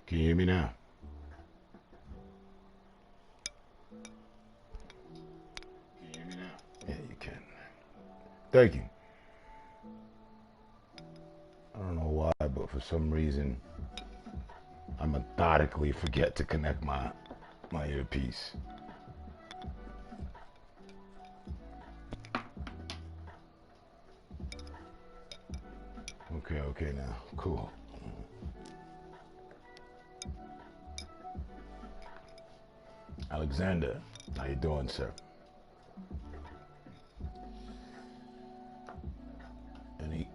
Can you hear me now? Can you hear me now? Yeah, you can. Thank you. I don't know why, but for some reason, I methodically forget to connect my earpiece. Okay now. Cool. Alexander, how you doing, sir? Any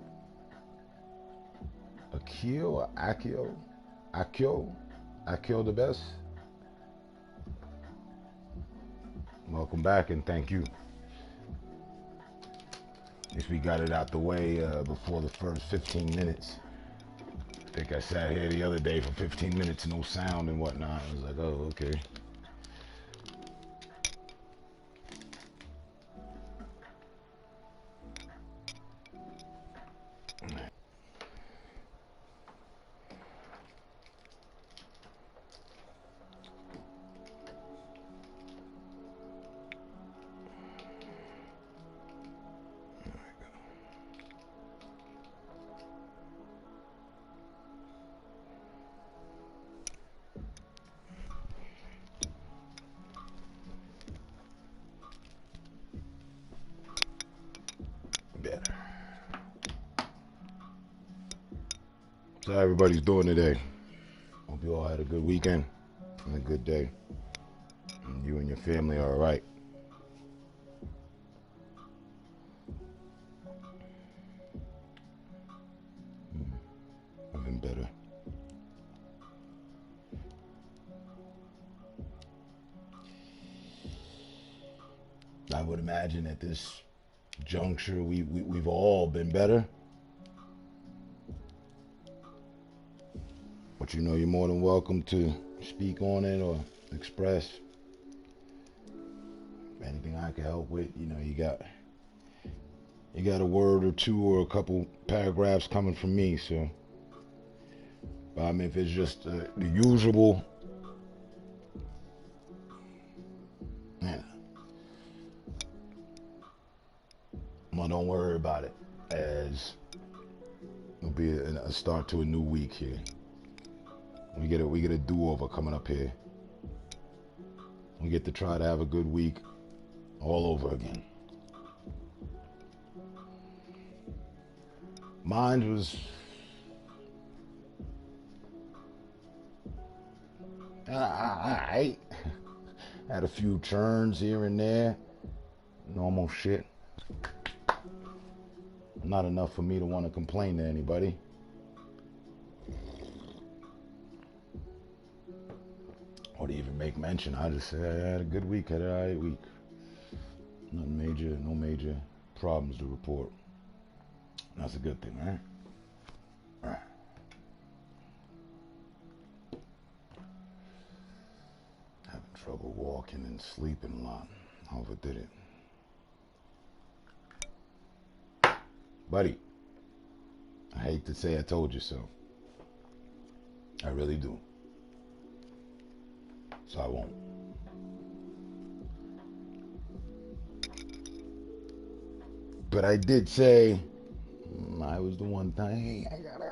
Akio or Akio? Akio the best? Welcome back and thank you. At least we got it out the way before the first 15 minutes. I think I sat here the other day for 15 minutes, no sound and whatnot. I was like, oh, okay. Better. So how everybody's doing today? Hope you all had a good weekend and a good day. And you and your family are all right. I've been better. I would imagine at this juncture we've all been better. But you know, you're more than welcome to speak on it or express anything I can help with. You know, you got a word or two or a couple paragraphs coming from me. So, but I mean, if it's just the usual, yeah, well, don't worry about it. As it'll be a start to a new week here. We get a do-over coming up here. We get to try to have a good week all over again. Mine was I had a few turns here and there, normal shit. Not enough for me to want to complain to anybody. Or to even make mention. I just say I had a good week, had an alright week. Nothing major, no major problems to report. That's a good thing, right? Alright. Having trouble walking and sleeping a lot. I overdid it. Buddy, I hate to say I told you so. I really do. So I won't. But I did say I was the one thing. Hey, I gotta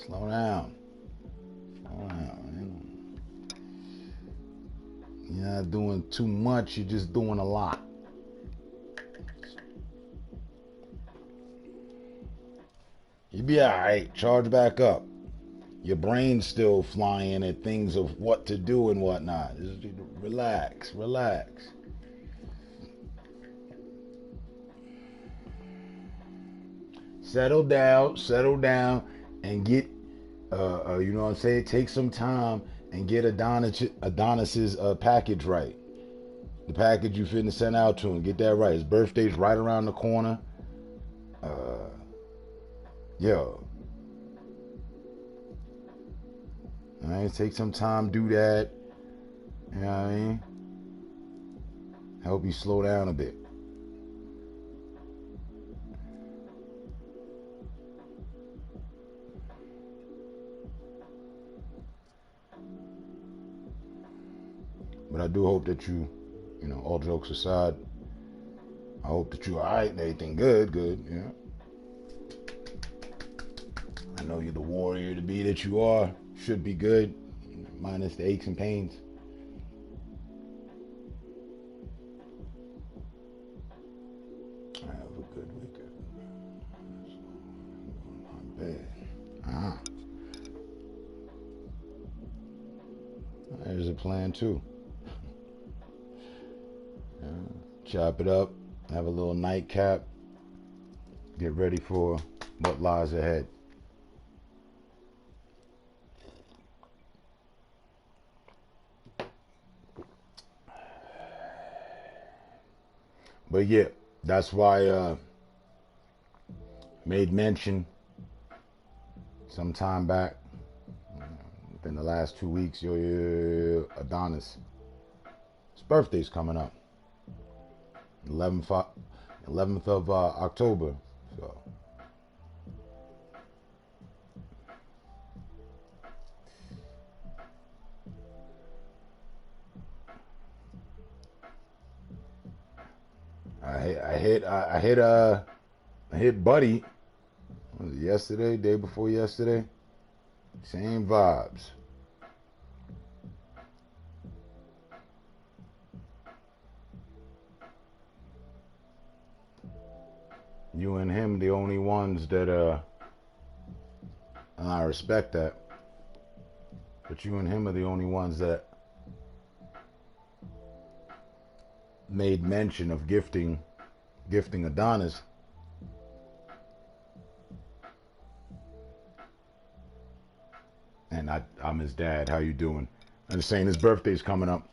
slow down. Slow down. You're not doing too much. You're just doing a lot. You'll be all right. Charge back up. Your brain's still flying at things of what to do and whatnot. Just relax. Settle down, and get, you know what I'm saying? Take some time and get Adonis's package right. The package you finna send out to him, get that right. His birthday's right around the corner. Yo. All right, take some time, do that. You know what I mean? Help you slow down a bit. But I do hope that you know, all jokes aside, I hope that you're alright and everything good, you know. I know you're the warrior to be that you are. Should be good, minus the aches and pains. I have a good weekend. Not bad. There's a plan too. Chop it up, have a little nightcap, get ready for what lies ahead. But yeah, that's why I made mention some time back, within the last 2 weeks, your Adonis, his birthday's coming up, 11th of October. So I hit Buddy. Was it yesterday? Day before yesterday? Same vibes. You and him the only ones that and I respect that, but you and him are the only ones that made mention of gifting Adonis. And I'm his dad. How you doing? I'm just saying his birthday's coming up.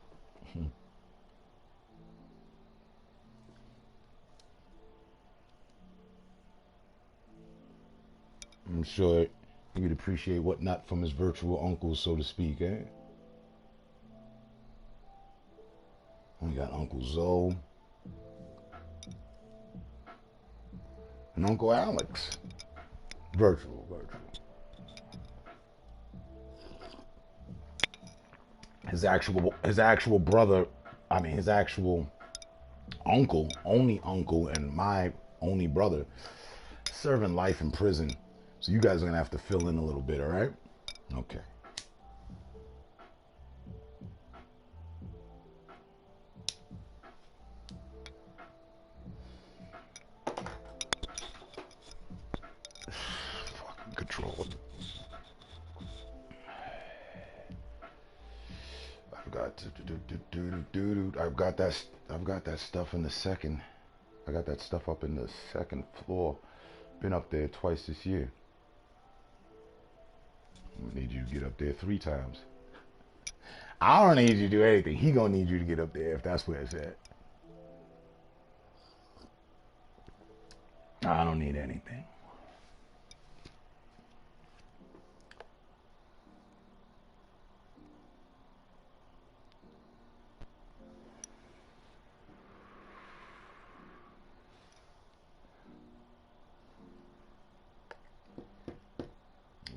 I'm sure he would appreciate whatnot from his virtual uncles, so to speak, eh? We got Uncle Zoe and Uncle Alex. Virtual. His actual brother, his actual uncle, only uncle, and my only brother, serving life in prison. So you guys are gonna have to fill in a little bit, all right? Okay. Fucking control. I've got that stuff in the second. I got that stuff up in the second floor. Been up there twice this year. I need you to get up there 3 times. I don't need you to do anything. He gonna need you to get up there if that's where it's at. I don't need anything.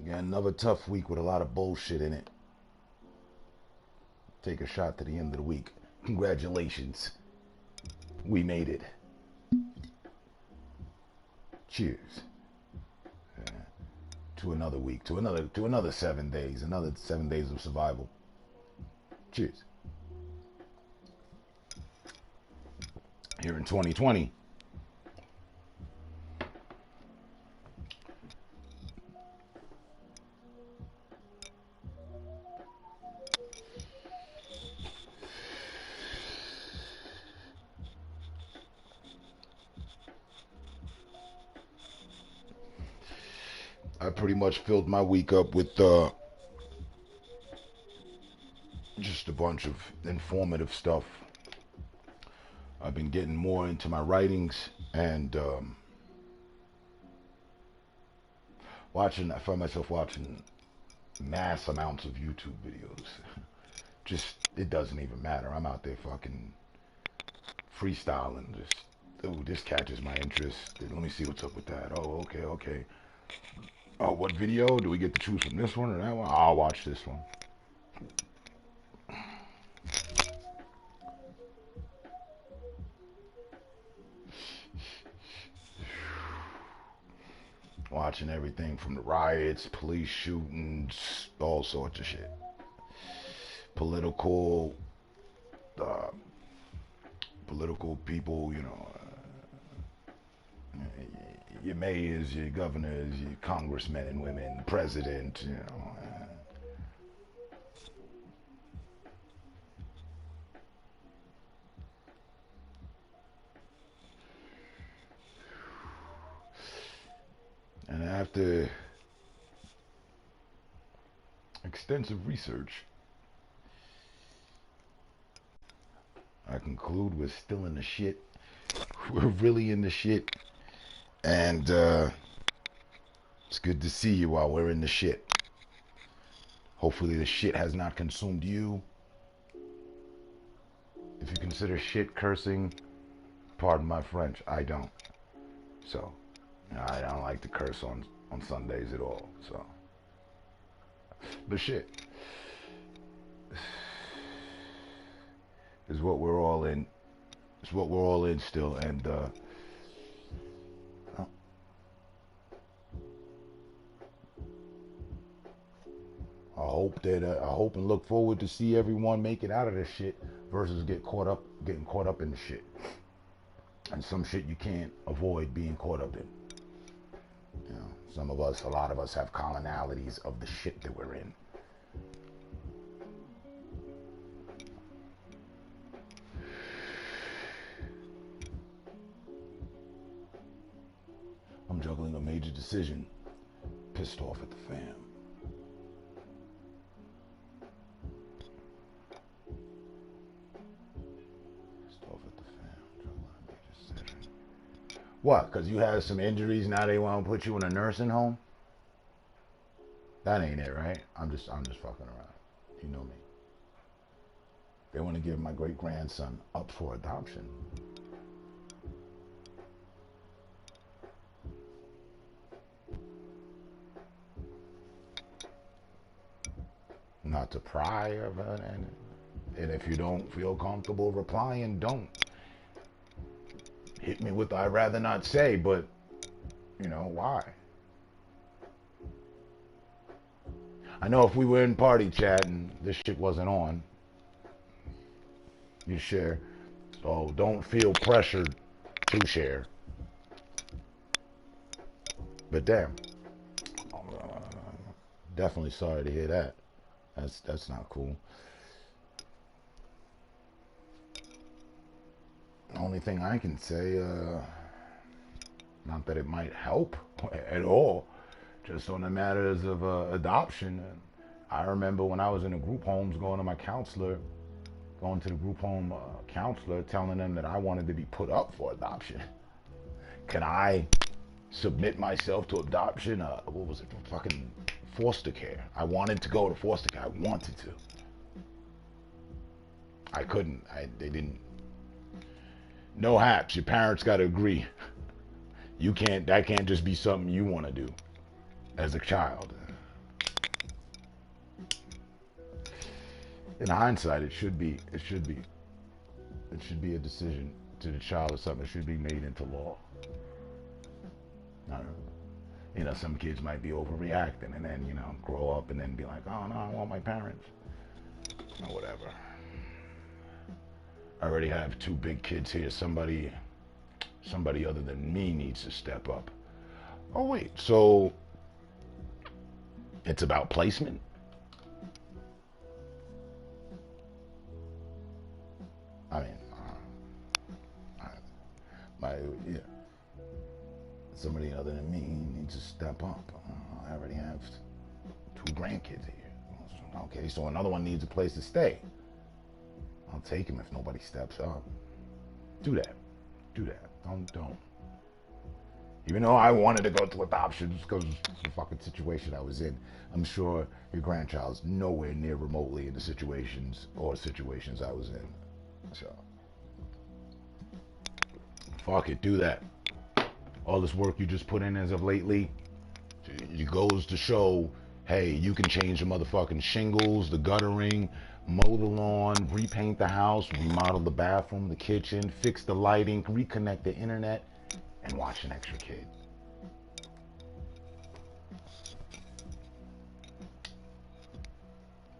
Got another tough week with a lot of bullshit in it. Take a shot to the end of the week. Congratulations. We made it. Cheers. To another week, to another 7 days, another 7 days of survival. Cheers. Here in 2020. I pretty much filled my week up with just a bunch of informative stuff. I've been getting more into my writings and I find myself watching mass amounts of YouTube videos. Just, it doesn't even matter. I'm out there fucking freestyling. Just, ooh, this catches my interest. Let me see what's up with that. Oh, okay. Oh, what video? Do we get to choose from this one or that one? I'll watch this one. Watching everything from the riots, police shootings, all sorts of shit. Political, uh, political people, your mayors, your governors, your congressmen and women, president. And after extensive research, I conclude we're still in the shit. We're really in the shit. And it's good to see you while we're in the shit. Hopefully the shit has not consumed you. If you consider shit cursing, pardon my French, I don't. So, I don't like to curse on Sundays at all. So, but shit is what we're all in. It's what we're all in still. And I hope and look forward to see everyone make it out of this shit versus getting caught up in the shit. And some shit you can't avoid being caught up in. A lot of us have commonalities of the shit that we're in. I'm juggling a major decision. Pissed off at the fam. What? Because you had some injuries, now they want to put you in a nursing home? That ain't it, right? I'm just fucking around. You know me. They want to give my great grandson up for adoption. Not to pry of it, and if you don't feel comfortable replying, don't. Hit me with I'd rather not say, but why? I know if we were in party chat and this shit wasn't on, you share. So don't feel pressured to share. But damn, definitely sorry to hear that. That's not cool. Only thing I can say, not that it might help at all, just on the matters of adoption. I remember when I was in the group homes, going to the group home counselor, telling them that I wanted to be put up for adoption. Can I submit myself to adoption? What was it? Fucking foster care. I wanted to go to foster care. I wanted to. I couldn't. They didn't. No haps. Your parents got to agree. That can't just be something you want to do as a child. In hindsight, it should be a decision to the child or something that should be made into law. I don't know. Some kids might be overreacting and then, grow up and then be like, oh no, I want my parents. Or whatever. I already have 2 big kids here. Somebody other than me needs to step up. Oh wait, so it's about placement? I mean, somebody other than me needs to step up. I already have 2 grandkids here. Okay, so another one needs a place to stay. I'll take him if nobody steps up. Do that. Don't. Even though I wanted to go to adoption just because of the fucking situation I was in, I'm sure your grandchild's nowhere near remotely in the situations I was in. So, fuck it, do that. All this work you just put in as of lately, it goes to show, hey, you can change the motherfucking shingles, the guttering, mow the lawn, repaint the house, remodel the bathroom, the kitchen, fix the lighting, reconnect the internet, and watch an extra kid.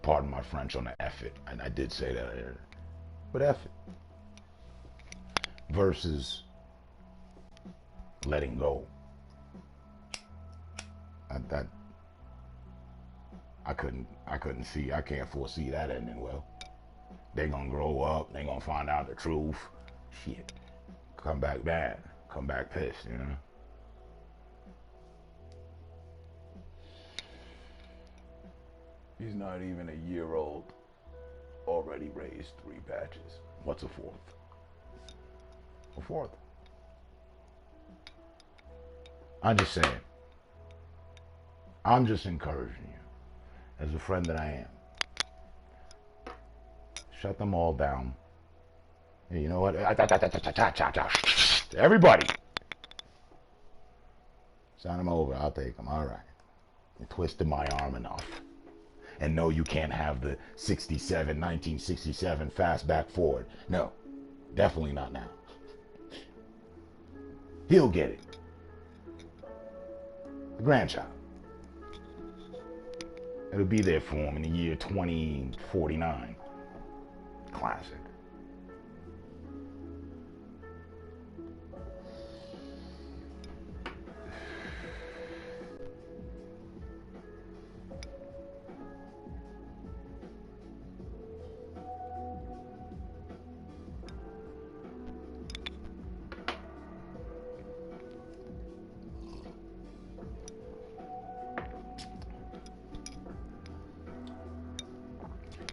pardon my French on the F it. And I did say that earlier. But F it. Versus letting go. I can't foresee that ending well. They're gonna grow up, they're gonna find out the truth. Shit. Come back mad. Come back pissed, you know? He's not even a year old. Already raised 3 patches. What's a 4th? A 4th. I'm just saying. I'm just encouraging you, as a friend that I am. Shut them all down. Hey, you know what? Everybody. Sign them over. I'll take them. All right. You twisted my arm enough. And no, you can't have the 1967 fast back forward. No, definitely not now. He'll get it. The grandchild. It'll be there for him in the year 2049. Classic.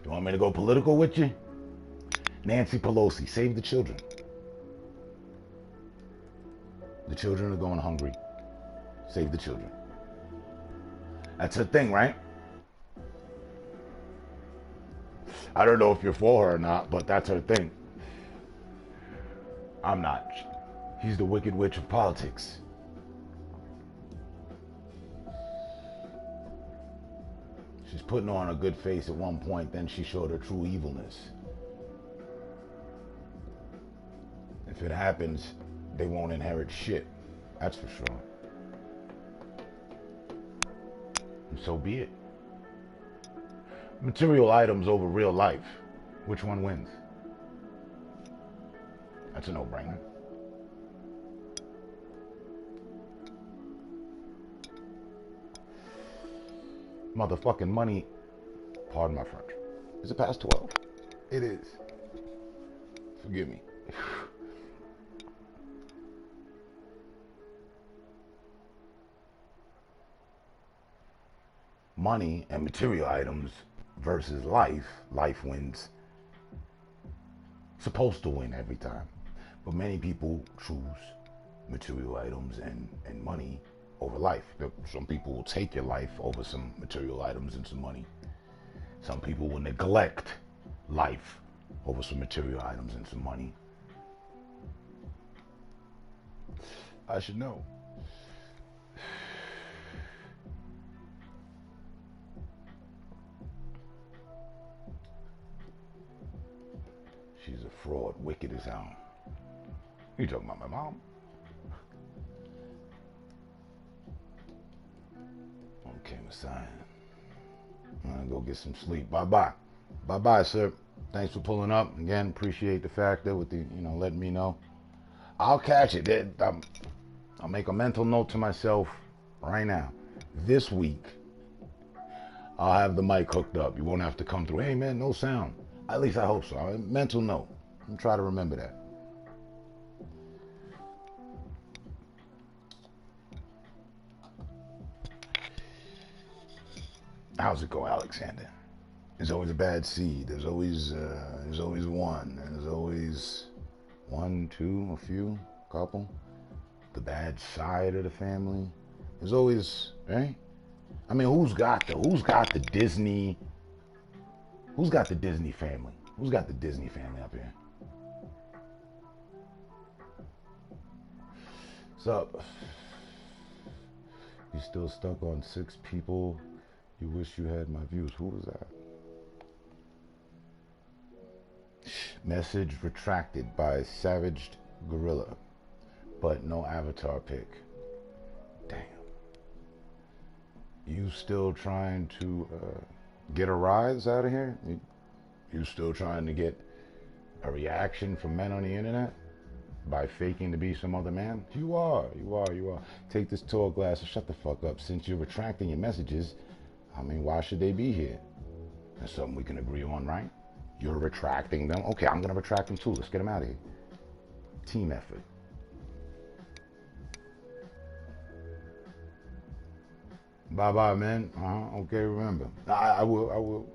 You want me to go political with you? Nancy Pelosi, save the children. The children are going hungry. Save the children. That's her thing, right? I don't know if you're for her or not, but that's her thing. I'm not. She's the wicked witch of politics. She's putting on a good face at one point, then she showed her true evilness. If it happens, they won't inherit shit. That's for sure. And so be it. Material items over real life. Which one wins? That's a no-brainer. Motherfucking money, pardon my French. Is it past 12? It is. Forgive me. Money and material items versus life. Life wins. Supposed to win every time. But many people choose material items and money over life. Some people will take your life over some material items and some money. Some people will neglect life over some material items and some money. I should know. She's a fraud, wicked as hell. You talking about my mom? Okay, Messiah. I'm gonna go get some sleep. Bye-bye. Bye-bye, sir. Thanks for pulling up. Again, appreciate the factor with the, letting me know. I'll catch it. I'll make a mental note to myself right now. This week, I'll have the mic hooked up. You won't have to come through. Hey, man, no sound. At least I hope so. Mental note. I'm trying to remember that. How's it go, Alexander? There's always a bad seed. There's always one. There's always one, two, a few, couple. The bad side of the family. There's always, right? I mean, who's got the Disney? Who's got the Disney family? Who's got the Disney family up here? What's up? You still stuck on 6 people? You wish you had my views. Who was that? Message retracted by Savaged Gorilla, but no avatar pic. Damn. You still trying to Get a rise out of here? You still trying to get a reaction from men on the internet by faking to be some other man? You are. Take this tall glass and shut the fuck up. Since you're retracting your messages, I mean, why should they be here? That's something we can agree on, right? You're retracting them. Okay, I'm gonna retract them too. Let's get them out of here. Team effort. Bye, man. Okay, remember. I will.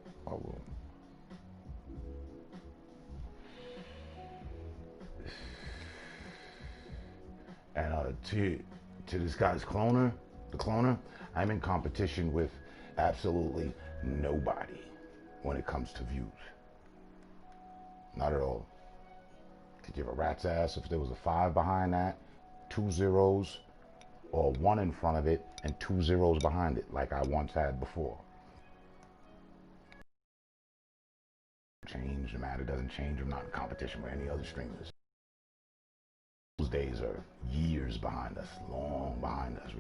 And to this guy's the cloner, I'm in competition with absolutely nobody when it comes to views. Not at all. Could give a rat's ass if there was a 5 behind that, 2 zeros, or 1 in front of it and 2 zeros behind it, like I once had before. Change, the matter doesn't change. I'm not in competition with any other streamers. Those days are years behind us, long behind us.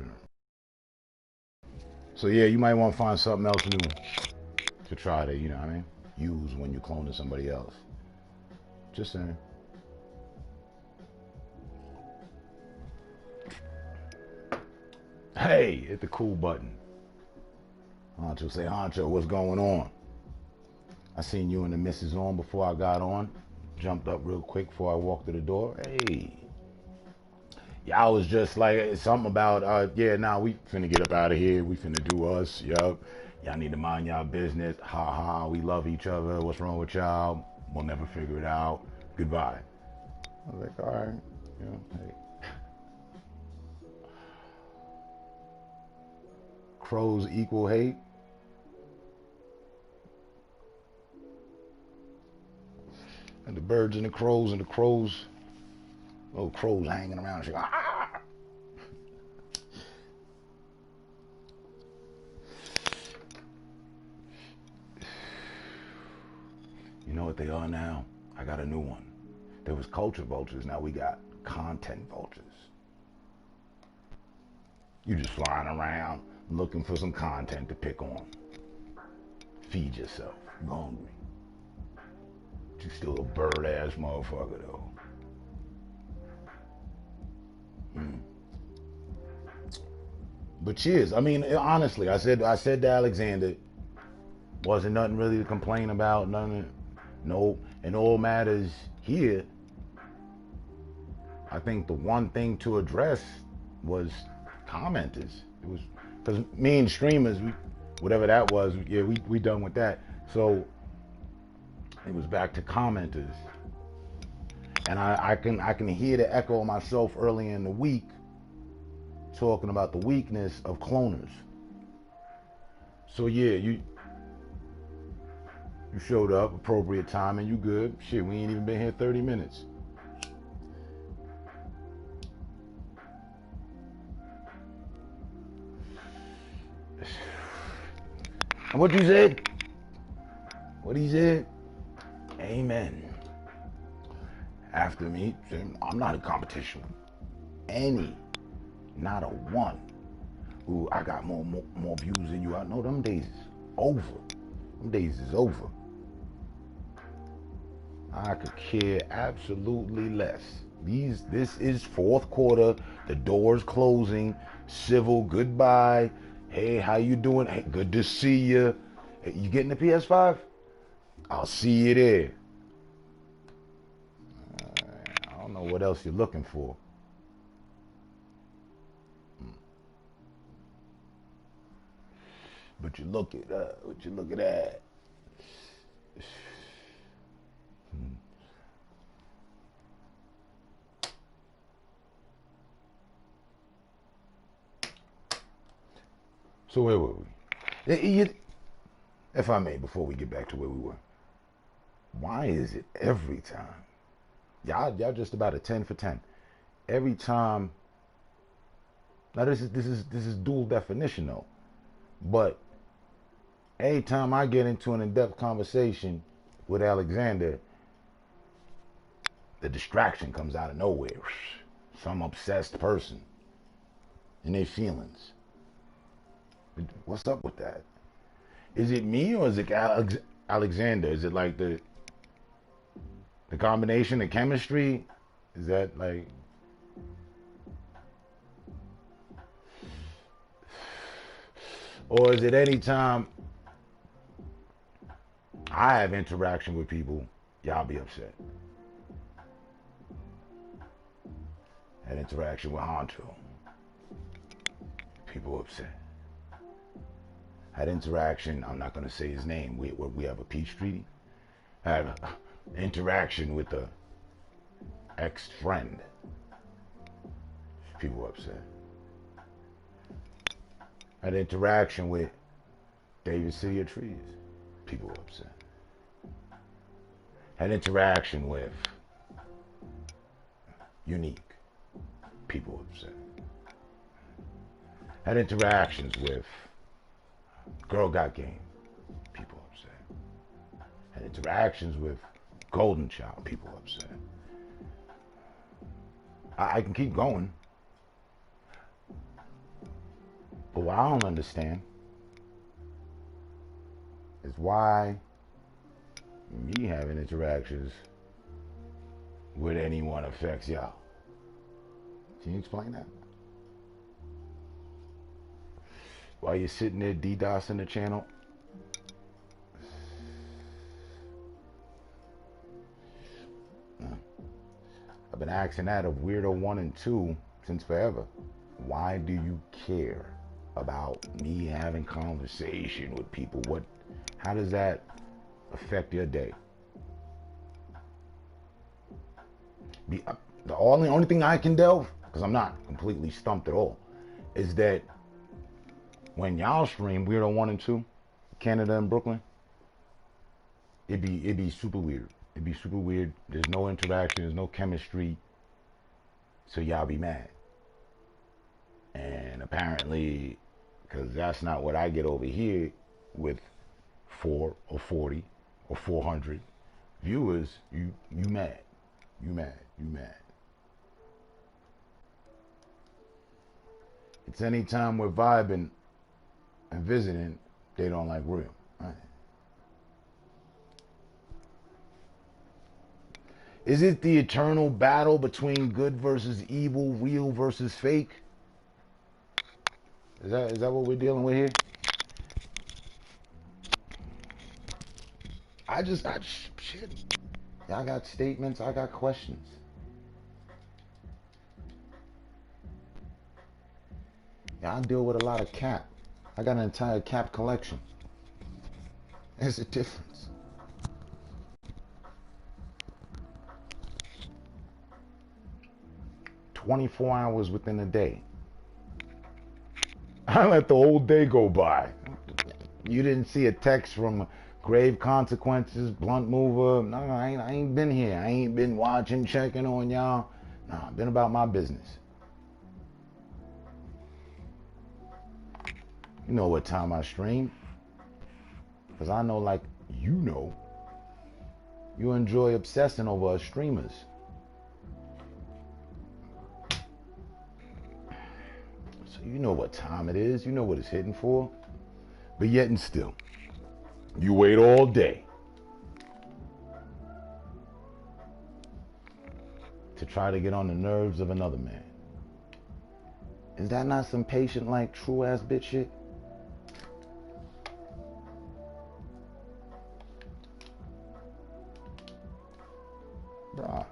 So yeah, you might want to find something else new to try to, you know what I mean, use when you're cloning somebody else. Just saying. Hey, hit the cool button. Honcho say, Honcho, what's going on? I seen you and the missus on before I got on. Jumped up real quick before I walked to the door. Hey. Y'all was just like, something about, we finna get up out of here. We finna do us. Yup. Y'all need to mind y'all business. Ha ha, we love each other. What's wrong with y'all? We'll never figure it out. Goodbye. I was like, all right. You know, hey. Crows equal hate. And the birds and the crows little crows hanging around. She go, ah! You know what they are now? I got a new one. There was culture vultures. Now we got content vultures. You just flying around looking for some content to pick on. Feed yourself. You're hungry. But you still a bird ass motherfucker though. But cheers. I mean, honestly, I said to Alexander, wasn't nothing really to complain about. No, in all matters here, I think the one thing to address was commenters. It was because me and streamers, whatever that was, we done with that. So it was back to commenters, and I can hear the echo of myself early in the week talking about the weakness of cloners. So yeah, you showed up, appropriate time, and you good. Shit, we ain't even been here 30 minutes. And what you said? What he said? Amen. After me, I'm not in competition with any, not a one. Ooh, I got more views than you. I know them days is over. Them days is over. I could care absolutely less. This is fourth quarter. The door's closing. Civil goodbye. Hey, how you doing? Hey, good to see you. Hey, you getting the PS5? I'll see you there. I don't know what else you're looking for. But you look at that. So where were we? If I may, before we get back to where we were, why is it every time? Y'all just about a 10 for 10. Every time. Now this is dual definition though, but every time I get into an in-depth conversation with Alexander, the distraction comes out of nowhere. Some obsessed person and their feelings. What's up with that? Is it me or is it Alexander? Is it like the combination, the chemistry? Is that like, or is it any time I have interaction with people, y'all be upset? Had interaction with Honcho, people upset. Had interaction, I'm not gonna say his name. We have a peace treaty. Had interaction with the ex-friend. People upset. Had interaction with David City of Trees. People upset. Had interaction with Unique. People upset. Had interactions with Girl Got Game. People upset. Had interactions with Golden Child. People upset. I can keep going. But what I don't understand is why me having interactions with anyone affects y'all. Can you explain that? While you're sitting there DDoSing the channel? I've been asking that of Weirdo 1 and 2 since forever. Why do you care about me having conversation with people? How does that affect your day? The only thing I can delve, because I'm not completely stumped at all, is that when y'all stream Weirdo 1 and 2, Canada and Brooklyn, it'd be super weird. It'd be super weird. There's no interaction, there's no chemistry. So y'all be mad. And apparently, because that's not what I get over here with 4 or 40 or 400 viewers, you mad. You mad. You mad. It's any time we're vibing and visiting, they don't like real. Right? Is it the eternal battle between good versus evil, real versus fake? Is that what we're dealing with here? Shit. Y'all got statements, I got questions. Yeah, I deal with a lot of cap. I got an entire cap collection. There's a difference. "24 hours within a day." I let the whole day go by. You didn't see a text from Grave Consequences, Blunt Mover. No, I ain't been here. I ain't been watching, checking on y'all. No, I've been about my business. You know what time I stream. Because I know, like, you enjoy obsessing over us streamers. So you know what time it is. You know what it's hitting for. But yet and still, you wait all day to try to get on the nerves of another man. Is that not some patient, like, true ass bitch shit? Bruh.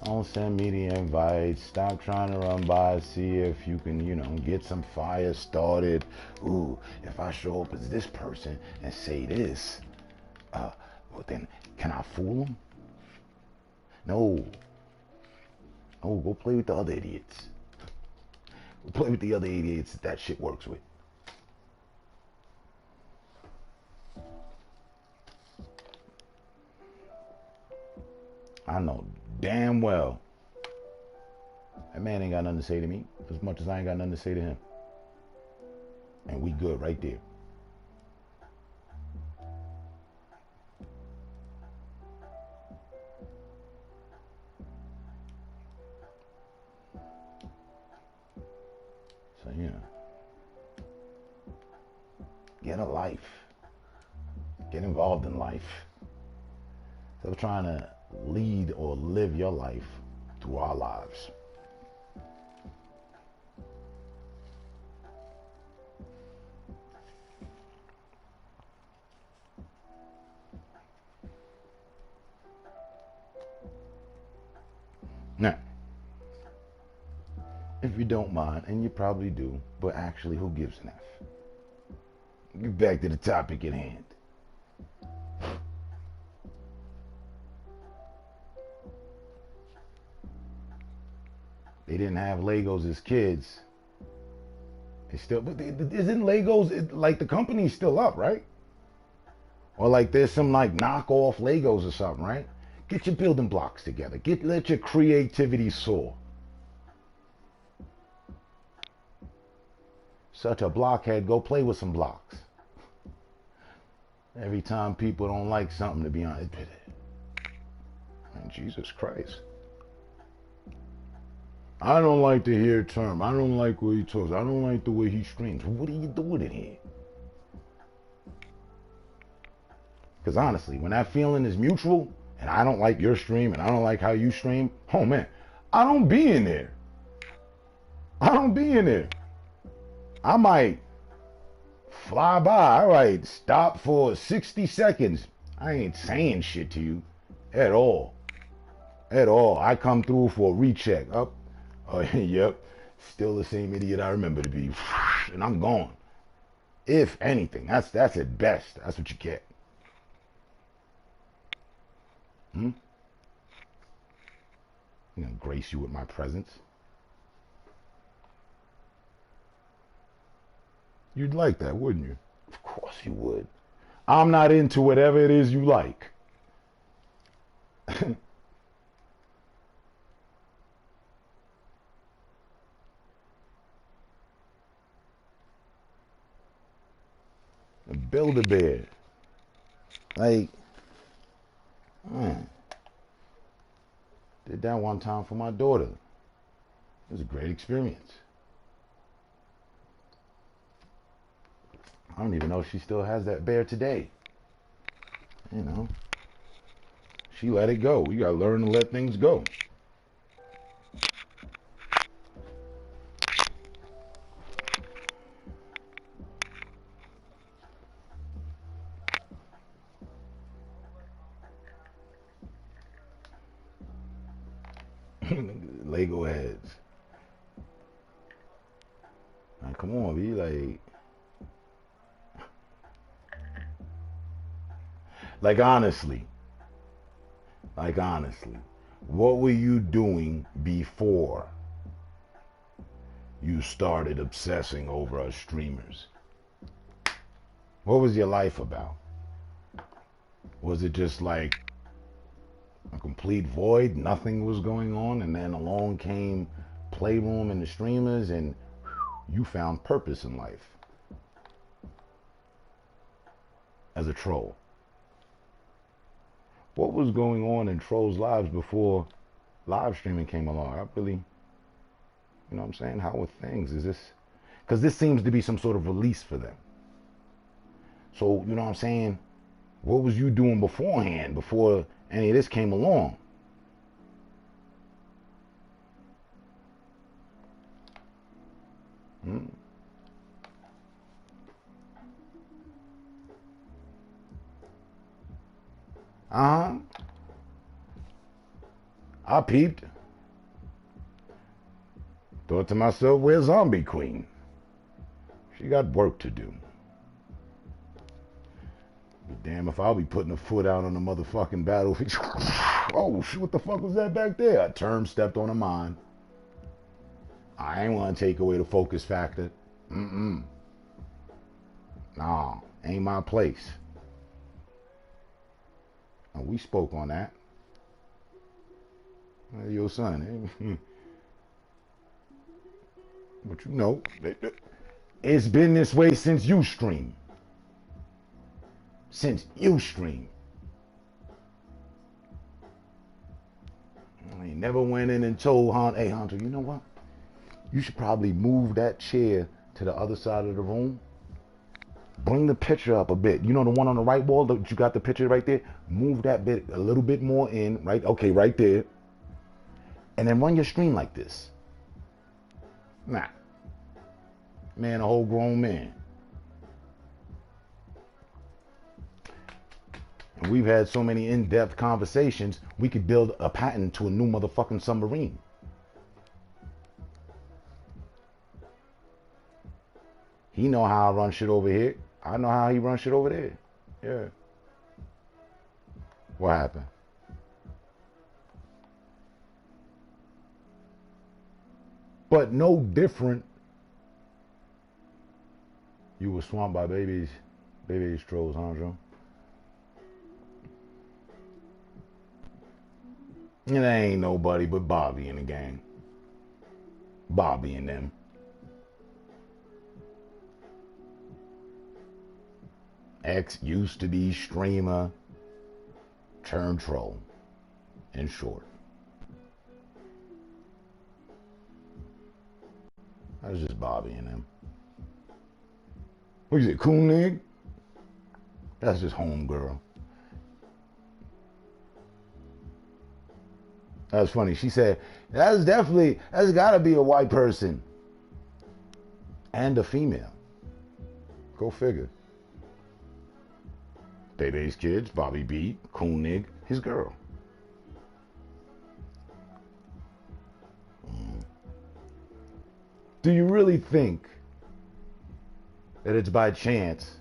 Don't send me the invites. Stop trying to run by, see if you can, get some fire started. Ooh, if I show up as this person and say this, well then, can I fool them? No. Oh, go play with the other idiots. Go play with the other idiots that shit works with. I know damn well that man ain't got nothing to say to me as much as I ain't got nothing to say to him. And we good right there. So, Get a life. Get involved in life. Instead of trying to lead or live your life through our lives. Now, if you don't mind, and you probably do, but actually, who gives an F? Get back to the topic at hand. They didn't have Legos as kids. They still, but isn't Legos, like the company's still up, right? Or like there's some like knockoff Legos or something, right? Get your building blocks together. Let your creativity soar. Such a blockhead, go play with some blocks. Every time people don't like something, to be honest. Man, Jesus Christ. I don't like to hear term. I don't like what he talks. I don't like the way he streams. What are you doing in here? Because honestly, when that feeling is mutual, and I don't like your stream, and I don't like how you stream, oh man, I don't be in there. I don't be in there. I might fly by. I might stop for 60 seconds. I ain't saying shit to you at all. At all. I come through for a recheck. Up. Oh, yep. Still the same idiot I remember to be. And I'm gone. If anything. That's at best. That's what you get. I'm gonna grace you with my presence. You'd like that, wouldn't you? Of course you would. I'm not into whatever it is you like. Build-A-Bear. Like, man. Did that one time for my daughter. It was a great experience. I don't even know if she still has that bear today. You know. She let it go. You gotta learn to let things go. Lego heads. Like, come on, be like honestly, what were you doing before you started obsessing over us streamers? What was your life about? Was it just like a complete void? Nothing was going on, and then along came Playroom and the streamers, and you found purpose in life as a troll. What was going on in trolls' lives before live streaming came along? I really, you know what I'm saying? How were things? Is this, because this seems to be some sort of release for them. So, you know what I'm saying? What was you doing beforehand, before any of this came along? I peeped. Thought to myself, where's Zombie Queen? She got work to do. Be damn if I'll be putting a foot out on the motherfucking battlefield. Oh, shit, what the fuck was that back there? A term stepped on a mine. I ain't want to take away the focus factor. Nah, ain't my place. And we spoke on that. Your son, but you know, it's been this way since you stream. Since you stream. I never went in and told Hunter, hey Hunter, you know what? You should probably move that chair to the other side of the room Bring the picture up a bit. You know the one on the right wall that you got the picture right there? Move that bit a little bit more in, right? Okay, right there. And then run your stream like this. Nah. Man, a whole grown man. And we've had so many in-depth conversations, we could build a patent to a new motherfucking submarine. He know how I run shit over here. I know how he run shit over there. Yeah. What happened? But no different. You were swamped by baby trolls, huh, Joe? And there ain't nobody but Bobby in the gang. Bobby and them. Ex used to be streamer, turned troll, in short. That's just Bobby and them. What is it, cool nigga? That's just homegirl. That was funny. She said, that's gotta be a white person. And a female. Go figure. Bebe's kids, Bobby B, cool nigga, his girl. Do you really think that it's by chance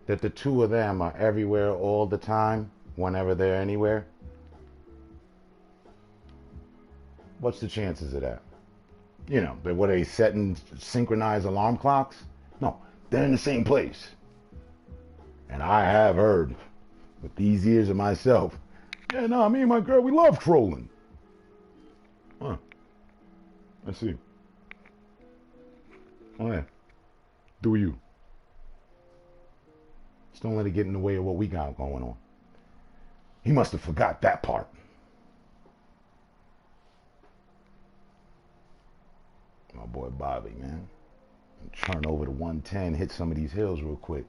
that the two of them are everywhere all the time, whenever they're anywhere? What's the chances of that? You know, were they setting synchronized alarm clocks? No, they're in the same place. And I have heard, with these years of myself, yeah, no, me and my girl, we love trolling. Huh. Let's see. Oh, yeah. Do you? Just don't let it get in the way of what we got going on. He must have forgot that part. My boy Bobby, man. Turn over to 110, hit some of these hills real quick.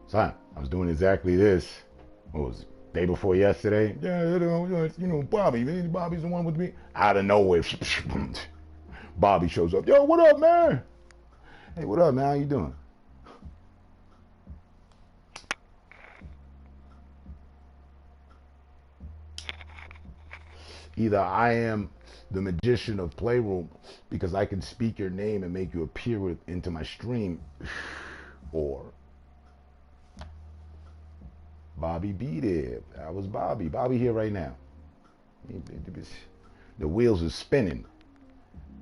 Son, I was doing exactly this. What was it? Day before yesterday? Yeah, you know, Bobby, man. Bobby's the one with me. Out of nowhere, Bobby shows up. Yo, what up, man? Hey, what up, man? How you doing? Either I am the magician of Playroom because I can speak your name and make you appear into my stream, or Bobby be there. That was Bobby. Bobby here right now. The wheels are spinning.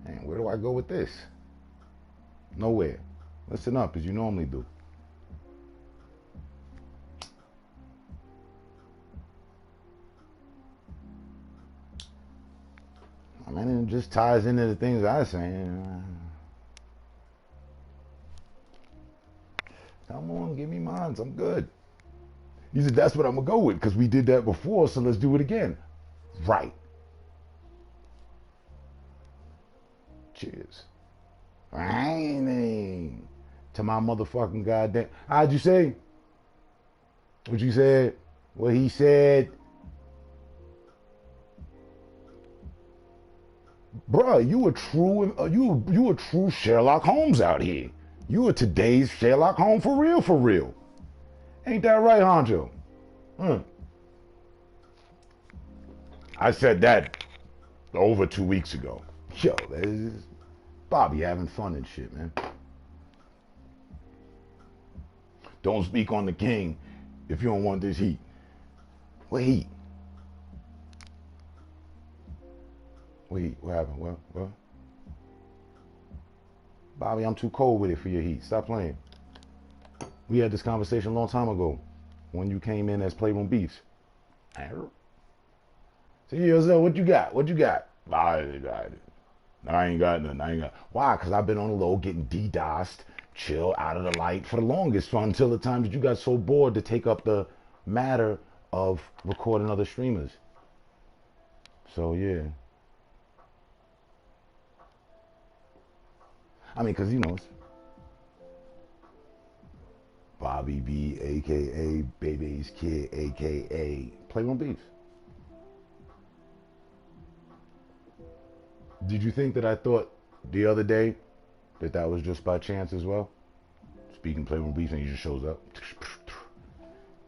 And where do I go with this? Nowhere. Listen up, as you normally do. I mean, it just ties into the things I say. Come on, give me mine. I'm good. He said, that's what I'm going to go with because we did that before, so let's do it again. Right. Cheers. Raining to my motherfucking goddamn. How'd you say? What you said? What he said? Bruh, you a true Sherlock Holmes out here. You are today's Sherlock Holmes for real, for real. Ain't that right, Honcho? I said that over 2 weeks ago. Yo, that is Bobby having fun and shit, man. Don't speak on the king if you don't want this heat. What heat? What heat? What happened? What? Bobby, I'm too cold with it for your heat. Stop playing. We had this conversation a long time ago when you came in as Playroom Beefs. So, yo, what you got? What you got? I ain't got nothing. I ain't got. Why? Because I've been on the low getting DDoSed, chill, out of the light for the longest. So until the time that you got so bored to take up the matter of recording other streamers. So yeah. I mean, because, it's Bobby B, a.k.a. Baby's Kid, a.k.a. Playroom Beef. Did you think that I thought the other day that was just by chance as well? Speaking Playroom Beef and he just shows up?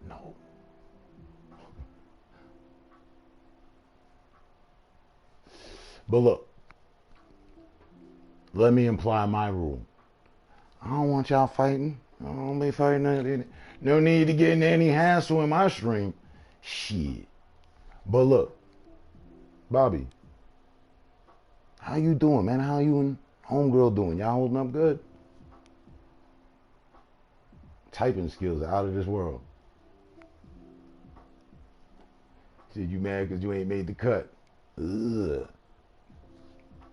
No. But look, let me imply my rule. I don't want y'all fighting. I don't be fighting. No need to get in any hassle in my stream. Shit. But look, Bobby, how you doing, man? How you and homegirl doing? Y'all holding up good? Typing skills are out of this world. Said you mad because you ain't made the cut. Ugh.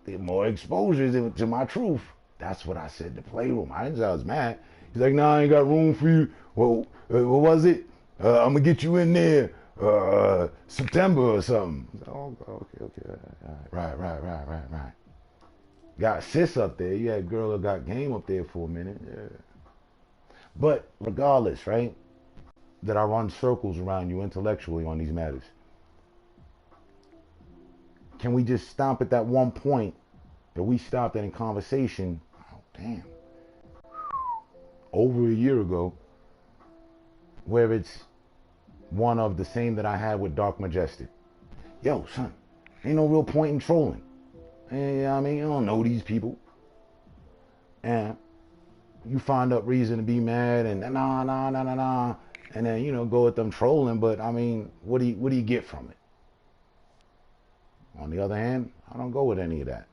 Get more exposure to my truth. That's what I said to Playroom. I didn't say I was mad. He's like, nah, I ain't got room for you. Well, what was it? I'm going to get you in there September or something. Oh, okay. Right. Got sis up there. You had a girl that got game up there for a minute. Yeah. But regardless, right, that I run circles around you intellectually on these matters. Can we just stop at that one point that we stopped at in conversation? Oh, damn. Over a year ago, where it's one of the same that I had with Dark Majestic. Yo, son, ain't no real point in trolling. I mean, you don't know these people. And you find up reason to be mad and nah. And then, go at them trolling. But, I mean, what do you get from it? On the other hand, I don't go with any of that.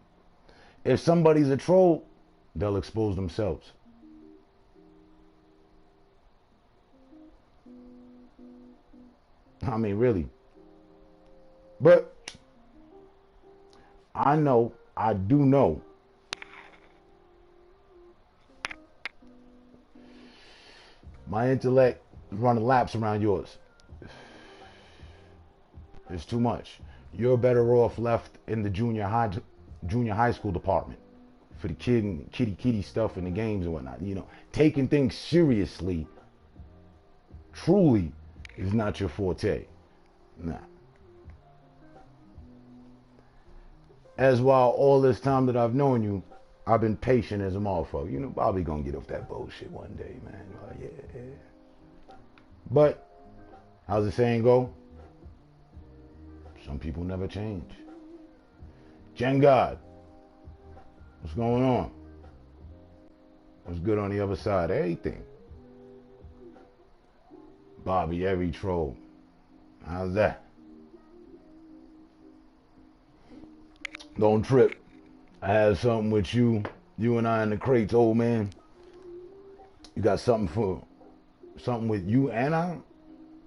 If somebody's a troll, they'll expose themselves. I mean, really. But I do know my intellect is running laps around yours. It's too much. You're better off left in the junior high school department for the kitty stuff and the games and whatnot. Taking things seriously truly is not your forte. Nah. As while all this time that I've known you, I've been patient as a motherfucker. Bobby gonna get off that bullshit one day, man. Yeah. But how's the saying go? Some people never change. Jen God, what's going on? What's good on the other side? Everything. Bobby, every troll. How's that? Don't trip. I have something with you and I in the crates, old man. You got something with you and I?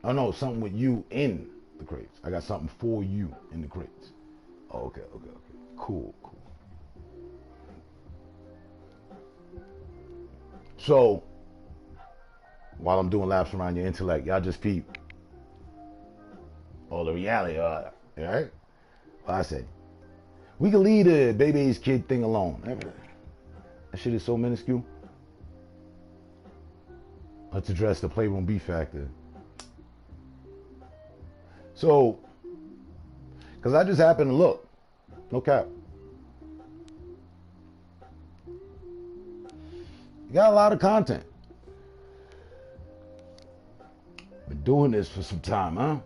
Oh no, something with you in the crates. I got something for you in the crates. Okay. Cool. So, while I'm doing laps around your intellect, y'all just peep. Oh, the reality, all right? Well, I said, we can leave the Baby's Kid thing alone. That shit is so minuscule. Let's address the Playroom B factor. So, because I just happened to look. No cap. You got a lot of content. Been doing this for some time, huh?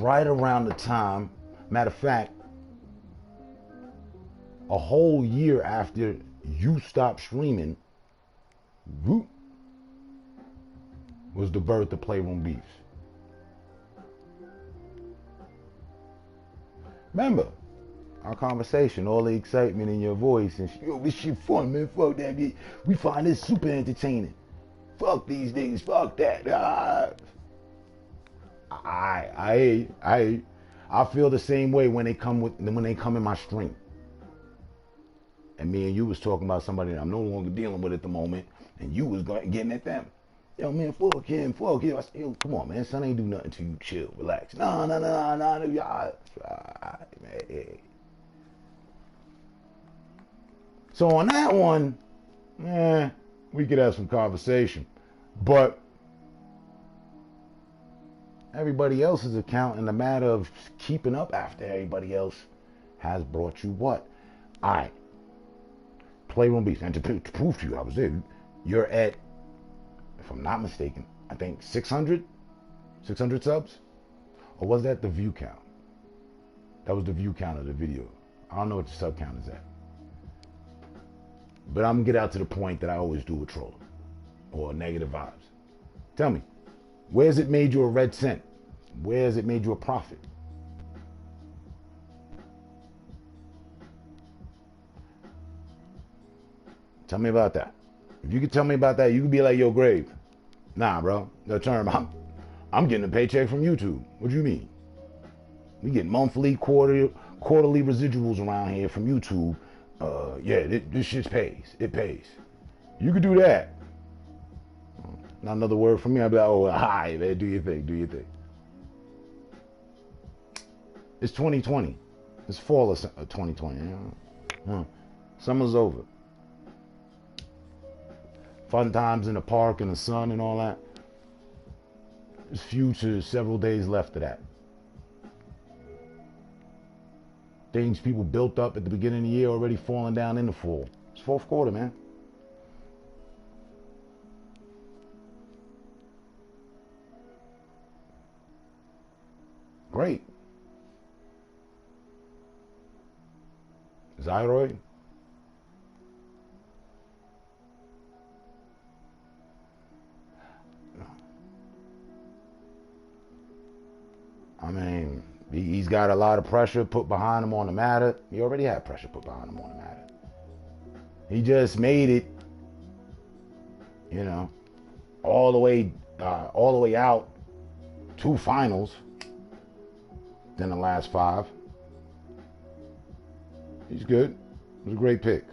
Right around the time, matter of fact, a whole year after you stopped streaming, was the birth of Playroom Beefs. Remember our conversation, all the excitement in your voice, and yo, this shit fun, man. Fuck that. We find this super entertaining. Fuck these niggas. Fuck that. I feel the same way when they come in my stream. and me and you was talking about somebody that I'm no longer dealing with at the moment, and you was getting at them. Yo, man, fuck him. I said, yo, come on, man, son ain't do nothing to you. Chill, relax. No, y'all. Man. So on that one, we could have some conversation. But everybody else's account, in the matter of keeping up after everybody else, has brought you what? All right. Playroom Beast. And to prove to you I was there, you're at, if I'm not mistaken, I think 600 subs? Or was that the view count? That was the view count of the video. I don't know what the sub count is at. But I'm going to get out to the point that I always do with trolling or negative vibes. Tell me, where's it made you a red cent? Where's it made you a profit? Tell me about that. If you could tell me about that, you could be like, yo, Grave. Nah, bro. The term, I'm getting a paycheck from YouTube. What do you mean? We get monthly, quarterly residuals around here from YouTube. This shit pays. It pays. You could do that. Not another word from me. I'd be like, oh, hi, man, do your thing. It's 2020. It's fall of 2020. You know? Summer's over. Fun times in the park and the sun and all that. There's few to several days left of that. Things people built up at the beginning of the year already falling down in the fall. It's fourth quarter, man. Great. Xyroid. I mean, he's got a lot of pressure put behind him on the matter. He already had pressure put behind him on the matter. He just made it, all the way out 2 finals. Then the last 5. He's good. It was a great pick.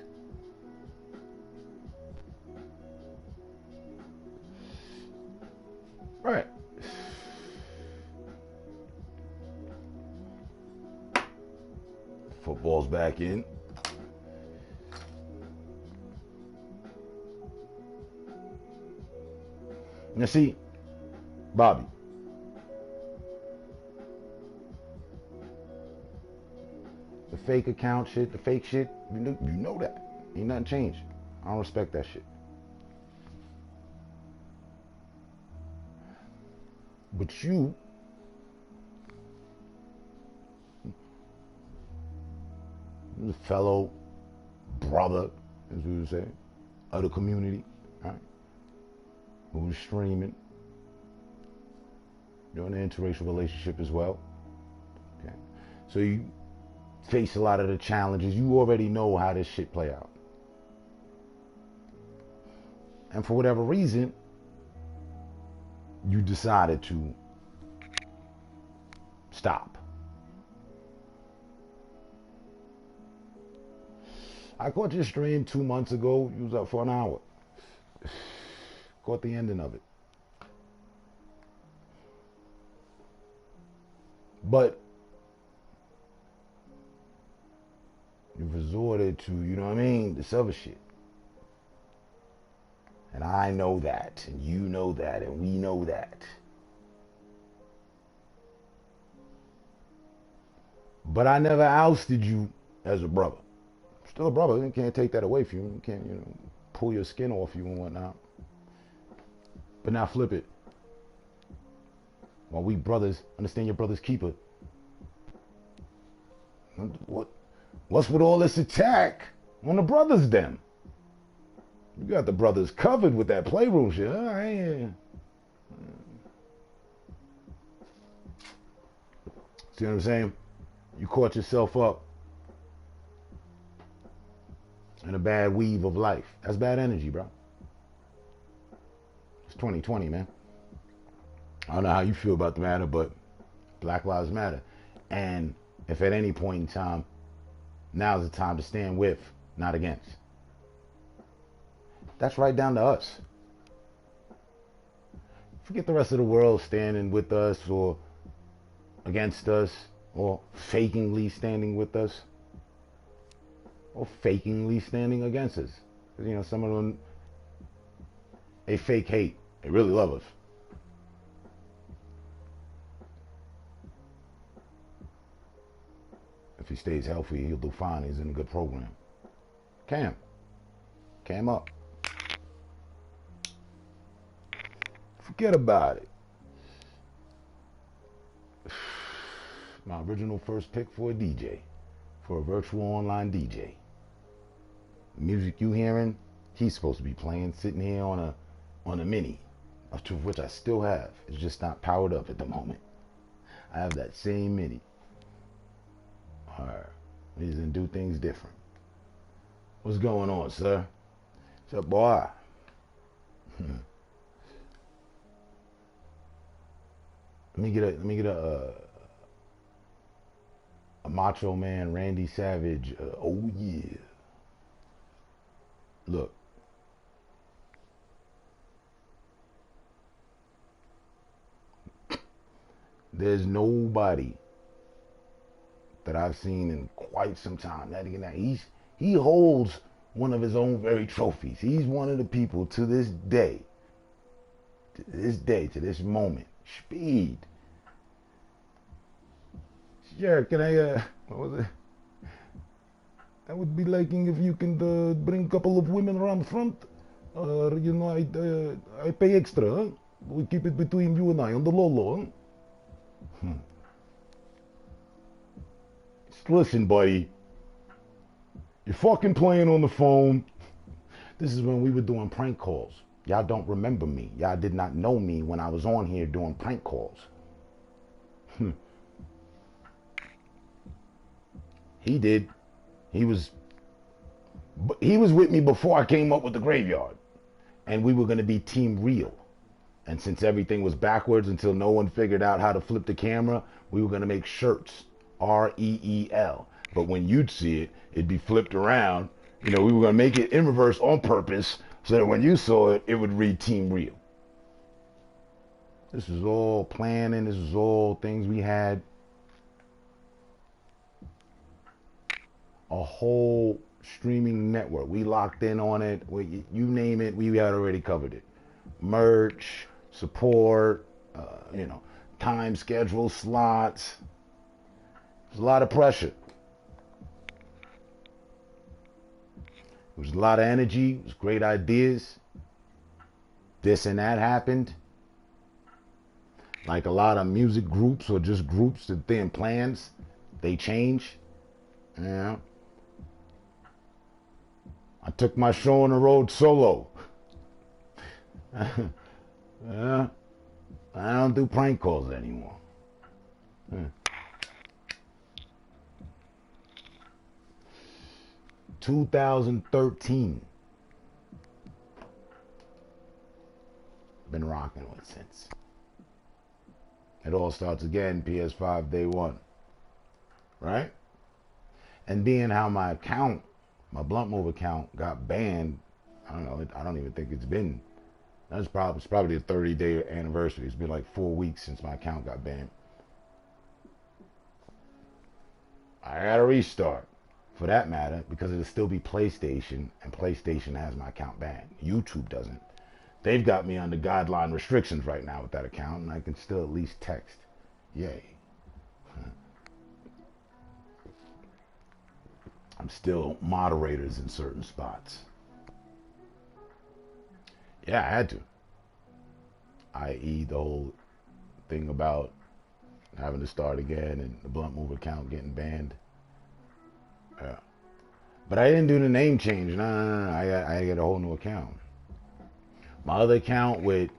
Right. Football's back in. Now see, Bobby. The fake account shit, the fake shit, you know that. Ain't nothing changed. I don't respect that shit. But you, a fellow brother, as we would say, of the community, right? Who was streaming. You're in an interracial relationship as well. Okay. So you face a lot of the challenges. You already know how this shit play out. And for whatever reason, you decided to stop. I caught your stream 2 months ago. You was up for an hour. Caught the ending of it. But you resorted to, this other shit. And I know that, and you know that, and we know that. But I never ousted you as a brother. Still a brother. You can't take that away from you. You can't, pull your skin off you and whatnot. But now flip it. While we brothers, understand your brother's keeper. What's with all this attack on the brothers then? You got the brothers covered with that playroom shit. See what I'm saying? You caught yourself up in a bad weave of life. That's bad energy, bro. It's 2020, man. I don't know how you feel about the matter, but Black Lives Matter. And if at any point in time, now's the time to stand with not against. That's right down to us. Forget the rest of the world standing with us or against us or fakingly standing with us or fakingly standing against us. You know, some of them, they fake hate. They really love us. If he stays healthy, he'll do fine. He's in a good program. Cam up. Forget about it. My original first pick for a DJ, for a virtual online DJ. The music you hearing, he's supposed to be playing, sitting here on a mini, of which I still have. It's just not powered up at the moment. I have that same mini. Alright, we just do things different. What's going on, sir? What's up, boy? Let me get a Macho Man Randy Savage. Oh yeah. Look. There's nobody that I've seen in quite some time. He holds one of his own very trophies. He's one of the people to this day, to this moment. Speed. Sure, can I, what was it? I would be liking if you can bring a couple of women around front. You know, I pay extra, huh? We keep it between you and I on the low, huh? Listen, buddy. You're fucking playing on the phone. This is when we were doing prank calls. Y'all don't remember me. Y'all did not know me when I was on here doing prank calls. He did. He was with me before I came up with the graveyard. And we were going to be Team Real. And since everything was backwards until no one figured out how to flip the camera, we were going to make shirts. REEL. But when you'd see it, it'd be flipped around. You know, we were going to make it in reverse on purpose so that when you saw it, it would read Team Real. This was all planning. This was all things we had. A whole streaming network. We locked in on it. You name it, we had already covered it. Merch, support, you know, time schedule, slots. There's a lot of pressure. It was a lot of energy. It was great ideas. This and that happened. Like a lot of music groups or just groups that then plans, they change. Yeah. I took my show on the road solo. Yeah. I don't do prank calls anymore. 2013. Been rocking with since. It all starts again, PS5 day one. Right? And being how my account, my Blunt Move account got banned, I don't know, I don't even think it's been, it's probably a 30-day anniversary. It's been like 4 weeks since my account got banned. I got to restart. For that matter, because it'll still be PlayStation, and PlayStation has my account banned. YouTube doesn't. They've got me under guideline restrictions right now with that account, and I can still at least text. Yay. I'm still moderators in certain spots. Yeah, I had to. I.e. the whole thing about having to start again and the Blunt Move account getting banned. Yeah. But I didn't do the name change. No. I got a whole new account. My other account with,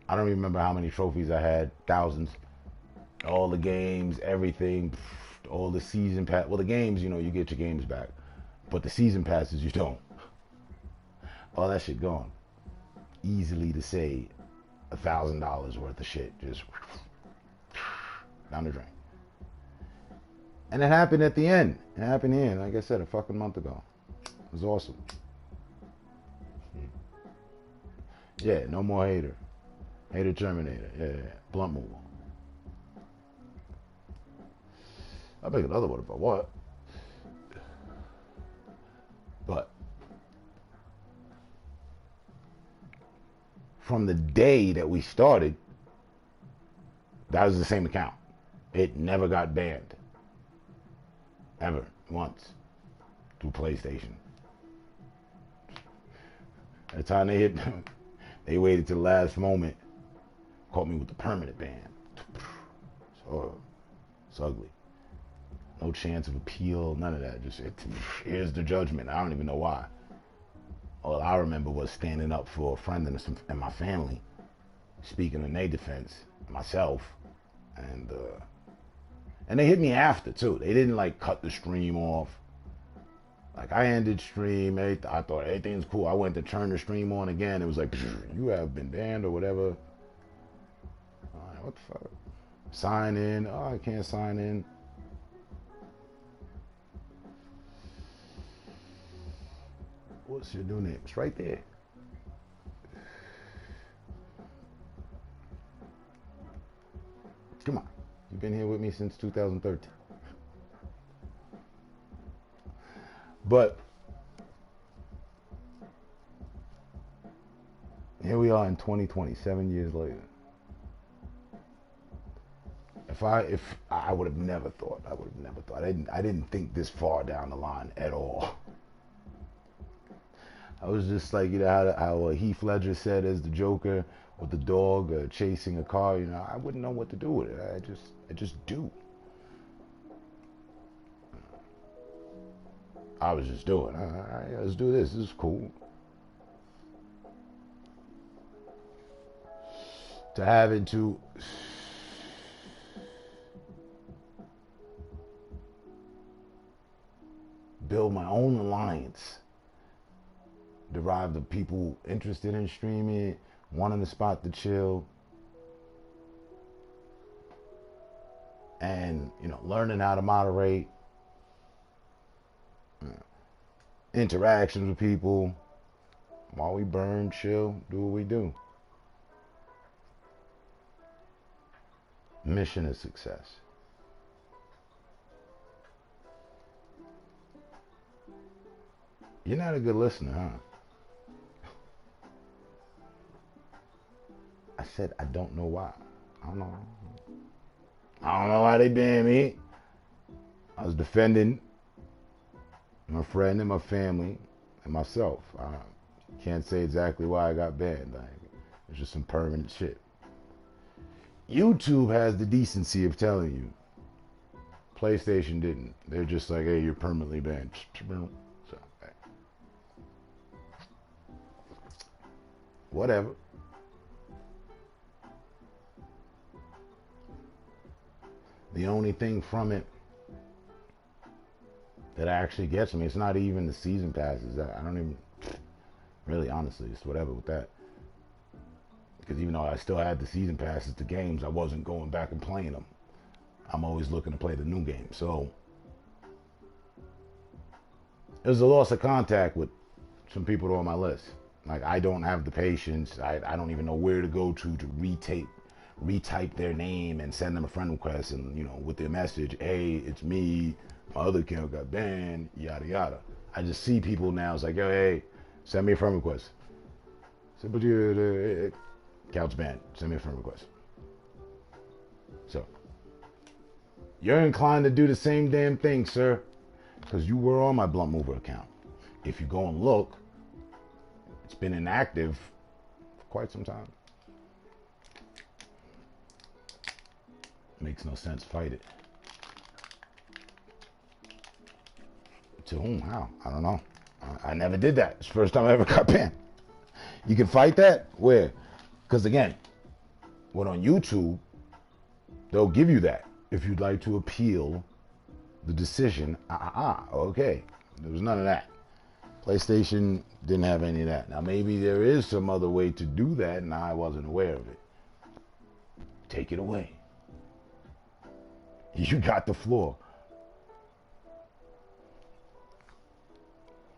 I don't remember how many trophies I had, thousands. All the games, everything, all the season pass. Well, the games, you know, you get your games back. But the season passes, you don't. All that shit gone. Easily to say $1,000 worth of shit just down the drain. And it happened at the end. It happened here, like I said, a fucking month ago. It was awesome. Yeah, no more hater. Hater terminator. Yeah. Blunt mover. I'll make another one if I want. But from the day that we started, that was the same account. It never got banned. Ever. Once. Through PlayStation. By the time they hit, they waited to the last moment. Caught me with the permanent ban. So it's ugly. No chance of appeal, none of that. Just here's the judgment. I don't even know why. All I remember was standing up for a friend and my family, speaking in their defense, myself, and they hit me after too. They didn't like cut the stream off. Like I ended stream, I thought everything's cool. I went to turn the stream on again. It was like, you have been banned or whatever. All right, what the fuck? Sign in. Oh, I can't sign in. What's your new name? It's right there. Come on. You've been here with me since 2013. But here we are in 2020, 7 years later. If I would have never thought. I didn't think this far down the line at all. I was just like, you know, how Heath Ledger said as the Joker with the dog chasing a car, you know, I wouldn't know what to do with it. I just do. I was just doing, all right, let's do this. This is cool. To have it to build my own alliance, derive the people interested in streaming, wanting a spot to chill, and, you know, learning how to moderate, interactions with people while we burn, chill, do what we do. Mission is success. You're not a good listener, huh? I said I don't know why. I don't know why they banned me. I was defending my friend and my family and myself. I can't say exactly why I got banned. It's just some permanent shit. YouTube has the decency of telling you. PlayStation didn't. They're just like, hey, you're permanently banned. So, hey. Whatever. The only thing from it that actually gets me, it's not even the season passes. I don't even, really, honestly, it's whatever with that. Because even though I still had the season passes to games, I wasn't going back and playing them. I'm always looking to play the new game. So there's a loss of contact with some people that are on my list. Like, I don't have the patience. I don't even know where to go to retype their name and send them a friend request, and, you know, with their message, hey, it's me, my other account got banned, yada yada. I just see people now. It's like, yo, hey, send me a friend request. I said, but your account's banned. Send me a friend request. So you're inclined to do the same damn thing, sir, because you were on my Blunt Mover account. If you go and look, it's been inactive for quite some time. Makes no sense. Fight it. To whom? How? I don't know. I never did that. It's the first time I ever got banned. You can fight that? Where? Because again, when on YouTube, they'll give you that. If you'd like to appeal the decision, okay. There was none of that. PlayStation didn't have any of that. Now maybe there is some other way to do that and I wasn't aware of it. Take it away. You got the floor.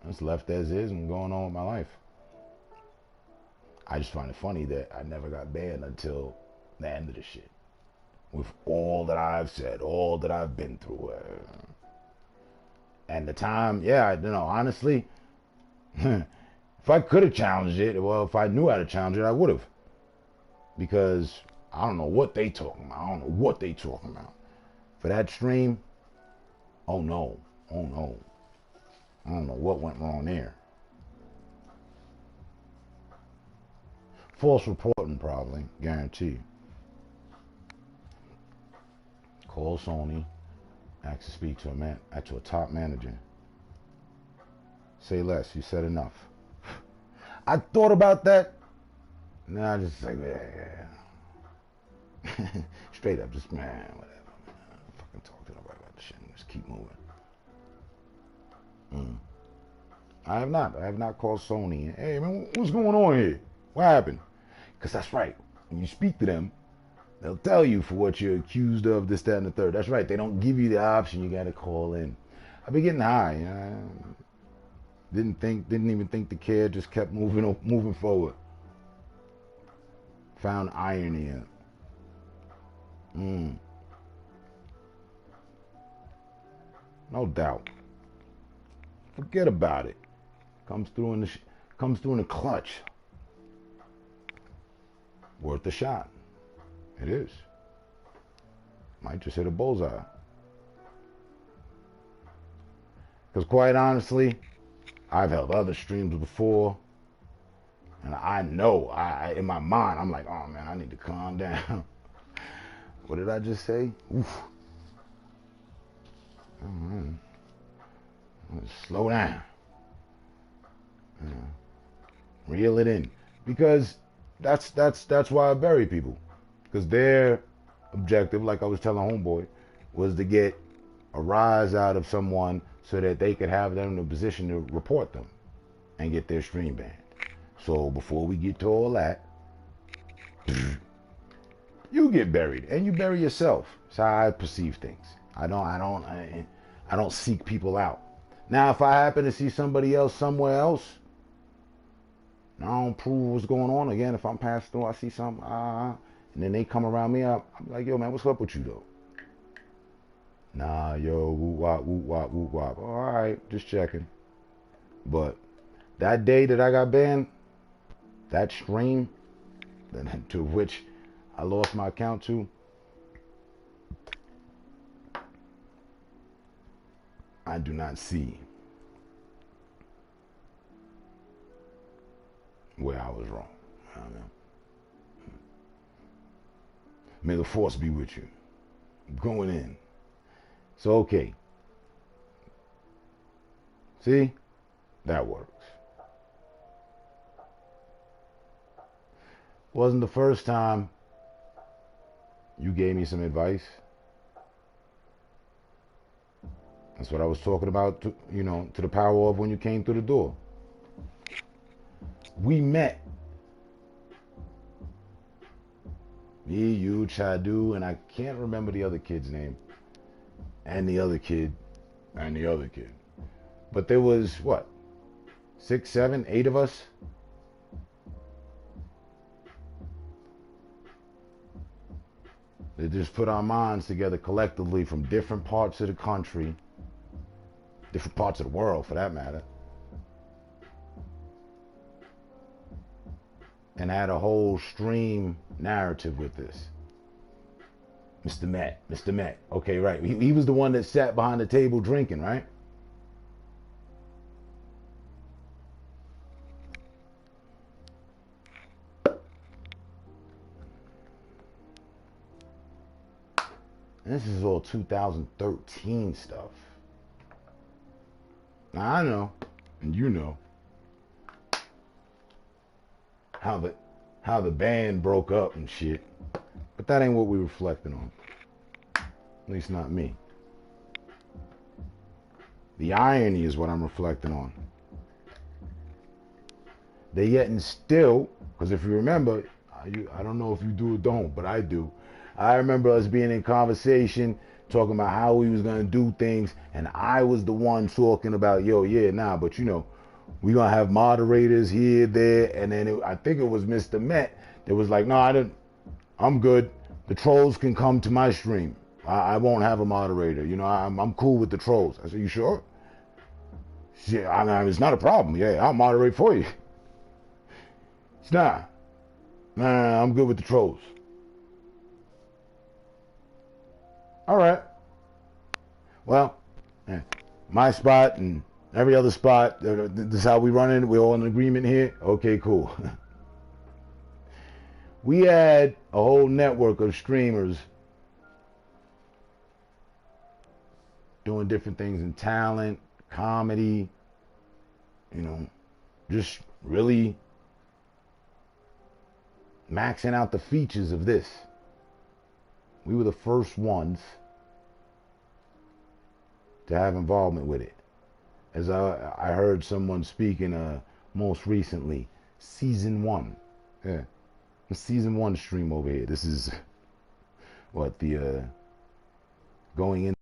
It's left as is and going on with my life. I just find it funny that I never got banned until the end of the shit. With all that I've said, all that I've been through. And the time, honestly, if I could have challenged it, well, if I knew how to challenge it, I would have. Because I don't know what they talking about. I don't know what they talking about. For that stream, oh no. I don't know what went wrong there. False reporting probably, guarantee. Call Sony, ask to speak to a top manager. Say less, you said enough. I thought about that. Nah, I just like, yeah. Straight up, just man, whatever. Man. Fucking talk to nobody about the shit. Just keep moving. I have not called Sony. Hey man, what's going on here? What happened? Because that's right. When you speak to them, they'll tell you for what you're accused of, this, that, and the third. That's right. They don't give you the option. You got to call in. I've been getting high. Didn't even think to care. Just kept moving forward. Found irony in it. No doubt. Forget about it. Comes through in the clutch. Worth a shot. It is. Might just hit a bullseye. Because quite honestly, I've held other streams before, and I know, in my mind, I'm like, oh man, I need to calm down. What did I just say? Oof. Slow down. Reel it in. Because that's why I bury people. Because their objective, like I was telling homeboy, was to get a rise out of someone so that they could have them in a position to report them and get their stream banned. So before we get to all that, you get buried and you bury yourself. That's how I perceive things. I don't seek people out. Now, if I happen to see somebody else somewhere else, I don't prove what's going on. Again, if I'm passing through, I see something, and then they come around me, I'm like, yo, man, what's up with you, though? Nah, yo, whoop, wop, whoop, wop, whoop, wop. All right, just checking. But that day that I got banned, that stream, to which I lost my account to, I do not see where I was wrong. I don't know. May the force be with you. I'm going in. So, okay. See? That works. Wasn't the first time you gave me some advice. That's what I was talking about, to the power of when you came through the door. We met. Me, you, Chadu, and I can't remember the other kid's name. And the other kid. And the other kid. But there was, 6, 7, 8 of us? They just put our minds together collectively from different parts of the country. Different parts of the world, for that matter. And had a whole stream narrative with this. Mr. Met. Okay, right. He was the one that sat behind the table drinking, right? And this is all 2013 stuff. Now I know, and you know, how the band broke up and shit. But that ain't what we reflecting on. At least not me. The irony is what I'm reflecting on. They yet and still, because if you remember, I don't know if you do or don't, but I do. I remember us being in conversation, talking about how we was going to do things, and I was the one talking about, but We gonna have moderators here, there, and then I think it was Mr. Met that was like, no, I'm good. The trolls can come to my stream. I won't have a moderator. You know, I'm cool with the trolls. I said, you sure? Yeah, I mean, it's not a problem. Yeah, I'll moderate for you. It's not. Nah, I'm good with the trolls. All right. Well, my spot and every other spot, this is how we run it. We're all in agreement here. Okay, cool. We had a whole network of streamers doing different things in talent, comedy, you know, just really maxing out the features of this. We were the first ones to have involvement with it. As I heard someone speaking most recently, season 1. Yeah. The season 1 stream over here. This is what the going in.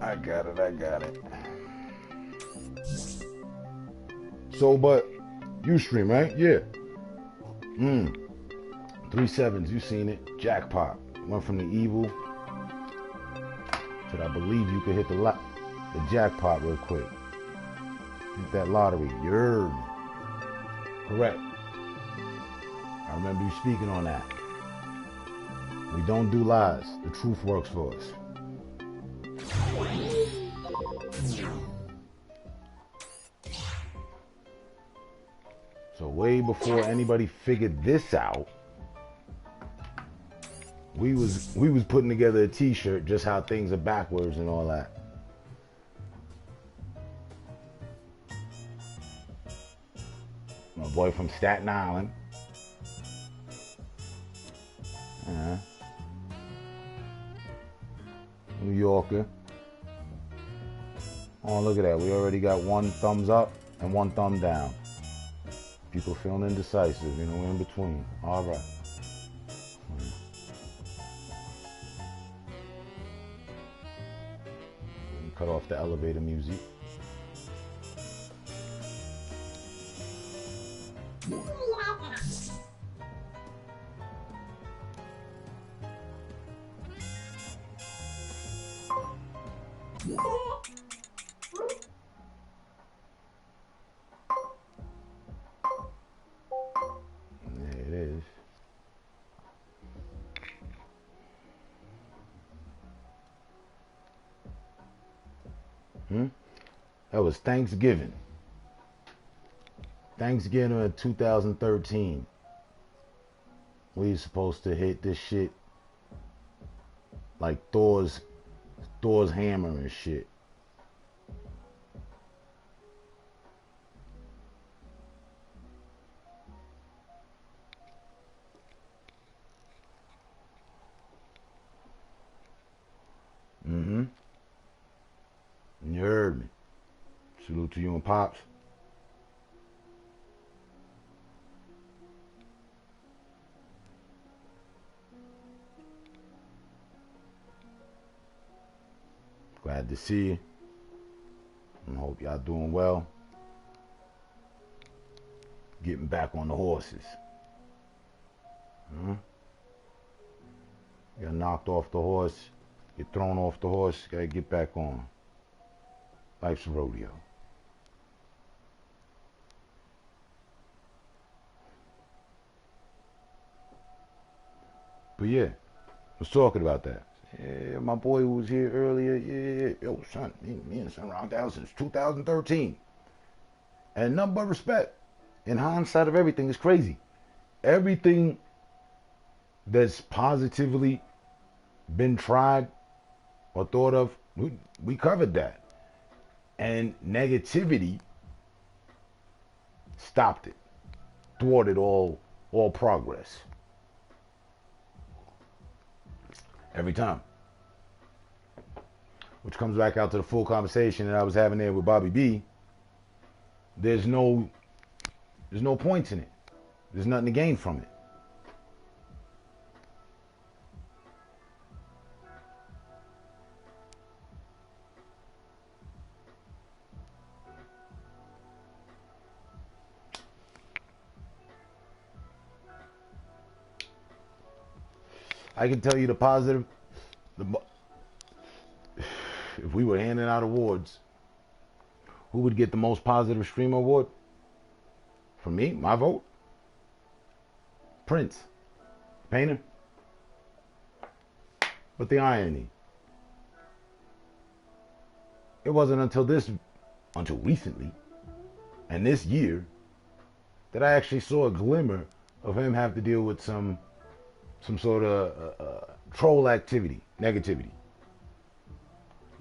I got it. So, but you stream, right? Yeah. 3 sevens, you seen it. Jackpot. Went from the evil to I believe you could hit the jackpot real quick. Hit that lottery. You heard me. Correct. I remember you speaking on that. We don't do lies. The truth works for us. So way before anybody figured this out, we was putting together a t-shirt, just how things are backwards and all that. My boy from Staten Island. New Yorker. Oh, look at that. We already got 1 thumbs up and 1 thumb down. People feeling indecisive, you know, we're in between. All right. Cut off the elevator music. There it is. That was Thanksgiving. Thanksgiving of 2013. We supposed to hit this shit like Thor's hammer and shit. You heard me. Salute to you and Pops. Glad to see you. I hope y'all doing well. Getting back on the horses. You're knocked off the horse. You're thrown off the horse. Gotta get back on. Life's a rodeo. But yeah, I was talking about that. Yeah, my boy who was here earlier, yeah. Yo, son, me and son around down since 2013. And nothing but respect. In hindsight of everything, is crazy. Everything that's positively been tried or thought of, we covered that. And negativity stopped it, thwarted all progress. Every time. Which comes back out to the full conversation that I was having there with Bobby B. There's no points in it. There's nothing to gain from it. I can tell you the positive. If we were handing out awards, who would get the most positive streamer award? For me, my vote. Prince. Painter. But the irony. It wasn't until recently, and this year, that I actually saw a glimmer of him have to deal with some sort of troll activity, negativity.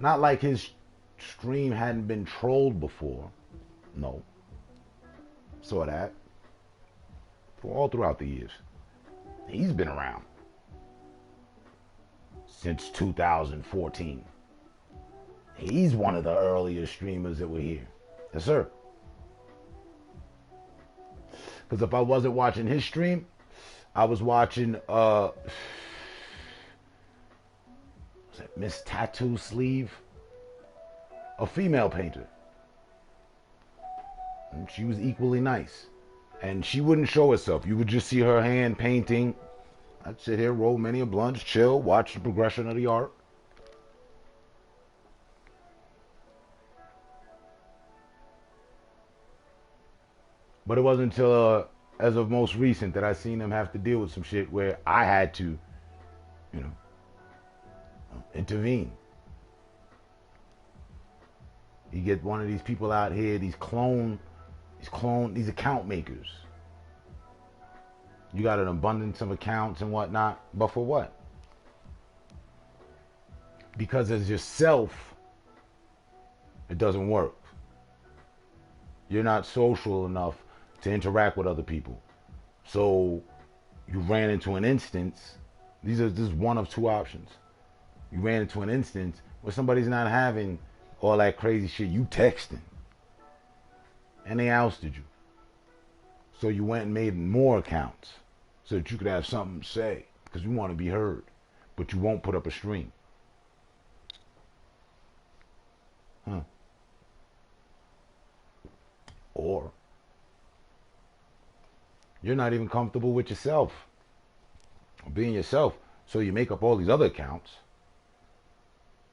Not like his stream hadn't been trolled before. No. Saw that. All throughout the years. He's been around. Since 2014. He's one of the earlier streamers that were here. Yes, sir. Because if I wasn't watching his stream, I was watching Miss Tattoo Sleeve, a female painter. And she was equally nice. And she wouldn't show herself. You would just see her hand painting. I'd sit here, roll many a blunt, chill, watch the progression of the art. But it wasn't until as of most recent that I seen him have to deal with some shit where I had to, intervene. You get one of these people out here, these account makers. You got an abundance of accounts and whatnot, but for what? Because as yourself, it doesn't work. You're not social enough to interact with other people. So you ran into an instance. This is one of two options. You ran into an instance where somebody's not having all that crazy shit. You texting. And they ousted you. So you went and made more accounts so that you could have something to say. Because you want to be heard. But you won't put up a stream. Or you're not even comfortable with yourself. Or being yourself. So you make up all these other accounts.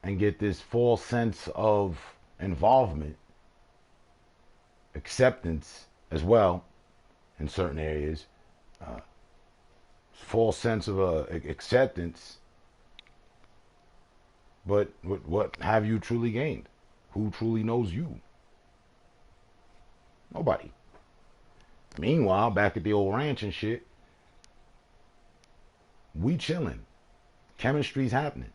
And get this false sense of involvement, acceptance as well, in certain areas, false sense of acceptance. But what have you truly gained? Who truly knows you? Nobody. Meanwhile, back at the old ranch and shit, we chilling. Chemistry's happening.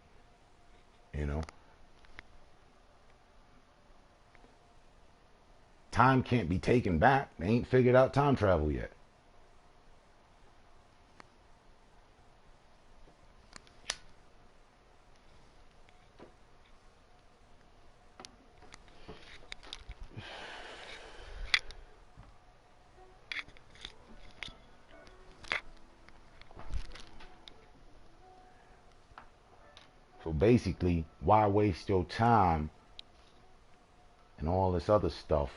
Time can't be taken back. They ain't figured out time travel yet. So basically, why waste your time and all this other stuff?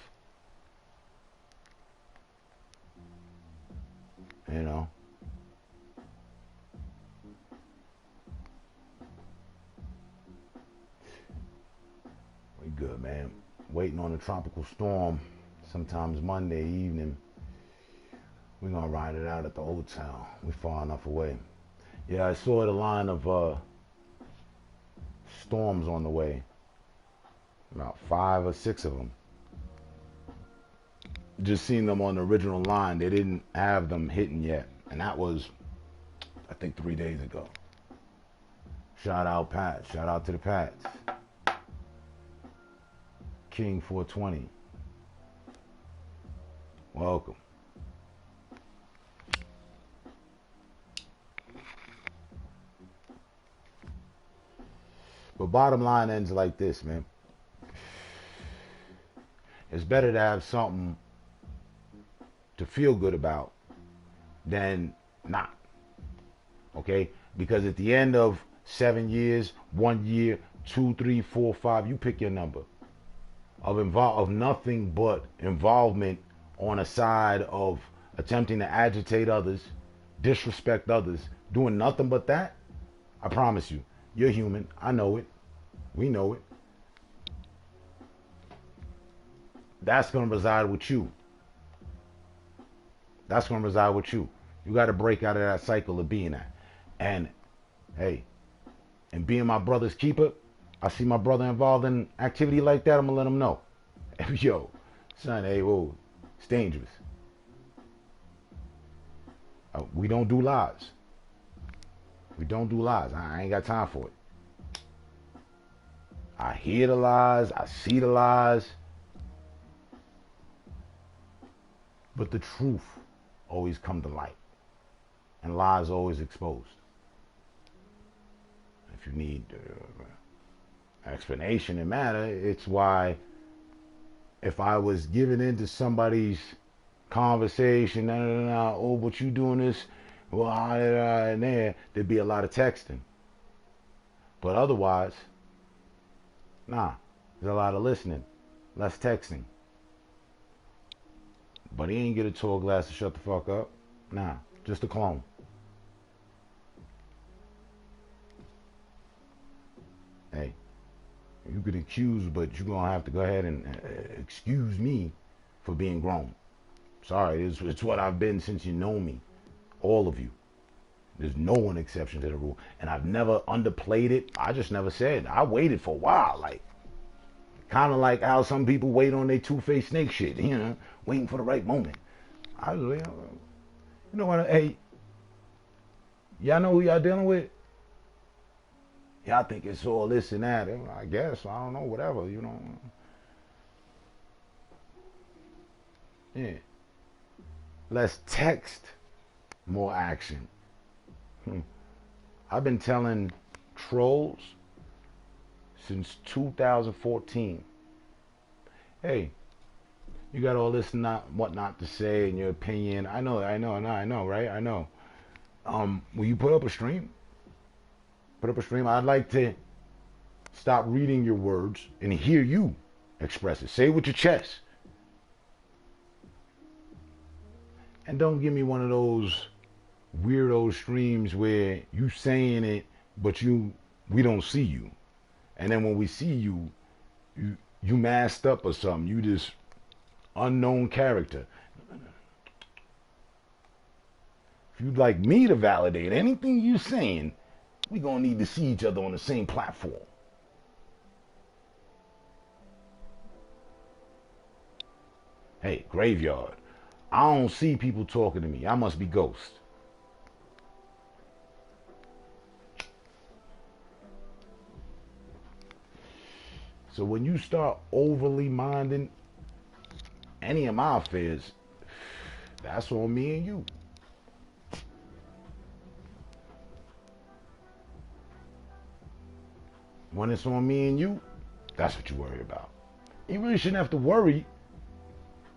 We good, man. Waiting on a tropical storm. Sometimes Monday evening. We're gonna ride it out at the hotel. We're far enough away. Yeah, I saw the line of storms on the way. About 5 or 6 of them. Just seen them on the original line. They didn't have them hitting yet. And that was, I think, 3 days ago. Shout out Pat. Shout out to the Pats. King 420. Welcome. But bottom line ends like this, man. It's better to have something to feel good about than not. Okay? Because at the end of 7 years, 1 year, 2, 3, 4, 5, you pick your number of nothing but involvement on a side of attempting to agitate others, disrespect others, doing nothing but that. I promise you, you're human. I know it. We know it. That's going to reside with you. That's going to reside with you. You got to break out of that cycle of being that. And hey, and being my brother's keeper, I see my brother involved in activity like that, I'm going to let him know. Yo, son, hey, whoa, it's dangerous. We don't do lies. We don't do lies. I ain't got time for it. I hear the lies. I see the lies. But the truth always come to light. And lies always exposed. If you need explanation and matter, it's why if I was giving into somebody's conversation, oh, but you doing this, well, and there'd be a lot of texting. But otherwise, nah, there's a lot of listening, less texting. But he ain't get a tall glass to shut the fuck up. Nah, just a clone. Hey, you could accuse, but you're going to have to go ahead and excuse me for being grown. Sorry, it's what I've been since you know me. All of you. There's no one exception to the rule. And I've never underplayed it. I just never said. I waited for a while. Like, kind of like how some people wait on their two-faced snake shit. You know, waiting for the right moment. I was, you know what? Hey, y'all know who y'all dealing with? Y'all think it's all this and that. I guess. I don't know. Whatever, you know. Yeah. Less text, more action. I've been telling trolls since 2014. Hey, you got all this what not to say in your opinion. I know, right? I know. Will you put up a stream? Put up a stream. I'd like to stop reading your words and hear you express it. Say it with your chest. And don't give me one of those weirdo streams where you saying it, but we don't see you. And then when we see you, you masked up or something. You this unknown character. If you'd like me to validate anything you're saying, we're going to need to see each other on the same platform. Hey, graveyard. I don't see people talking to me. I must be ghost. So when you start overly minding any of my affairs, that's on me and you. When it's on me and you, that's what you worry about. You really shouldn't have to worry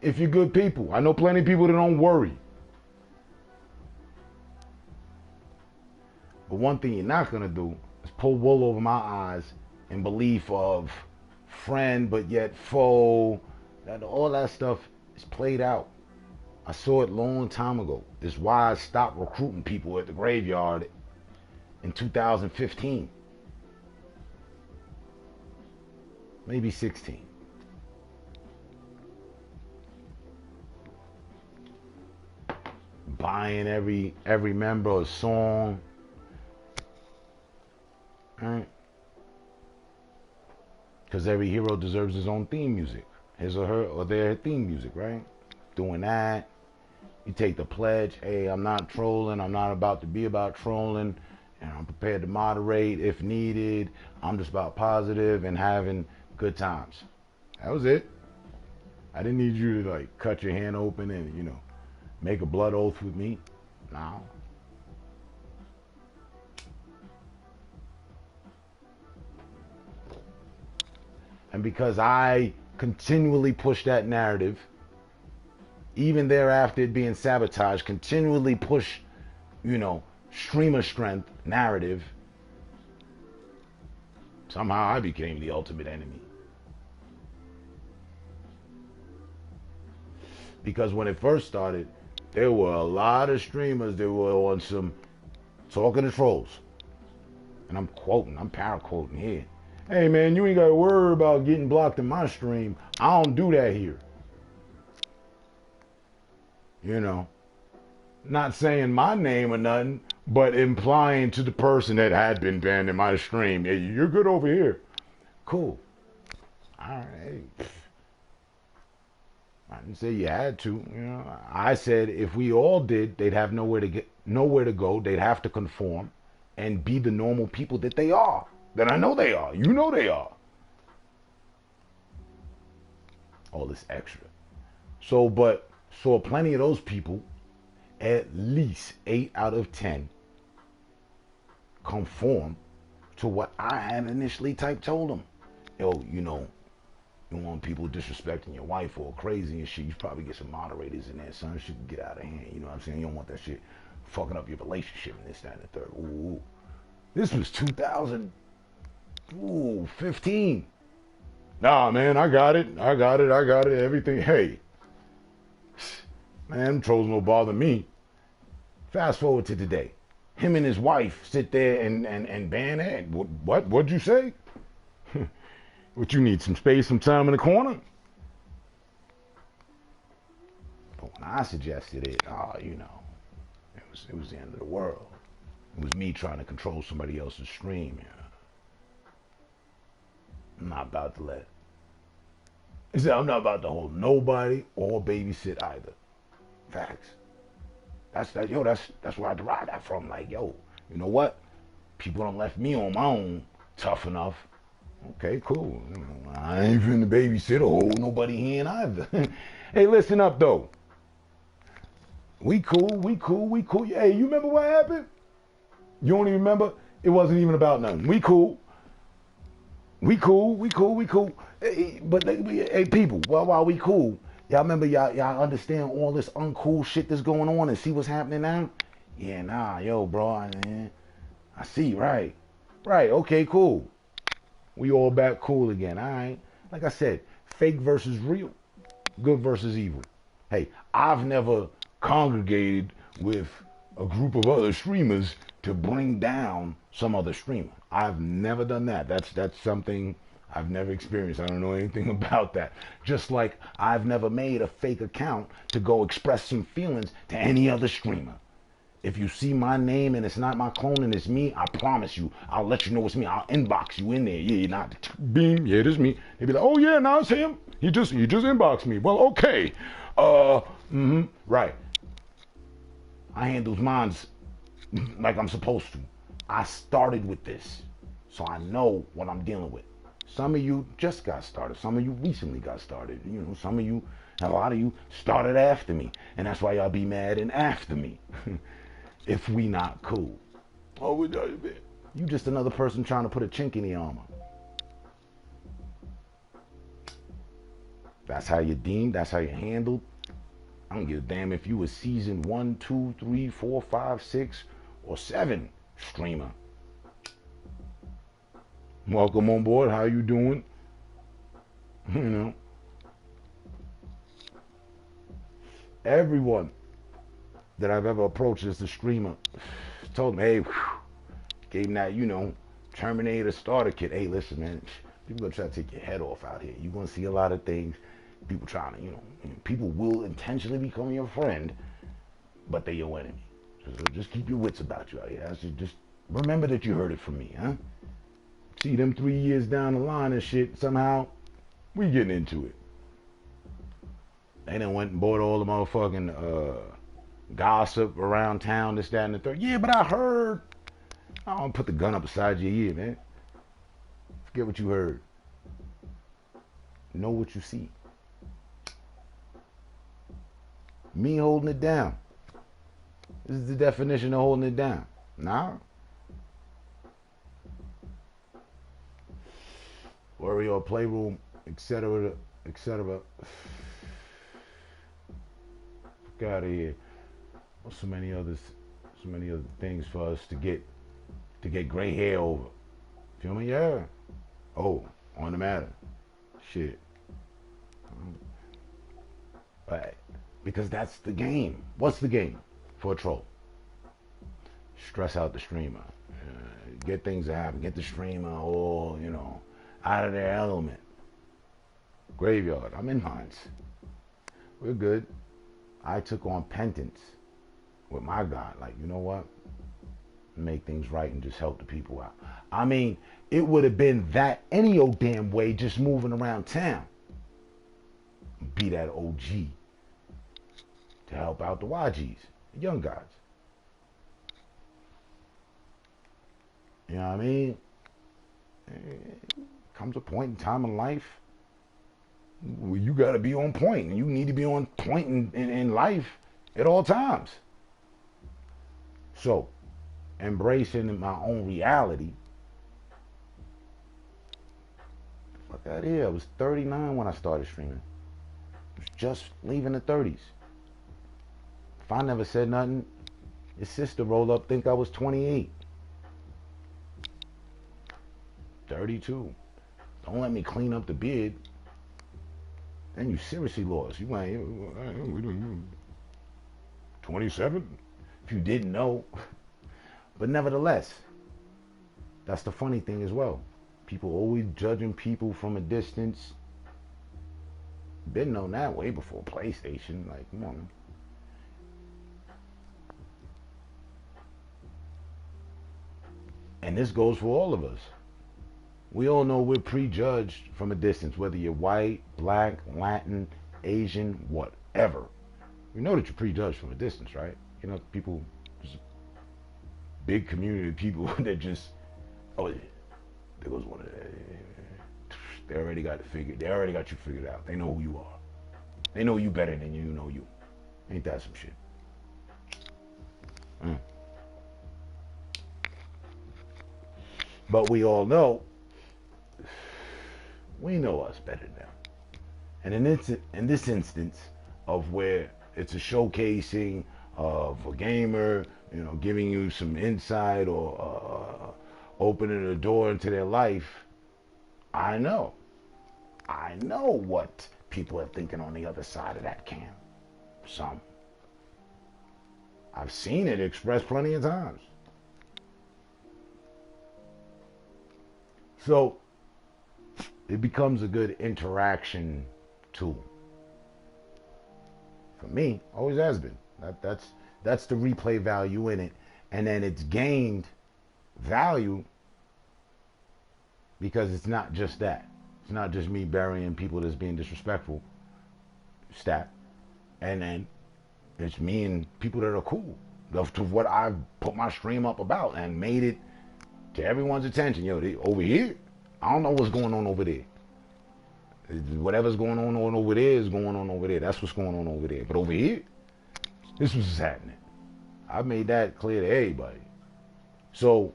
if you're good people. I know plenty of people that don't worry. But one thing you're not going to do is pull wool over my eyes in belief of friend but yet foe. All that stuff is played out. I saw it a long time ago. It's why I stopped recruiting people at the graveyard in 2015. Maybe 16. Buying every member a song. Right? Because every hero deserves his own theme music. His or her or their theme music, right? Doing that. You take the pledge, hey, I'm not trolling, I'm not about to be about trolling, and I'm prepared to moderate if needed. I'm just about positive and having good times. That was it. I didn't need you to like cut your hand open and, make a blood oath with me. No. And because I continually push that narrative, even thereafter it being sabotaged, continually push, streamer strength narrative, somehow I became the ultimate enemy. Because when it first started, there were a lot of streamers that were on some talking to trolls. And I'm paraquoting here. Hey man, you ain't got to worry about getting blocked in my stream. I don't do that here. Not saying my name or nothing, but implying to the person that had been banned in my stream, hey, you're good over here. Cool. All right. I didn't say you had to. I said if we all did, they'd have nowhere to go. They'd have to conform and be the normal people that they are. That I know they are. They are. All this extra. So plenty of those people, at least 8 out of 10, conform to what I had initially told them. Yo, you don't want people disrespecting your wife or crazy and shit. You probably get some moderators in there, son. Shit can get out of hand. You know what I'm saying? You don't want that shit fucking up your relationship and this, that, and the third. Ooh. This was 2015. Nah, man, I got it. Everything. Hey, man, trolls don't bother me. Fast forward to today. Him and his wife sit there and ban it. What'd you say? What, you need some space, some time in the corner? But when I suggested it, it was the end of the world. It was me trying to control somebody else's stream. I'm not about to let. I'm not about to hold nobody or babysit either. Facts. That's where I derive that from. Like, yo, you know what? People done left me on my own tough enough. Okay, cool. I ain't finna babysit or hold nobody hand either. Hey, listen up though. We cool. Hey, you remember what happened? You don't even remember? It wasn't even about nothing. We cool. Hey, but hey, people, while we cool, y'all remember y'all understand all this uncool shit that's going on and see what's happening now? Yeah, nah, yo, bro, I see, right, okay, cool. We all back cool again, all right? Like I said, fake versus real, good versus evil. Hey, I've never congregated with a group of other streamers to bring down some other streamer. I've never done that. That's something I've never experienced. I don't know anything about that. Just like I've never made a fake account to go express some feelings to any other streamer. If you see my name and it's not my clone and it's me, I promise you, I'll let you know it's me. I'll inbox you in there. Yeah, not beam. Yeah, it is me. They be like, oh yeah, now it's him. He just inboxed me. Well, okay. Right. I handles mines like I'm supposed to. I started with this, so I know what I'm dealing with. Some of you just got started. Some of you recently got started. Some of you, a lot of you started after me, and that's why y'all be mad and after me. If we not cool. Oh, you just another person trying to put a chink in the armor. That's how you deemed. That's how you handled. I don't give a damn if you was season 1, 2, 3, 4, 5, 6, or 7 streamer. Welcome on board. How you doing? Everyone that I've ever approached as a streamer told me, hey, gave him that, Terminator starter kit. Hey, listen, man, people gonna try to take your head off out here. You're gonna see a lot of things. People trying to, people will intentionally become your friend, but they're your enemy. So just keep your wits about you out here. Just remember that you heard it from me, huh? See them 3 years down the line and shit, somehow we getting into it. They done went and bought all the motherfucking gossip around town, this, that, and the third. Yeah, but I heard. I don't put the gun up beside your ear, man. Forget what you heard. Know what you see. Me holding it down. This is the definition of holding it down. Nah. Warrior Playroom, etc., etc. Fuck out of here. So many other things for us to get gray hair over. Feel me? Yeah. Oh, on the matter. Shit. Right. Because that's the game. What's the game for a troll? Stress out the streamer. Get things to happen. Get the streamer all, out of their element. Graveyard. I'm in mines. We're good. I took on penance with my God. Like, you know what? Make things right and just help the people out. I mean, it would have been that any old damn way just moving around town. Be that OG to help out the YGs, the young guys. You know what I mean? Comes a point in time in life where you got to be on point, and you need to be on point in life at all times. So, embracing my own reality. Fuck out of here. I was 39 when I started streaming. I was just leaving the 30s. If I never said nothing, his sister rolled up, think I was 28. 32. Don't let me clean up the beard. Then you seriously lost. You ain't 27? If you didn't know. But nevertheless, that's the funny thing as well. People always judging people from a distance. Been known that way before PlayStation. Like, come on. And this goes for all of us. We all know we're prejudged from a distance, whether you're white, black, Latin, Asian, whatever. We know that you're prejudged from a distance, right? People, there's a big community of people that just, oh yeah, there goes one of them. They already got you figured out. They know who you are. They know you better than you know you. Ain't that some shit? But we all know, we know us better now. And in this instance of where it's a showcasing of a gamer, giving you some insight or opening a door into their life, I know what people are thinking on the other side of that cam. Some. I've seen it expressed plenty of times. So it becomes a good interaction tool. For me, always has been. That's the replay value in it. And then it's gained value because it's not just that. It's not just me burying people that's being disrespectful, stat. And then it's me and people that are cool to what I've put my stream up about and made it to everyone's attention. Over here, I don't know what's going on over there. Whatever's going on over there is going on over there. That's what's going on over there. But over here, this was happening. I made that clear to everybody. So,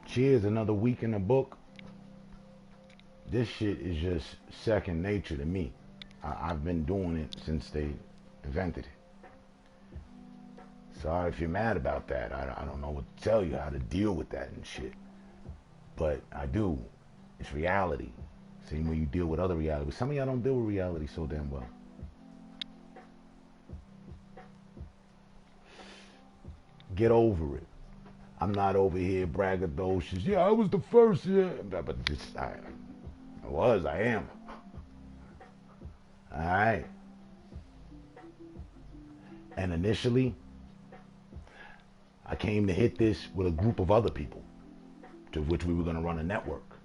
cheers, another week in the book. This shit is just second nature to me. I've been doing it since they invented it. Sorry if you're mad about that. I don't know what to tell you, how to deal with that and shit. But I do. It's reality. Same way you deal with other reality. But some of y'all don't deal with reality so damn well. Get over it. I'm not over here braggadocious. Yeah, I was the first. Yeah, but I am. All right. And initially, I came to hit this with a group of other people, to which we were going to run a network,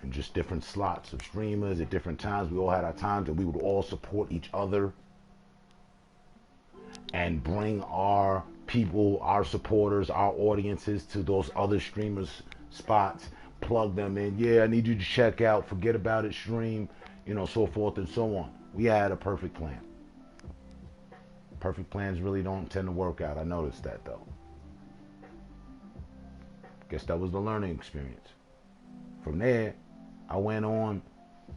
and just different slots of streamers at different times. We all had our times, and we would all support each other and bring our people, our supporters, our audiences to those other streamers' spots, plug them in. Yeah, I need you to check out, forget about it, stream, so forth and so on. We had a perfect plan. Perfect plans really don't tend to work out. I noticed that though. Guess that was the learning experience. From there, I went on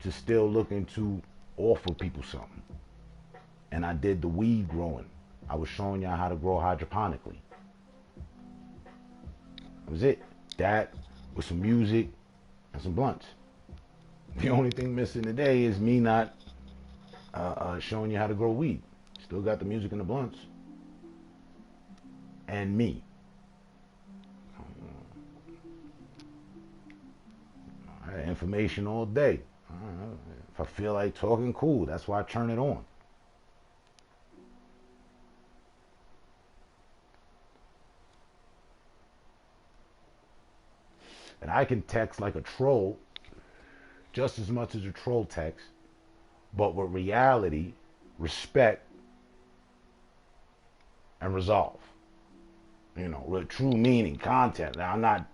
to still looking to offer people something. And I did the weed growing. I was showing y'all how to grow hydroponically. That was it. That with some music and some blunts. The only thing missing today is me not showing you how to grow weed. Still got the music and the blunts. And me. I had information all day. If I feel like talking, cool. That's why I turn it on. And I can text like a troll just as much as a troll texts, but with reality, respect, and resolve. With true meaning, content. Now, I'm not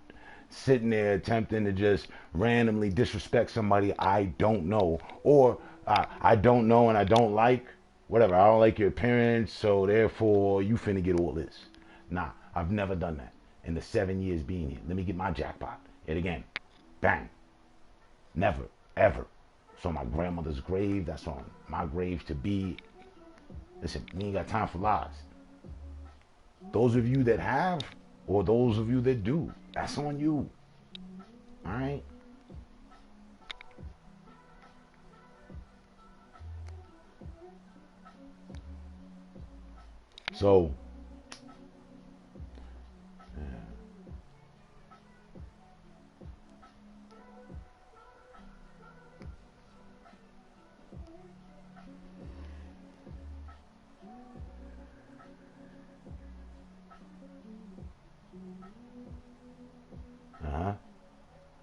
sitting there attempting to just randomly disrespect somebody I don't know, or I don't know and I don't like, whatever. I don't like your appearance, so therefore you finna get all this. Nah, I've never done that in the 7 years being here. Let me get my jackpot. Yet again, bang. Never, ever. It's on my grandmother's grave. That's on my grave to be. Listen, we ain't got time for lies. Those of you that have, or those of you that do, that's on you. All right? So,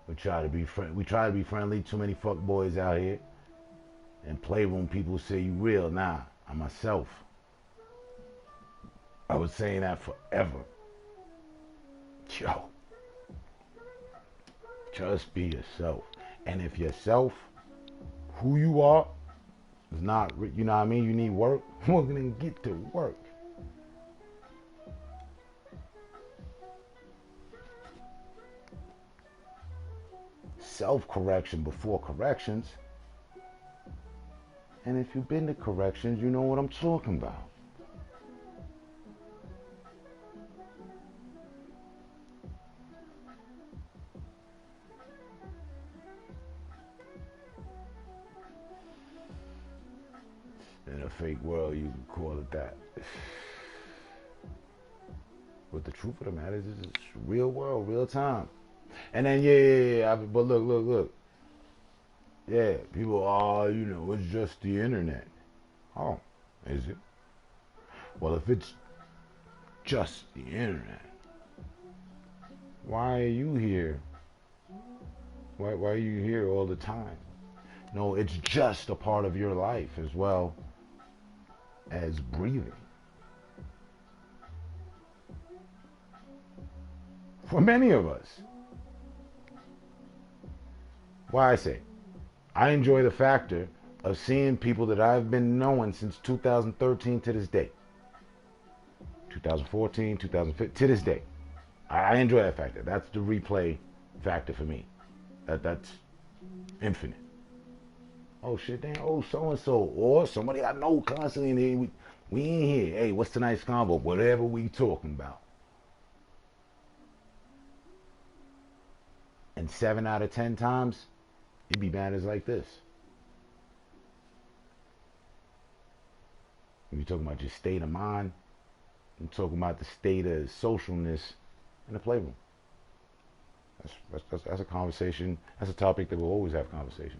we try to be friendly. Too many fuck boys out here. And playroom people say you real. Nah, I'm myself. I was saying that forever. Yo. Just be yourself. And if yourself, who you are, is not, you know what I mean? You need work. We're going to get to work. Self-correction before corrections. And if you've been to corrections, you know what I'm talking about. In a fake world, you can call it that. But the truth of the matter is, it's real world, real time. And then, but look. Yeah, people, it's just the internet. Oh, is it? Well, if it's just the internet, why are you here? Why are you here all the time? No, it's just a part of your life as well as breathing. For many of us. Why I say, I enjoy the factor of seeing people that I've been knowing since 2013 to this day. 2014, 2015, to this day. I enjoy that factor. That's the replay factor for me. That's infinite. Oh shit, damn, so-and-so. Or somebody I know constantly in here. We in here. Hey, what's tonight's combo? Whatever we talking about. And 7 out of 10 times, it be matters like this. When you're talking about your state of mind, you're talking about the state of socialness in the playroom. That's a conversation. That's a topic that we'll always have conversation.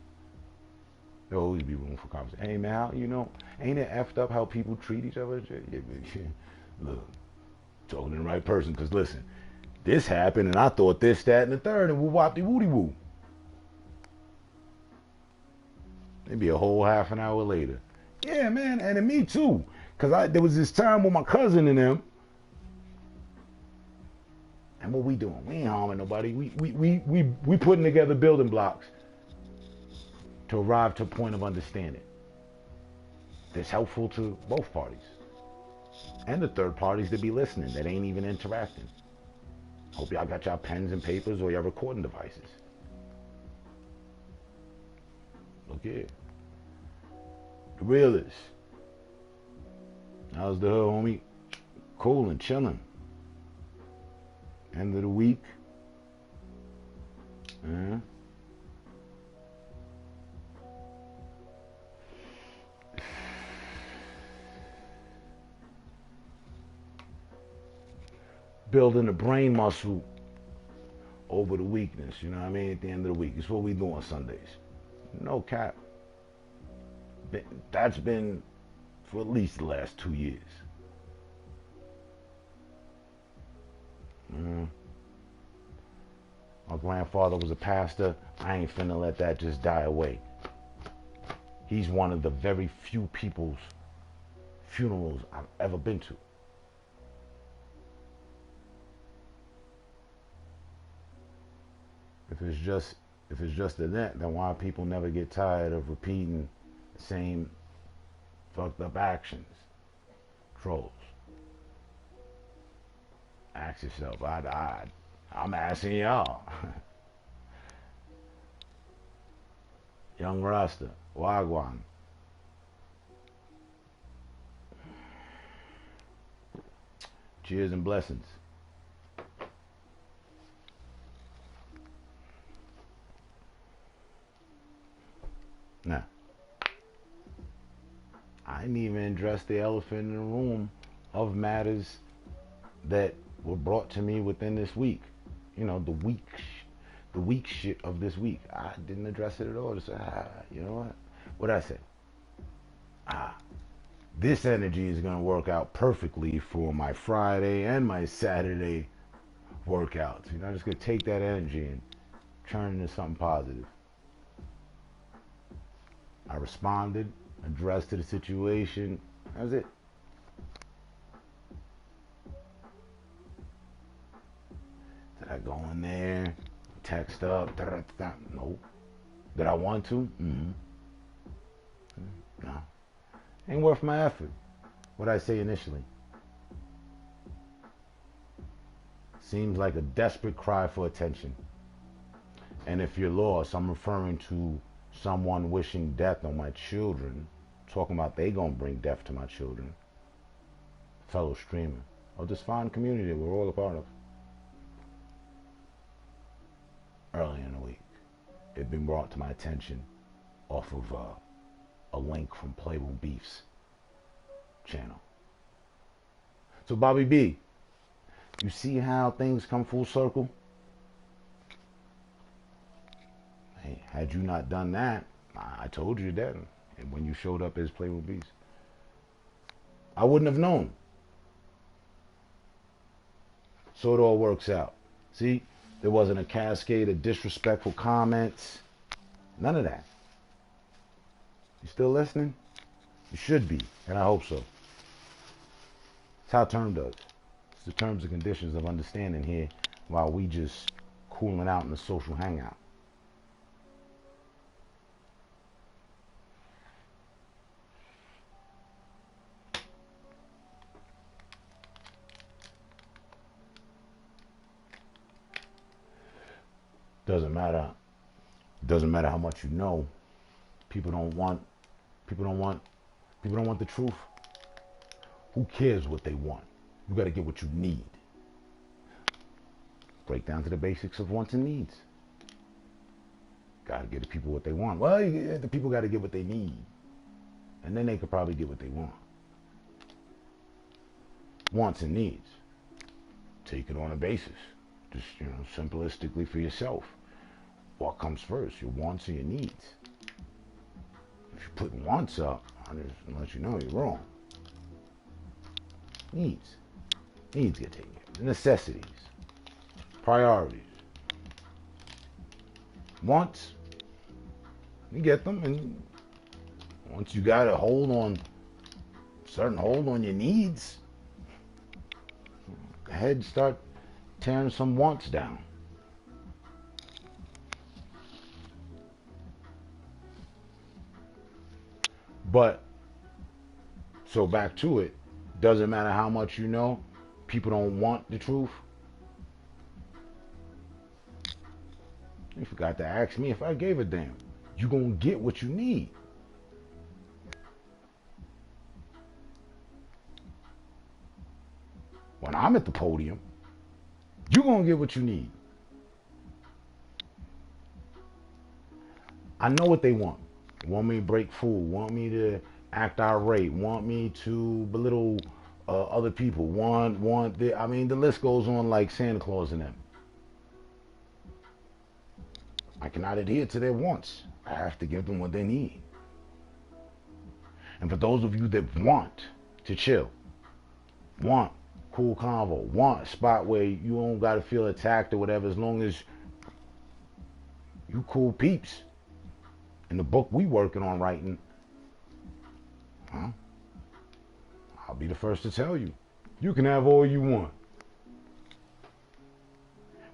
There'll always be room for conversation. Hey man, ain't it effed up how people treat each other? Look, talking to the right person. Because listen, this happened and I thought this, that, and the third, and woo-wop-de-woody-woo. Maybe a whole half an hour later. Yeah, man, and me too. Because there was this time with my cousin and them, And what we doing? We ain't harming nobody. We putting together building blocks to arrive to a point of understanding that's helpful to both parties. And the third parties that be listening that ain't even interacting. Hope y'all got y'all pens and papers or your recording devices. Look here. The realist. How's the hood, homie? Cool and chilling. End of the week. Building the brain muscle over the weakness, you know what I mean? At the end of the week. It's what we do on Sundays. No cap. That's been for at least the last 2 years. My grandfather was a pastor. I ain't finna let that just die away. He's one of the very few people's funerals I've ever been to. If it's just a net, then why people never get tired of repeating the same fucked up actions? Trolls. Ask yourself. I'm asking y'all. Young Rasta, Wagwan. Cheers and blessings. Now, I didn't even address the elephant in the room of matters that were brought to me within this week. You know, the weak shit of this week. I didn't address it at all. Just you know what? What'd I say? This energy is gonna work out perfectly for my Friday and my Saturday workouts. You know, I'm just gonna take that energy and turn it into something positive. I responded, addressed to the situation. That was it. Did I go in there, text up? Nope. Did I want to? No. Ain't worth my effort. What'd I say initially? Seems like a desperate cry for attention. And if you're lost, I'm referring to someone wishing death on my children, talking about they gonna bring death to my children, fellow streamer, or this fine community that we're all a part of. Early in the week, it'd been brought to my attention off of a link from Playable Beef's channel. So Bobby B, you see how things come full circle? Hey, had you not done that, I told you that. And when you showed up as Playable Beefs, I wouldn't have known. So it all works out. See, there wasn't a cascade of disrespectful comments. None of that. You still listening? You should be, and I hope so. That's how Term does. It's the terms and conditions of understanding here while we just cooling out in the social hangout. Doesn't matter how much you know. People don't want the truth. Who cares what they want? You got to get what you need. Break down to the basics of wants and needs. Got to get the people what they want. Well, the people got to get what they need, and then they could probably get what they want. Wants and needs. Take it on a basis. Just, simplistically for yourself. What comes first, your wants or your needs? If you're putting wants up, I'll just let you know you're wrong. Needs get taken care of. Necessities. Priorities. Wants, you get them, and once you got a certain hold on your needs, go ahead and start tearing some wants down. But, so back to it, doesn't matter how much you know, people don't want the truth. You forgot to ask me if I gave a damn. You gonna get what you need. When I'm at the podium, you gonna get what you need. I know what they want. Want me to break food, want me to act irate, want me to belittle other people, I mean, the list goes on like Santa Claus and them. I cannot adhere to their wants. I have to give them what they need. And for those of you that want to chill, want cool convo, want a spot where you don't got to feel attacked or whatever, as long as you cool peeps, in the book we working on writing, huh? I'll be the first to tell you, you can have all you want.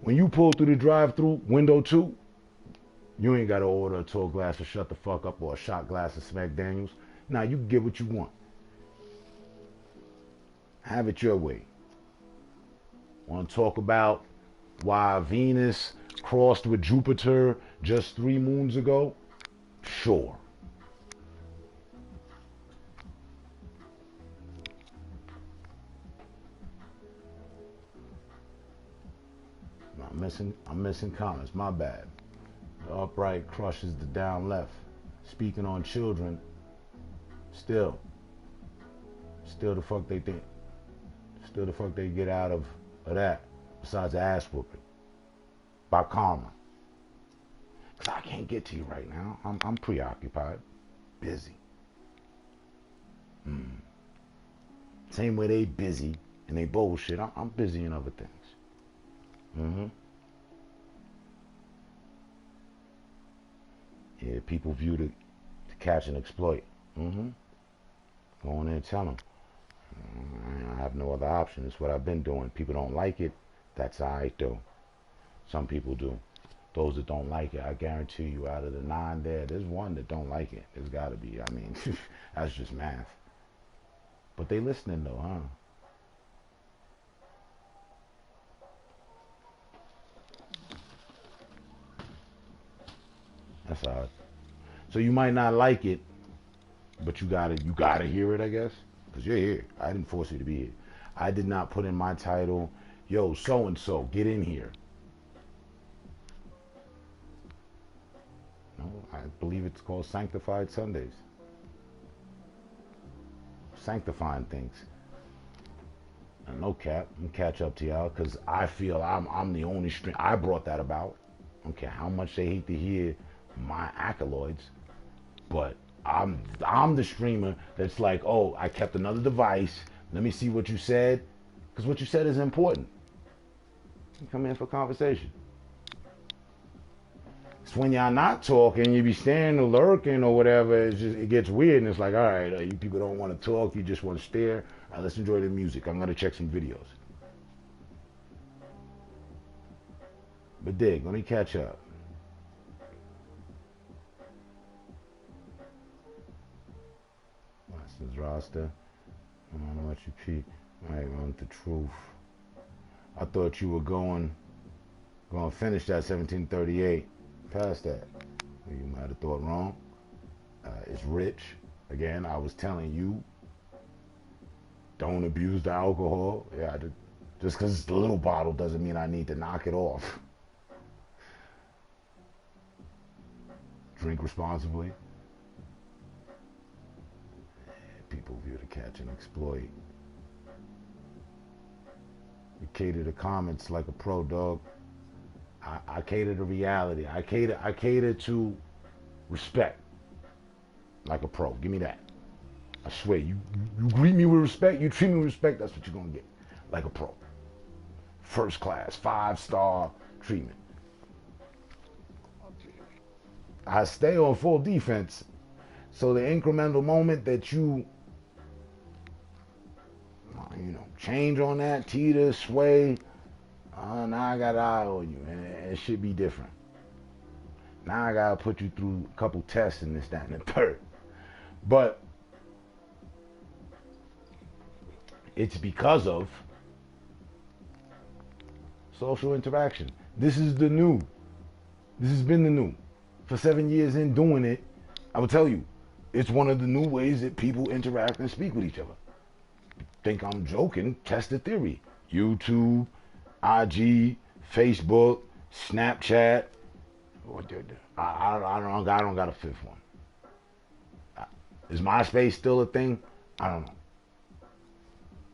When you pull through the drive-through, window 2, you ain't got to order a tall glass of Shut the Fuck Up or a shot glass of Smack Daniels. Nah, you can get what you want. Have it your way. Want to talk about why Venus crossed with Jupiter just 3 moons ago? Sure. I'm missing comments. My bad. The upright crushes the down left. Speaking on children, still the fuck they think. Still the fuck they get out of that, besides the ass whooping by karma. Cause I can't get to you right now. I'm preoccupied, busy. Same way they busy and they bullshit. I'm busy in other things. Yeah, people view to catch and exploit. Go in there and tell them. I have no other option. It's what I've been doing. People don't like it. That's all right, though. Some people do. Those that don't like it, I guarantee you, out of the 9 there's one that don't like it. There's got to be. I mean, that's just math. But they listening, though, huh? That's odd. So you might not like it, but you gotta hear it, I guess, because you're here. I didn't force you to be here. I did not put in my title, yo, so and so, get in here. No, I believe it's called Sanctified Sundays. Sanctifying things. And no cap, I'm catch up to y'all because I feel I'm the only stream. I brought that about. I don't care how much they hate to hear my accolades, but I'm the streamer that's like, oh, I kept another device. Let me see what you said, because what you said is important. You come in for conversation. It's when y'all not talking, you be standing or lurking or whatever. It gets weird, and it's like, all right, you people don't want to talk. You just want to stare. All right, let's enjoy the music. I'm gonna check some videos. But dig, let me catch up. This roster. I don't know what you peep. I want the truth. I thought you were going to finish that 1738. Past that. You might have thought wrong. It's rich. Again, I was telling you, don't abuse the alcohol. Yeah, just because it's the little bottle doesn't mean I need to knock it off. Drink responsibly. People view to catch and exploit. You cater to comments like a pro, dog. I cater to reality. I cater to respect like a pro. Give me that. I swear, you greet me with respect, you treat me with respect, that's what you're gonna get. Like a pro. First class, 5-star treatment. I stay on full defense. So the incremental moment that you change on that, teeter, sway, Now I got an eye on you, and it should be different. Now I gotta put you through a couple tests and this, that, and the third. But it's because of social interaction. This is the new. This has been the new. For 7 years in doing it, I will tell you, it's one of the new ways that people interact and speak with each other. Think I'm joking? Test the theory. YouTube, IG, Facebook, Snapchat. I don't got a fifth one. Is MySpace still a thing? I don't know.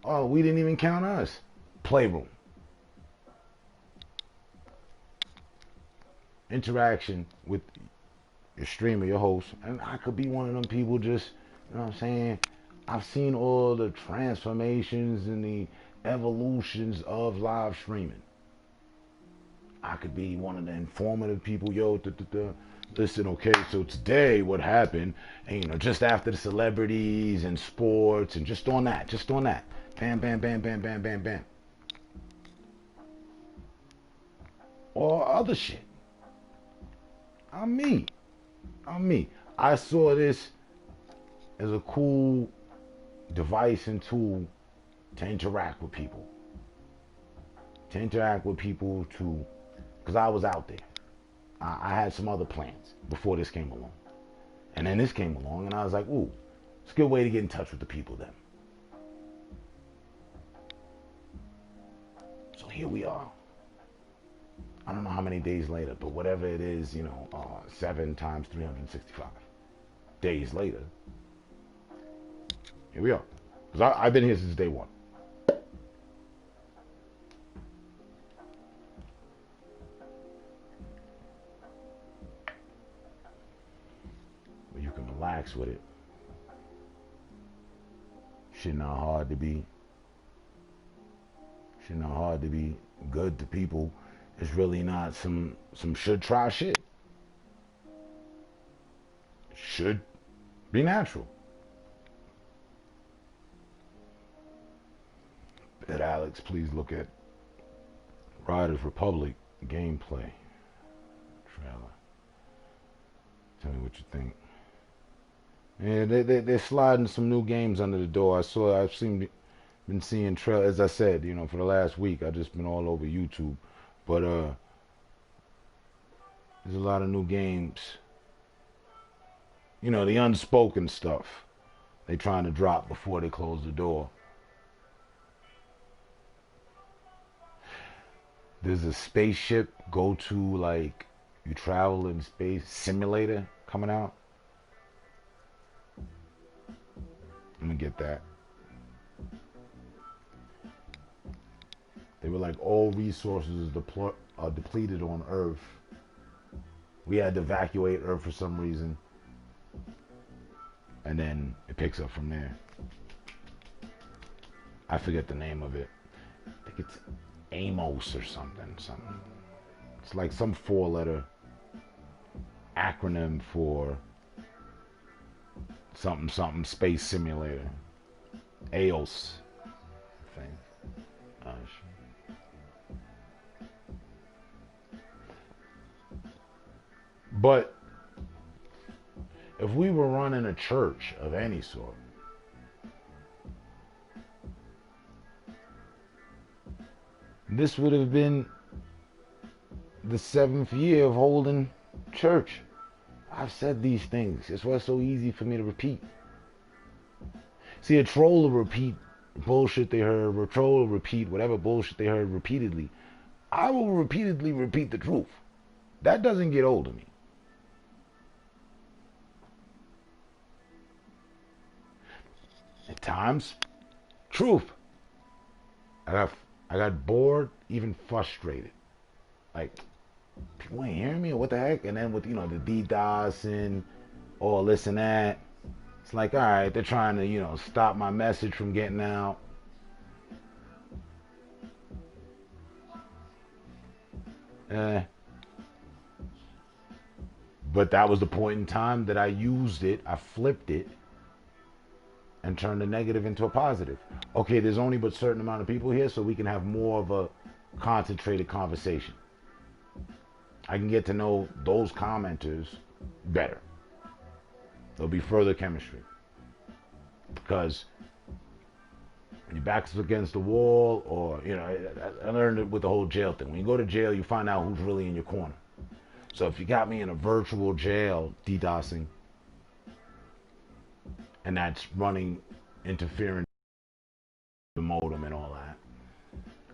Oh, we didn't even count us. Playroom. Interaction with your streamer, your host. And I could be one of them people just, you know what I'm saying? I've seen all the transformations and the evolutions of live streaming. I could be one of the informative people. Yo, listen, okay, so today what happened, and you know, just after the celebrities and sports, and just on that. Bam, bam, bam, bam, bam, bam, bam. Or other shit. I'm me. I saw this as a cool device and tool to interact with people. Because I was out there. I had some other plans before this came along. And then this came along, and I was like, ooh, it's a good way to get in touch with the people then. So here we are. I don't know how many days later, but whatever it is, 7 times 365 days later. Here we are. Because I've been here since day one. But you can relax with it. Shit not hard to be. Good to people. It's really not some should try shit. Should be natural. Bet Alex, please look at Riders Republic gameplay trailer. Tell me what you think. Yeah, they're sliding some new games under the door. Been seeing trailers, as I said, for the last week. I've just been all over YouTube. But there's a lot of new games. The unspoken stuff they trying to drop before they close the door. There's a spaceship you travel in space simulator coming out. I'm gonna get that. They were like, all resources are depleted on Earth. We had to evacuate Earth for some reason. And then it picks up from there. I forget the name of it. I think it's Amos or something. It's like some 4-letter acronym for something space simulator. AOS, I think. But if we were running a church of any sort, this would have been the 7th year of holding church. I've said these things. That's why it's so easy for me to repeat. See, a troll will repeat bullshit they heard. A troll will repeat whatever bullshit they heard repeatedly. I will repeatedly repeat the truth. That doesn't get old to me. At times, truth. I got bored, even frustrated. Like, people ain't hearing me, or what the heck? And then with, the DDoS and all this and that, it's like, all right, they're trying to, stop my message from getting out. But that was the point in time that I used it, I flipped it, and turned the negative into a positive. Okay, there's only but a certain amount of people here, so we can have more of a concentrated conversation. I can get to know those commenters better. There'll be further chemistry. Because your back's against the wall, or, I learned it with the whole jail thing. When you go to jail, you find out who's really in your corner. So if you got me in a virtual jail DDoSing, and that's running interference the modem and all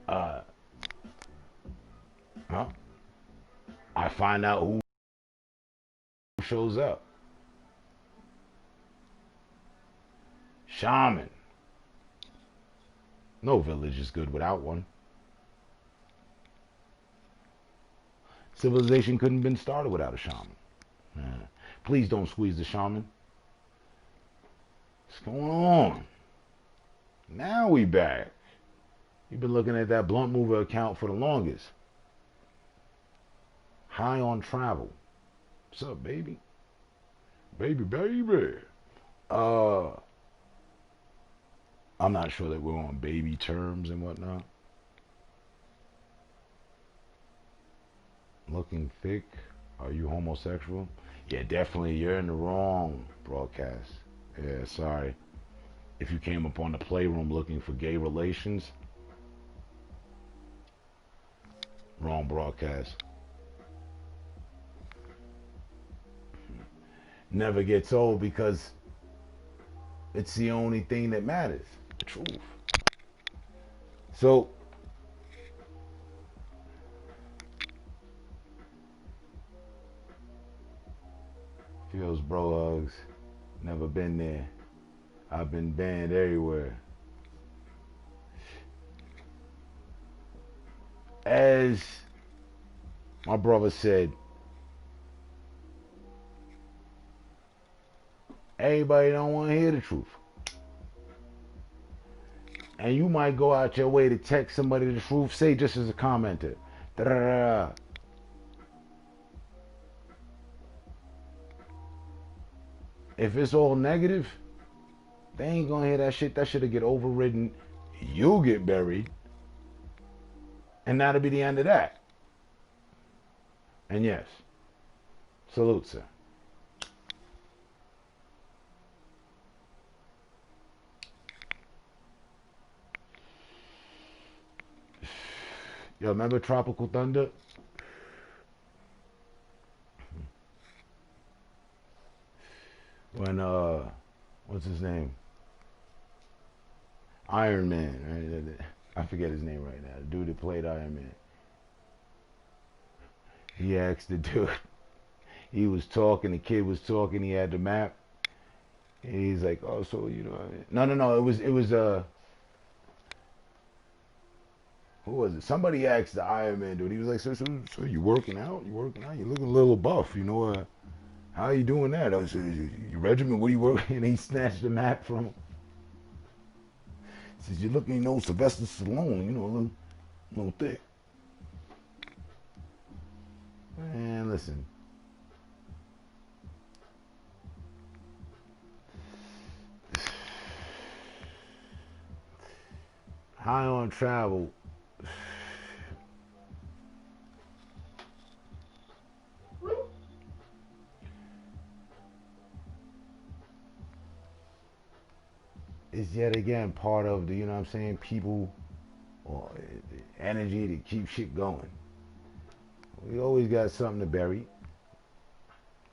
that, I find out who shows up. Shaman. No village is good without one. Civilization couldn't have been started without a shaman. Please don't squeeze the shaman. What's going on? Now we back. You've been looking at that Blunt Mover account for the longest. High on travel. What's up, baby? Baby. I'm not sure that we're on baby terms and whatnot. Looking thick. Are you homosexual? Yeah, definitely. You're in the wrong broadcast. Yeah, sorry. If you came upon the playroom looking for gay relations, wrong broadcast. Never gets old because it's the only thing that matters. The truth. So, feels bro hugs. Never been there. I've been banned everywhere. As my brother said, everybody don't want to hear the truth. And you might go out your way to text somebody the truth, say just as a commenter. Da-da-da-da. If it's all negative, they ain't gonna hear that shit. That shit'll get overridden. You'll get buried. And that'll be the end of that. And yes, salute, sir. Yo, remember Tropical Thunder? When, what's his name? Iron Man, right? I forget his name right now. The dude that played Iron Man. He asked the dude, he was talking, the kid was talking, he had the map. And he's like, oh, so, no, it was, who was it? Somebody asked the Iron Man dude. He was like, so you working out? You working out? You looking a little buff, how are you doing that? I said, your regiment, what are you working? And he snatched the map from him. He says, you're looking, Sylvester Stallone, a little thick. Man, listen. High on travel. Is yet again part of the, people or energy to keep shit going. We always got something to bury.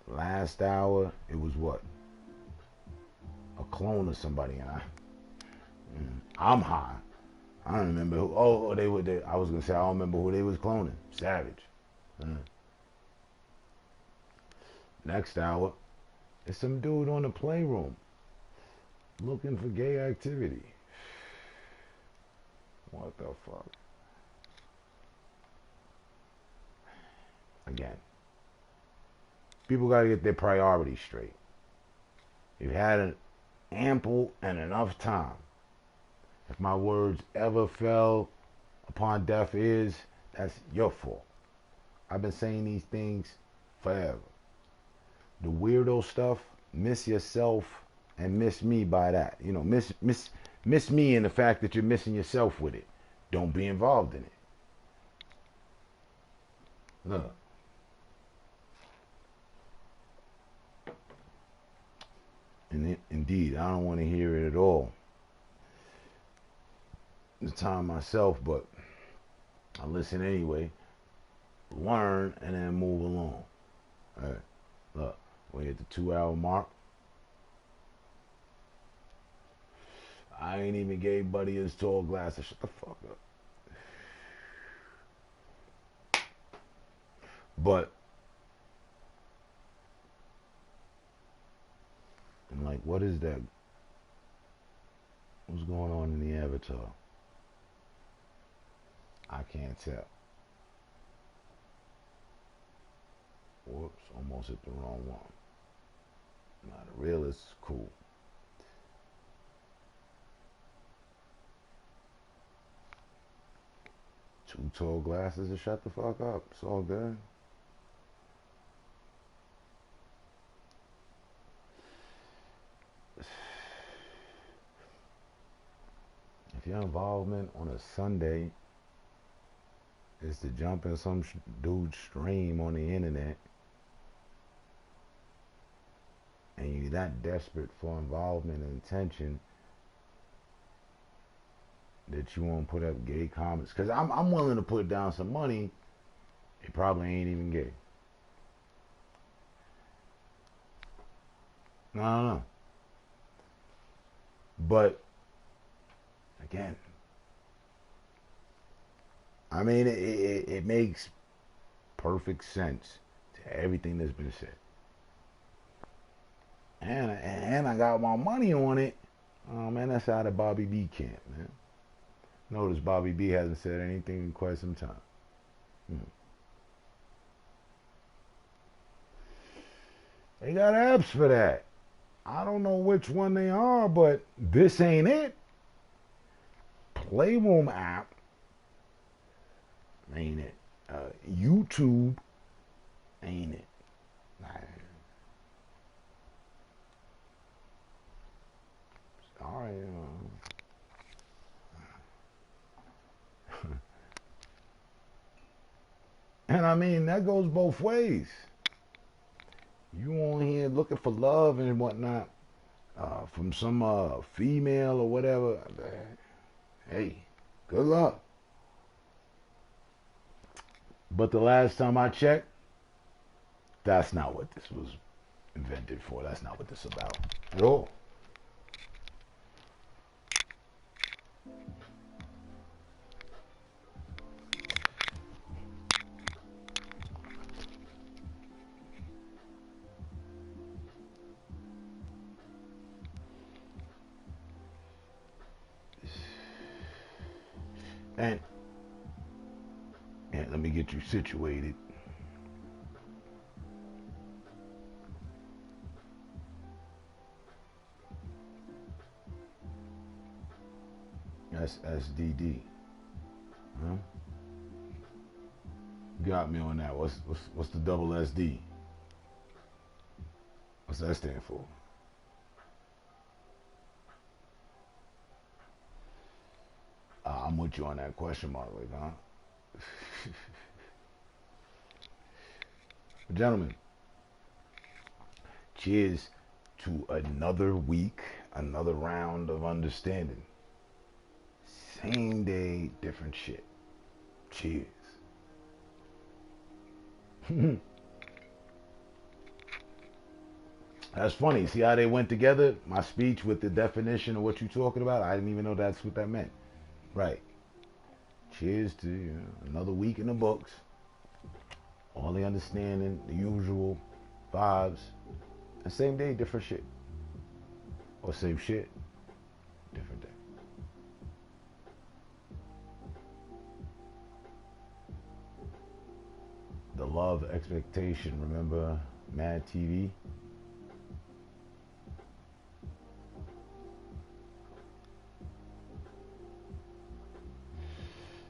Last hour, it was what? A clone of somebody, and I'm high. I don't remember who. I was gonna say I don't remember who they was cloning. Savage. Next hour, it's some dude on the playroom looking for gay activity. What the fuck? Again, people gotta get their priorities straight. You've had an ample and enough time. If my words ever fell upon deaf ears, that's your fault. I've been saying these things forever. The weirdo stuff, miss yourself and miss me by that. Miss me in the fact that you're missing yourself with it. Don't be involved in it. Look. And indeed, I don't want to hear it at all. The time myself, but I listen anyway. Learn and then move along. All right. Look, we hit the 2 hour mark. I ain't even gave Buddy his tall glasses. Shut the fuck up. But, and like, what is that? What's going on in the avatar? I can't tell. Whoops, almost hit the wrong one. Nah, the real is cool. Two tall glasses to shut the fuck up. It's all good. If your involvement on a Sunday is to jump in some dude's stream on the internet, and you're that desperate for involvement and attention that you won't put up gay comments, because I'm willing to put down some money, it probably ain't even gay. No. But again, I mean, it makes perfect sense to everything that's been said. And I got my money on it. Oh man, that's out of Bobby B camp, man. Notice Bobby B hasn't said anything in quite some time. They got apps for that. I don't know which one they are, but this ain't it. Playroom app ain't it. YouTube ain't it. All right. And I mean, that goes both ways. You on here looking for love and whatnot from some female or whatever. Hey, good luck. But the last time I checked, that's not what this was invented for. That's not what this is about at all. And let me get you situated. That's SDD. Huh? Got me on that. What's the double SD? What's that stand for? I'm with you on that question mark, like, huh? Gentlemen, cheers to another week, another round of understanding. Same day, different shit. Cheers. That's funny. See how they went together? My speech with the definition of what you're talking about. I didn't even know that's what that meant. Right. Cheers to another week in the books. All the understanding, the usual vibes. And same day, different shit. Or same shit, different day. The love expectation. Remember Mad TV?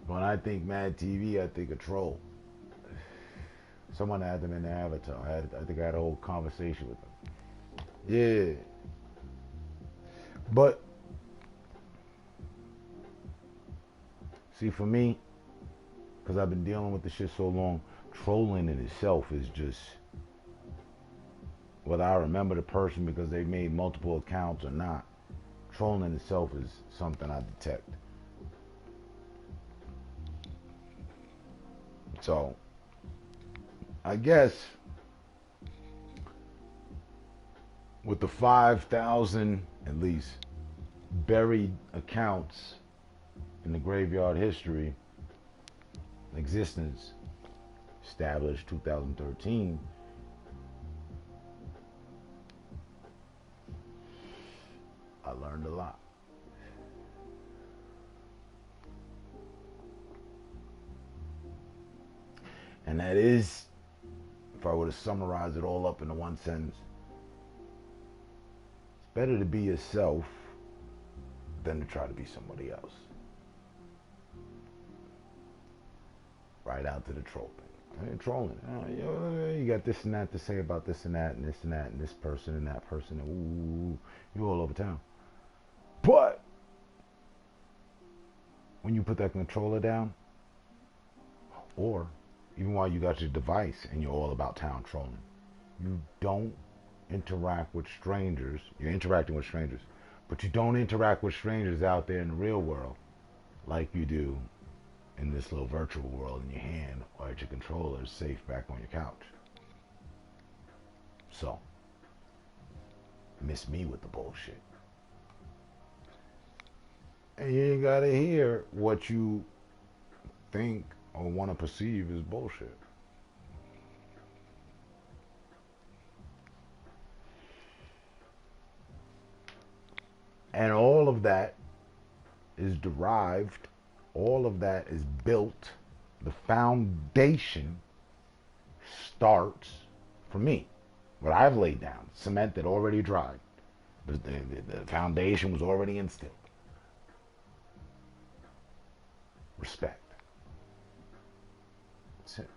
When I think Mad TV, I think a troll. Someone had them in the avatar. I think I had a whole conversation with them. Yeah. But, see, for me, because I've been dealing with this shit so long, trolling in itself is just, whether I remember the person because they made multiple accounts or not, trolling in itself is something I detect. So, I guess with the 5,000 at least buried accounts in the graveyard history existence established 2013, I learned a lot. And that is, if I were to summarize it all up into one sentence, it's better to be yourself than to try to be somebody else. Right out to the trolling. Trolling. You got this and that to say about this and that and this and that and this person and that person. And ooh, you're all over town. But when you put that controller down, or even while you got your device and you're all about town trolling, you don't interact with strangers. You're interacting with strangers, but you don't interact with strangers out there in the real world like you do in this little virtual world in your hand or at your controller safe back on your couch. So, miss me with the bullshit. And you ain't gotta hear what you think or want to perceive as bullshit. And all of that is derived, all of that is built, the foundation starts from me. What I've laid down, cement that already dried. The foundation was already instilled. Respect. That's it.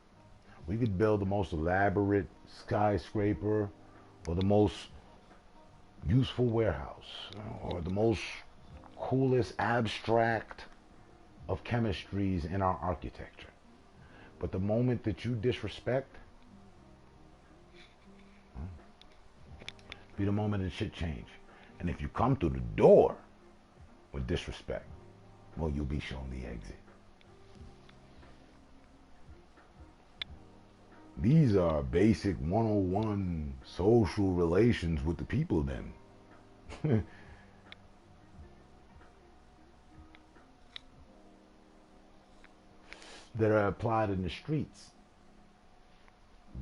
We could build the most elaborate skyscraper or the most useful warehouse or the most coolest abstract of chemistries in our architecture. But the moment that you disrespect, be the moment that shit change. And if you come through the door with disrespect, well, you'll be shown the exit. These are basic 101 social relations with the people then. That are applied in the streets.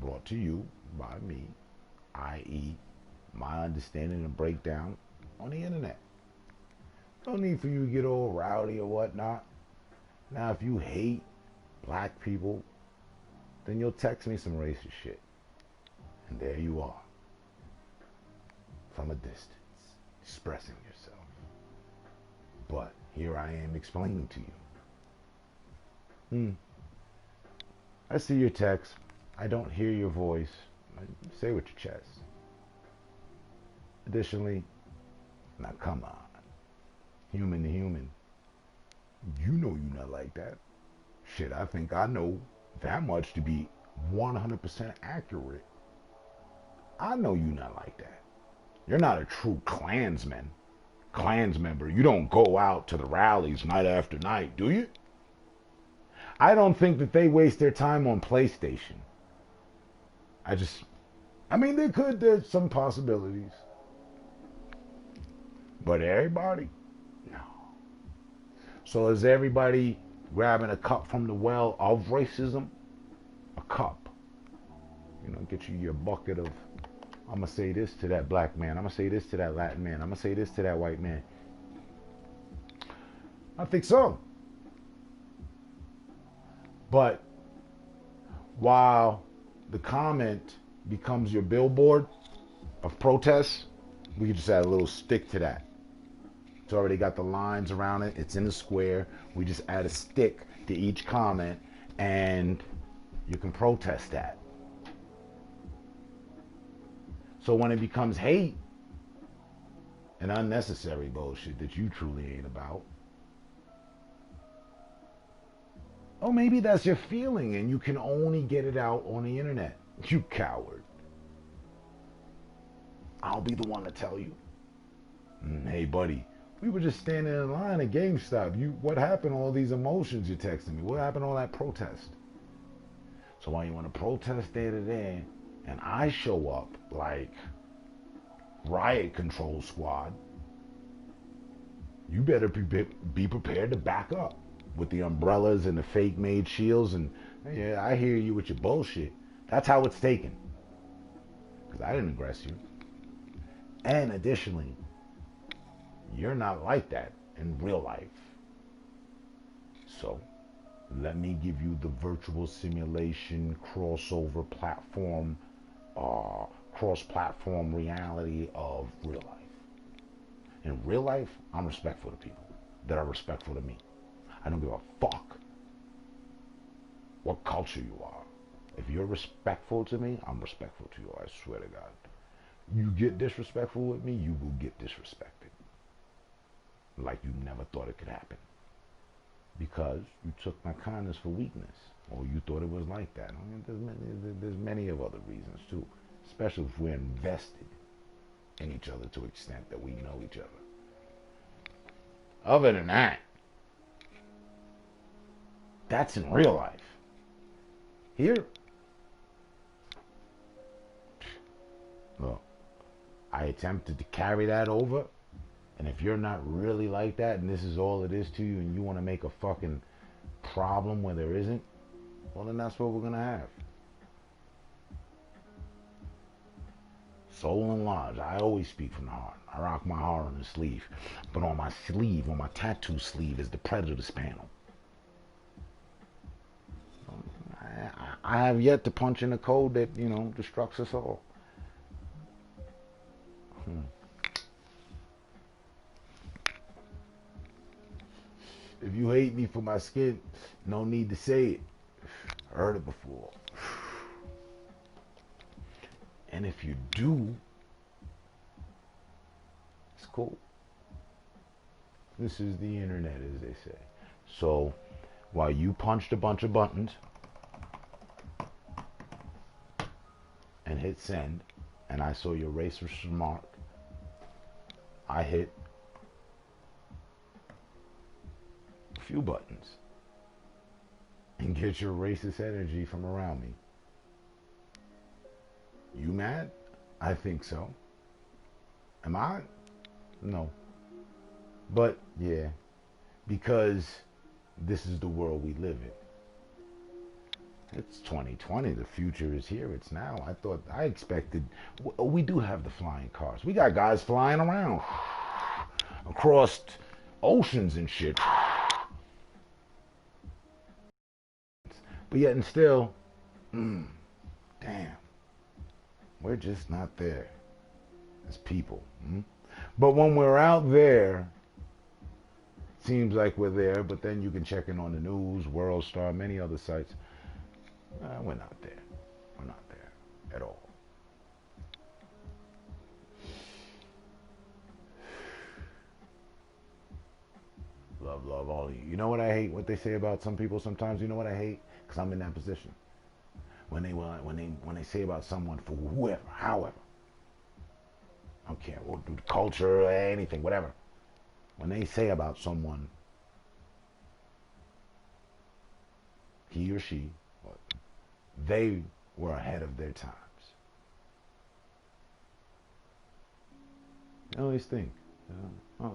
Brought to you by me, i.e. my understanding and breakdown on the internet. No need for you to get all rowdy or whatnot. Now, if you hate black people, then you'll text me some racist shit. And there you are. From a distance. Expressing yourself. But here I am explaining to you. I see your text. I don't hear your voice. Say with your chest. Additionally, now come on. Human to human. You know you're not like that. Shit, I think I know that much to be 100% accurate. I know you're not like that. You're not a true Klans member. You don't go out to the rallies night after night, do you? I don't think that they waste their time on PlayStation. There's some possibilities. But everybody? No. So is everybody grabbing a cup from the well of racism? A cup. Get you your bucket of, I'm going to say this to that black man. I'm going to say this to that Latin man. I'm going to say this to that white man. I think so. But while the comment becomes your billboard of protest, we could just add a little stick to that. It's already got the lines around it. It's in the square. We just add a stick to each comment and you can protest that. So when it becomes hate and unnecessary bullshit that you truly ain't about, Or maybe that's your feeling and you can only get it out on the internet. You coward. I'll be the one to tell you. Hey, buddy, we were just standing in line at GameStop. What happened to all these emotions you're texting me? What happened to all that protest? So while you want to protest day to day, and I show up like riot control squad, you better be prepared to back up with the umbrellas and the fake made shields. And yeah, I hear you with your bullshit. That's how it's taken. Because I didn't aggress you. And additionally, you're not like that in real life. So let me give you the virtual simulation crossover platform, cross-platform reality of real life. In real life, I'm respectful to people that are respectful to me. I don't give a fuck what culture you are. If you're respectful to me, I'm respectful to you. I swear to God. You get disrespectful with me, you will get disrespected. Like you never thought it could happen. Because you took my kindness for weakness. Or you thought it was like that. I mean, there's many of other reasons too. Especially if we're invested in each other to the extent that we know each other. Other than that, that's in real life. Here, look, I attempted to carry that over, and if you're not really like that, and this is all it is to you, and you want to make a fucking problem where there isn't, well, then that's what we're gonna have. Soul and lodge. I always speak from the heart. I rock my heart on the sleeve, but on my sleeve, on my tattoo sleeve, is the Predator's panel. I have yet to punch in a code that, destructs us all. If you hate me for my skin, no need to say it. I heard it before. And if you do, it's cool. This is the internet, as they say. So, while you punched a bunch of buttons and hit send, and I saw your racist remark, I hit a few buttons and get your racist energy from around me. You mad? I think so. Am I? No. But, yeah, because this is the world we live in. It's 2020. The future is here. It's now. I expected. We do have the flying cars. We got guys flying around across oceans and shit. But yet and still, damn, we're just not there as people. But when we're out there, it seems like we're there, but then you can check in on the news, World Star, many other sites. We're not there. We're not there at all. Love all of you. You know what I hate? What they say about some people sometimes? You know what I hate? Because I'm in that position. When they say about someone for whoever, however, I don't care, or do the culture or anything, whatever. When they say about someone, he or she, they were ahead of their times. I always think,